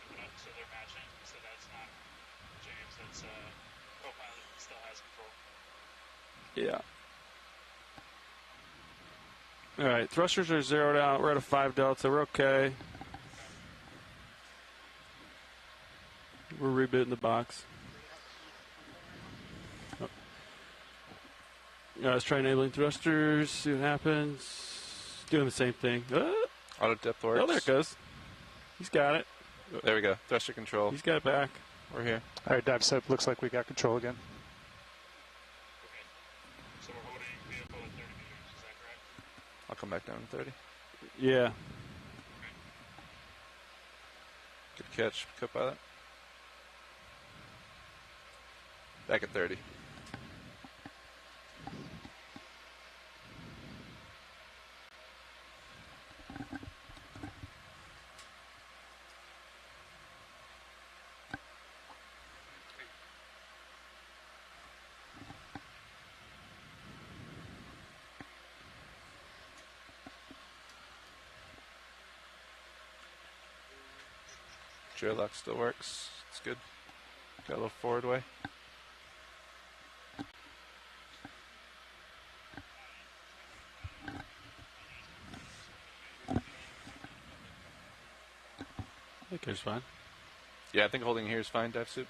coming up, so they're matching. So that's not James. That's co-pilot still has control. Yeah. All right. Thrusters are zeroed out. We're at a 5 Delta. We're okay. We're rebooting the box. Oh. Let's try enabling thrusters. See what happens. Doing the same thing. Auto depth works. Oh, there it goes. He's got it. There we go. Thruster control. He's got it back. We're here. All right, dive set. Looks like we got control again. So we're holding vehicle at 30 meters. Is that correct? I'll come back down to 30. Yeah. Good catch, co-pilot. Back at 30. Lock still works. It's good. Got a little forward way. I think I Here's fine. Yeah, I think holding here is fine, dive soup.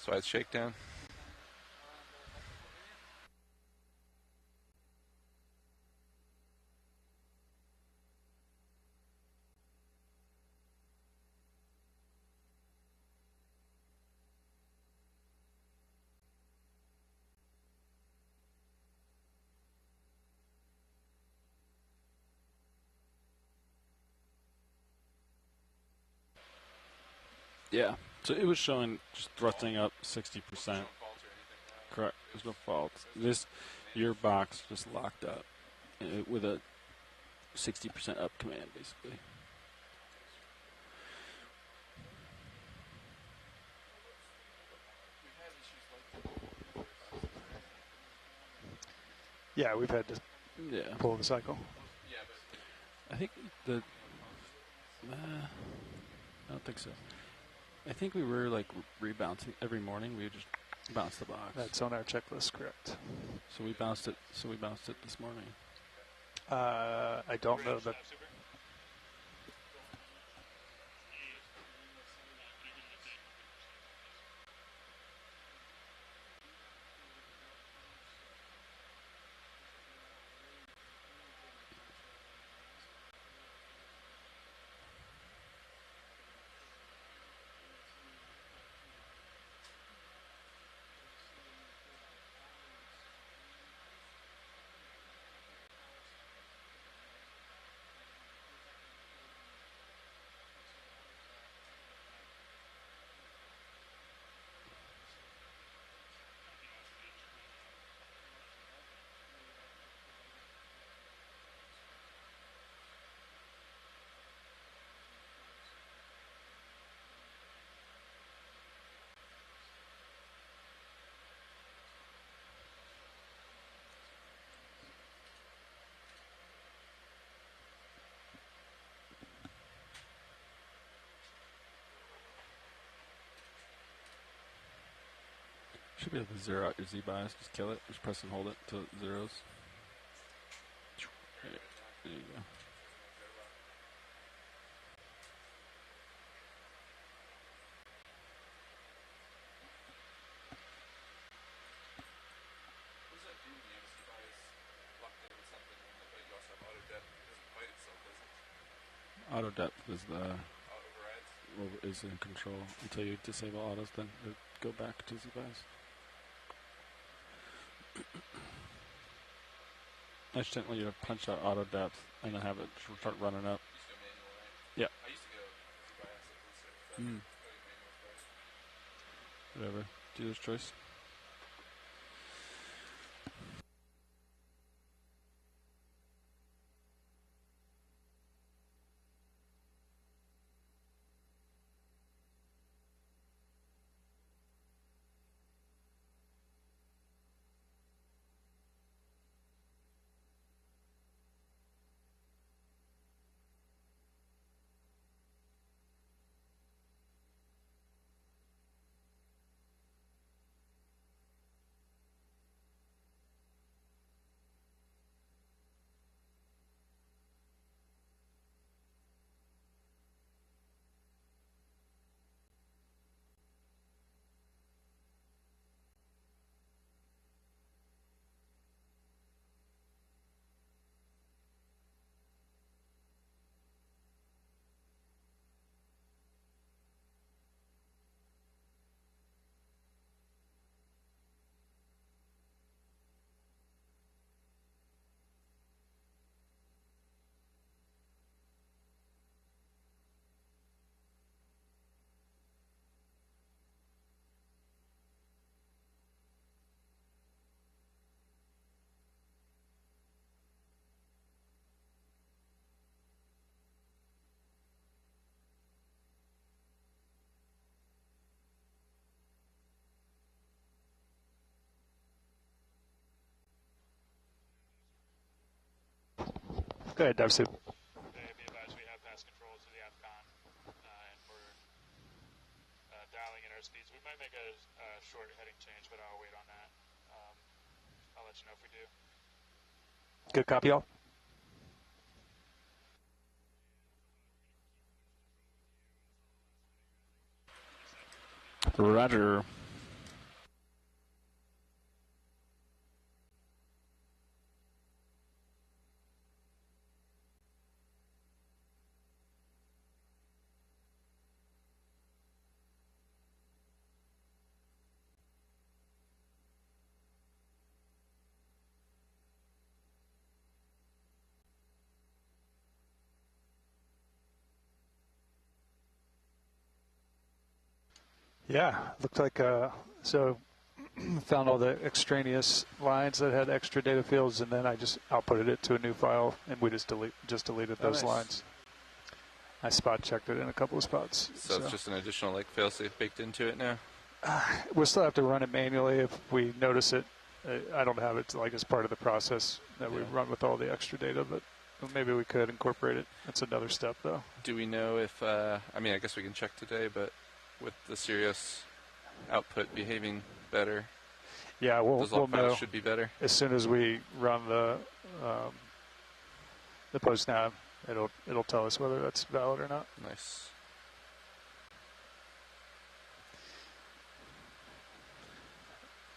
So it's shakedown. Yeah. So it was showing just thrusting up 60%. Correct. There's no faults. Your box just locked up with a 60% up command, basically. Yeah, we've had to pull the cycle. I think I don't think so. I think we were like rebouncing every morning. We would just bounce the box. That's on our checklist, correct? So we bounced it. This morning. I don't know that. Should be able to zero out your Z bias. Just kill it. Just press and hold it till it zeros. There you go. Auto depth is is in control until you disable autos. Then go back to Z bias. I just didn't want you to punch out auto depth and then have it start running up. Yeah. Whatever. Dealer's choice. Go ahead, Dive Soup. Be advised we have pass control to the AFCON, and we're dialing in our speeds. We might make a short heading change, but I'll wait on that. I'll let you know if we do. Good copy, all. Roger. Yeah, looked like so. Found all the extraneous lines that had extra data fields, and then I just outputted it to a new file, and we just deleted those lines. I spot checked it in a couple of spots. So it's just an additional like failsafe baked into it now. We'll still have to run it manually if we notice it. I don't have it like as part of the process that we run with all the extra data, but maybe we could incorporate it. That's another step, though. Do we know if? I mean, I guess we can check today, but with the Sirius output behaving better, yeah, we'll know. Should be better as soon as we run the post nav. It'll tell us whether that's valid or not. Nice.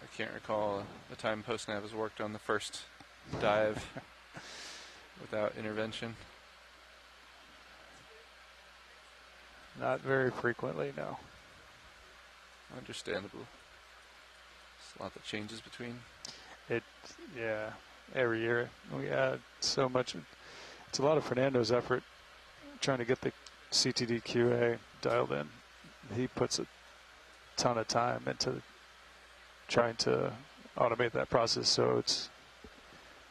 I can't recall the time PostNav has worked on the first dive without intervention. Not very frequently, no. Understandable. There's a lot that changes between. Yeah, every year we add so much. It's a lot of Fernando's effort trying to get the CTD QA dialed in. He puts a ton of time into trying to automate that process, so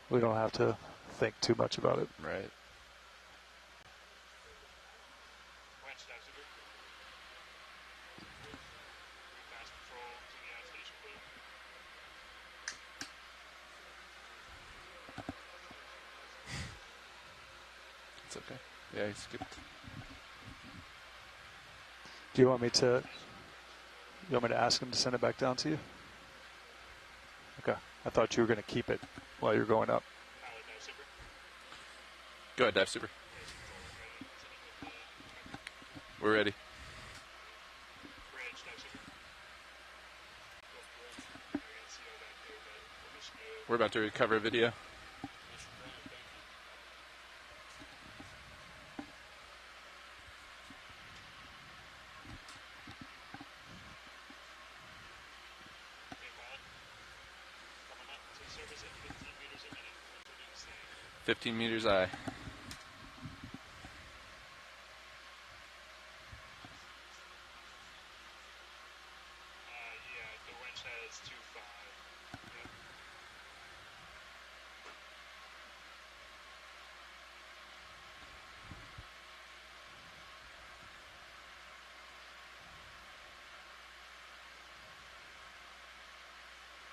we don't have to think too much about it. Right. It's okay. Yeah, he skipped. Do you want me to ask him to send it back down to you? Okay. I thought you were going to keep it while you're going up. Go ahead, Dive Super. We're ready. We're about to recover a video. Service at 15 meters a minute. 15 meters I. Yeah, the winch has 2.5. Yep.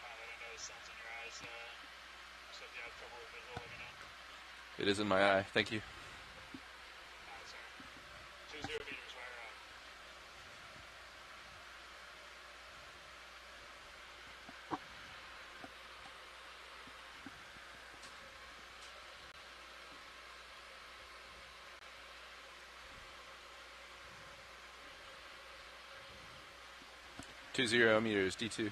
I know the sun's in your eyes, so if you have trouble with visual, let me know. It is in my eye. Thank you. Sorry. 20 meters, wire out. Two 0 meters, D2. Repeat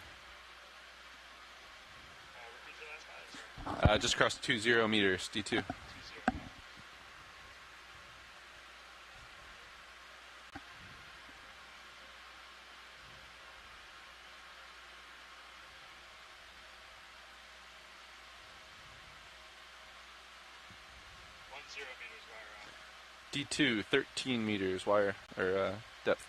your last five, sir. Just crossed 20 meters, D2. 20. 10 meters, wire out. D2, 13 meters wire, or depth.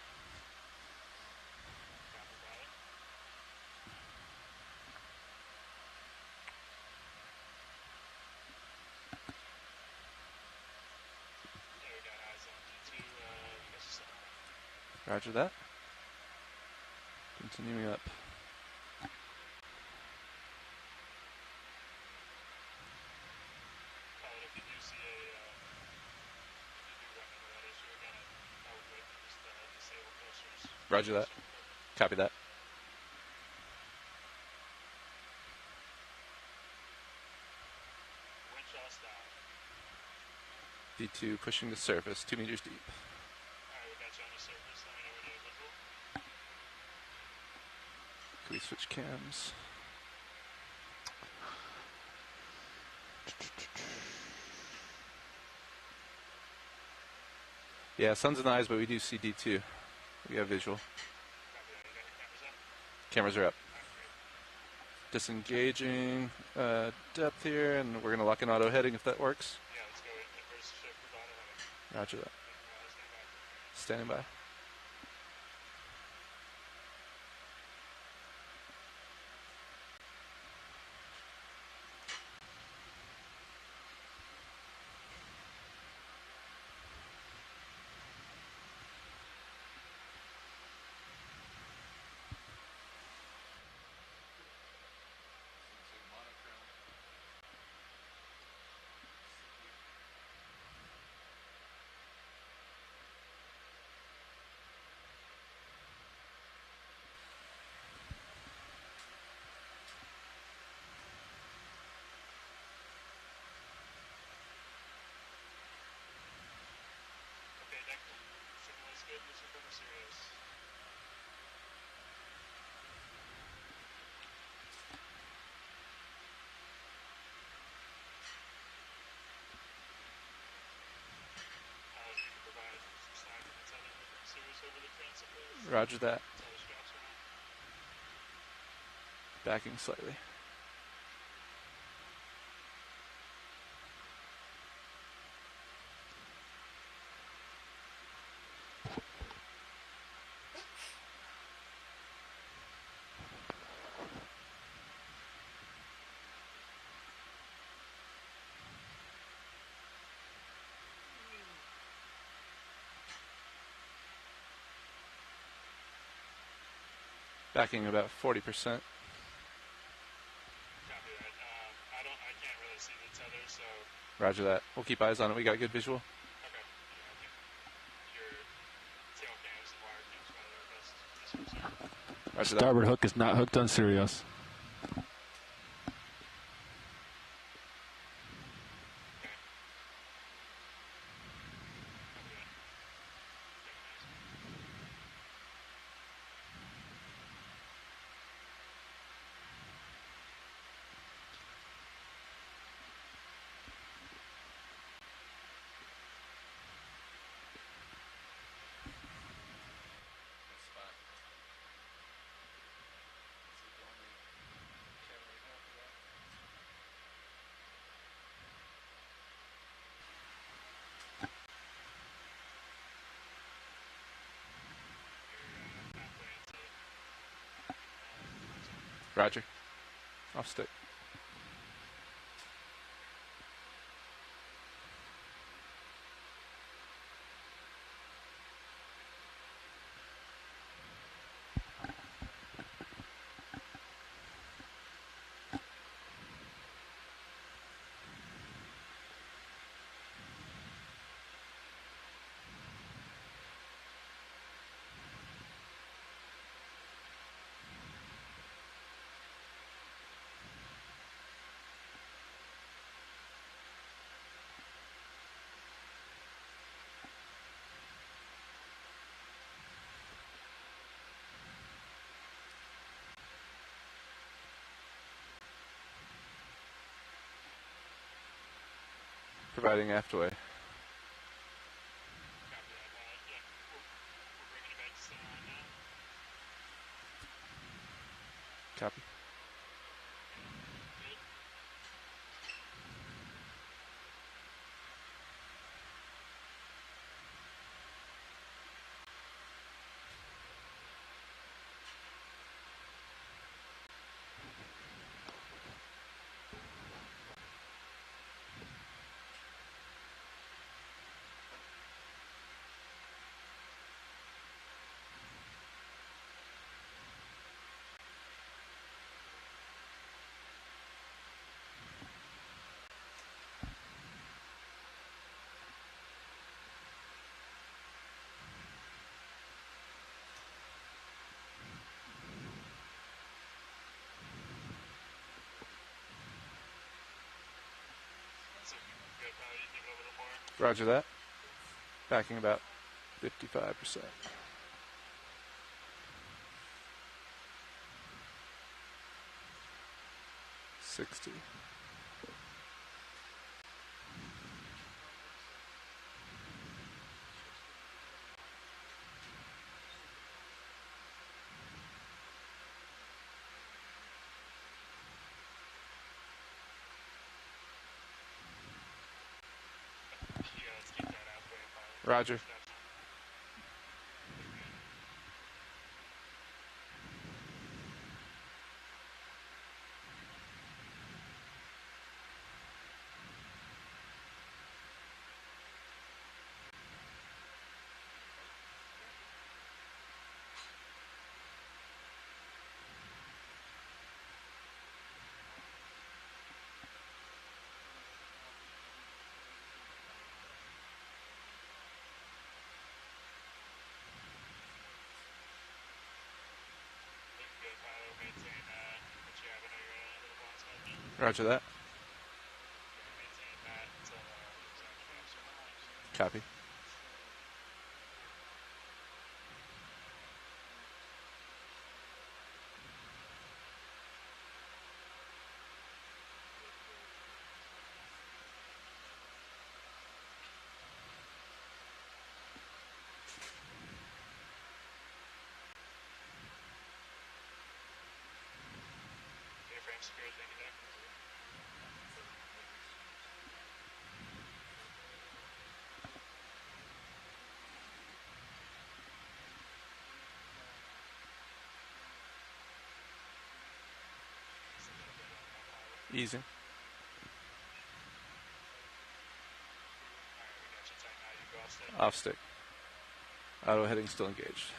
Roger that. Continuing up. If you do see a Roger that. Copy that. Wind shot stop. V2 pushing the surface, 2 meters deep. Alright, we got you on the surface. Let me know when you have visual. Can we switch cams? Yeah, sun's in the eyes, but we do see D2. We have visual. Cameras are up. Disengaging depth here, and we're going to lock in auto heading if that works. Yeah, let's go inverse shift with auto heading. Roger that. Standing by. Okay, deck. Signal is good. Looks like we're serious. You can provide some slack and that's how they move from serious over the transit, please. Roger that. That's how the straps are on. Backing slightly. Backing about 40%. Copy that. I can't really see the tether, so. Roger that. We'll keep eyes on it. We got good visual. Okay. Yeah, I think your tail cams and wire cams probably are best. Roger that. Starboard hook is not hooked on Sirius. Roger. Off stick. Providing aftway. Copy that. Yeah, we're bringing it back to center line now. Copy. Good. Roger that. Backing about 55%. 60. Roger. Roger that. Copy. Easy. Off stick. Auto heading still engaged.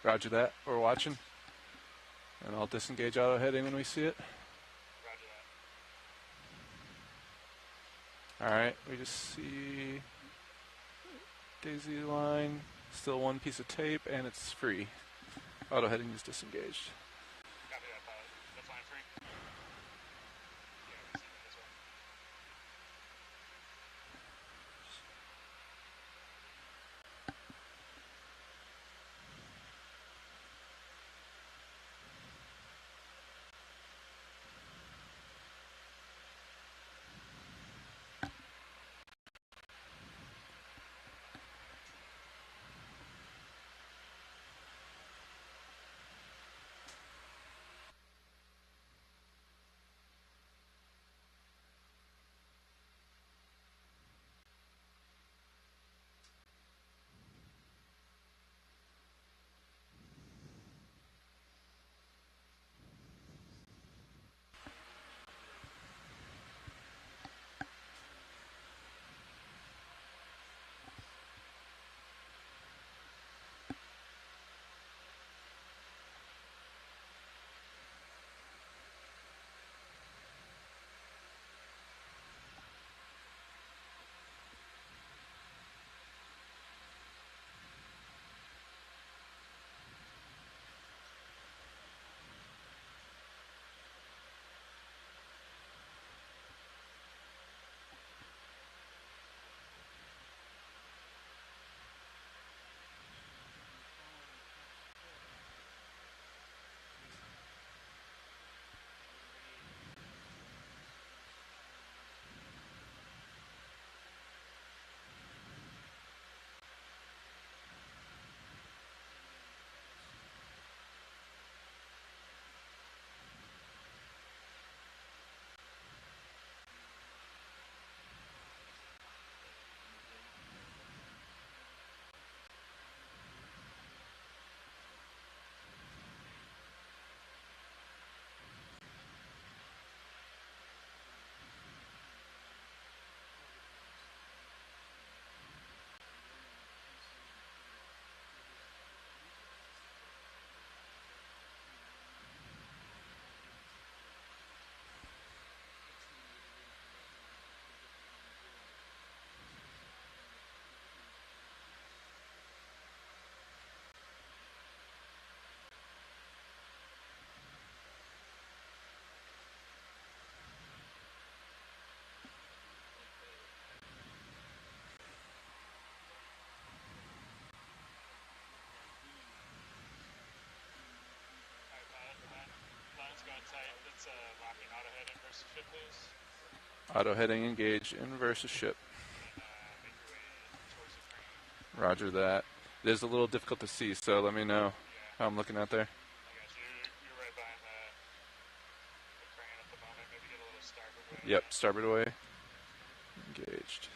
Roger that. We're watching. And I'll disengage auto heading when we see it. Alright, we just see daisy line, still one piece of tape, and it's free. Auto heading is disengaged. locking auto head in versus ship, please. Auto heading engaged in versus ship. And then make your way towards the crane. Roger that. It is a little difficult to see, so let me know how I'm looking out there. I got you. You're right behind the crane at the moment. Maybe get a little starboard way. Yep, starboard away. Engaged.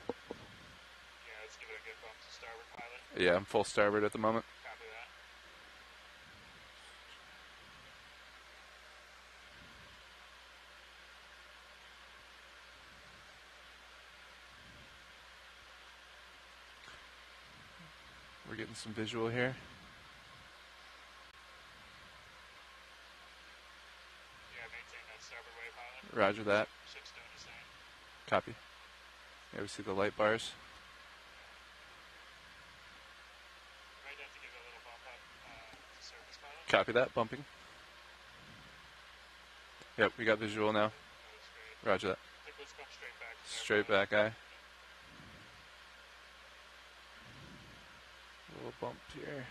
Yeah, let's give it a good bump to starboard, pilot. Yeah, I'm full starboard at the moment. Copy that. We're getting some visual here. Yeah, maintain that starboard way, pilot. Roger that. Ship's doing the same. Copy. Yeah, we see the light bars. Might have to give it a little bump up to surface, pilot. Copy that, bumping. Yep, we got visual now. That was great. Roger that. I think let's come straight back. from there, Straight pilot. back eye. A little bump here.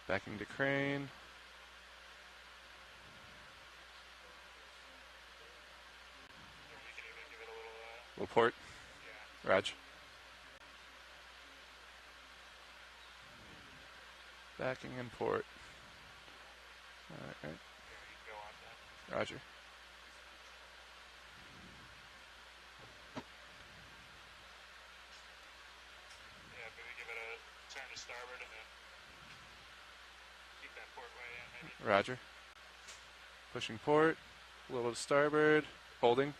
Backing to crane. Yeah, we can even give it a little, Little port. yeah. Roger. Backing and port. Alright. Yeah, you can go off that. Roger. Yeah, maybe give it a turn to starboard and then keep that port way in, maybe. Roger. Pushing port. A little to starboard. Holding.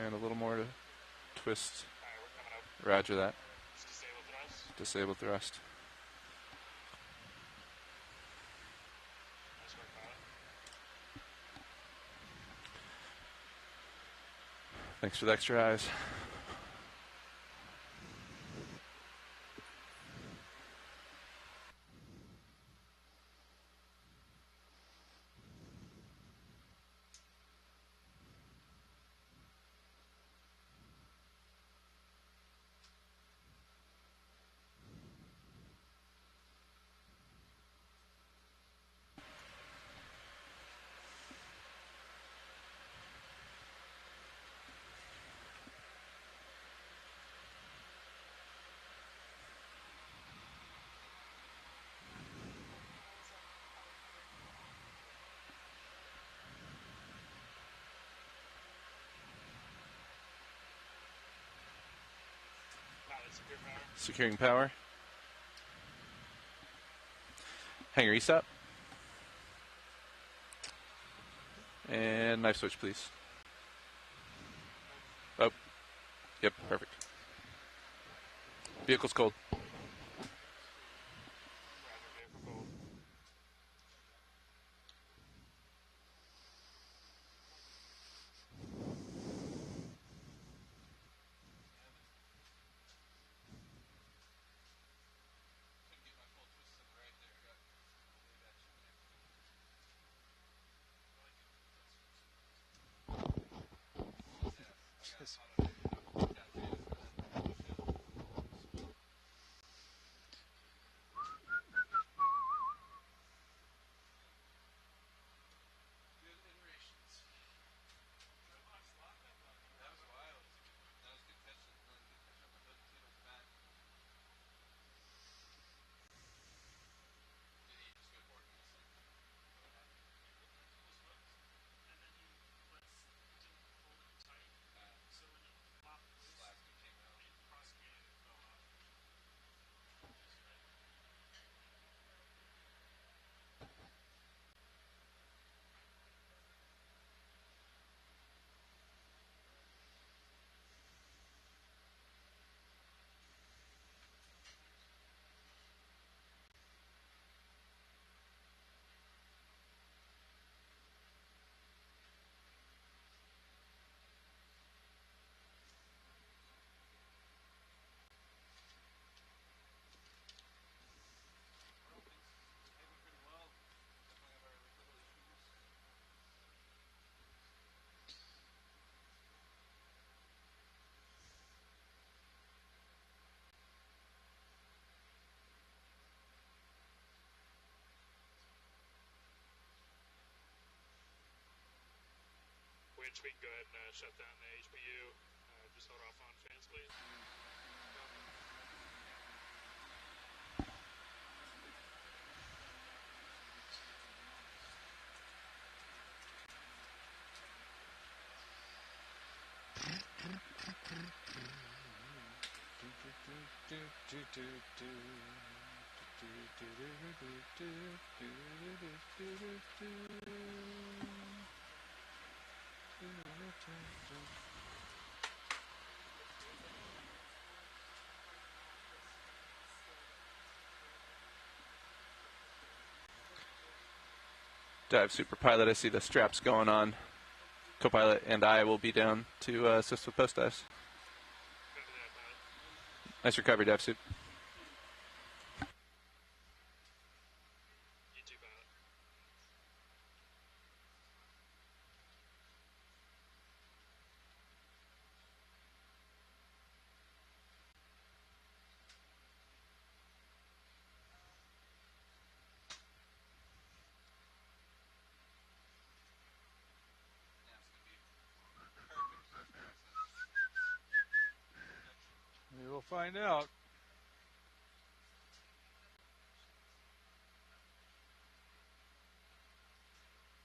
And a little more to twist. Alright, we're coming up. Roger that. Just disable thrust. Disable thrust. Nice work, pilot. Thanks for the extra eyes. Pilot, secure power. Securing power. Hangar ESOP. And knife switch, please. Oh. Yep, perfect. Vehicle's cold. Roger, vehicle cold. bridge, we can go ahead and shut down the HPU. Just hold off on fans, please. Dive Super Pilot, I see the straps going on. Copilot and I will be down to assist with post dives. Nice recovery, Dive Soup. You too, pilot. We will find out.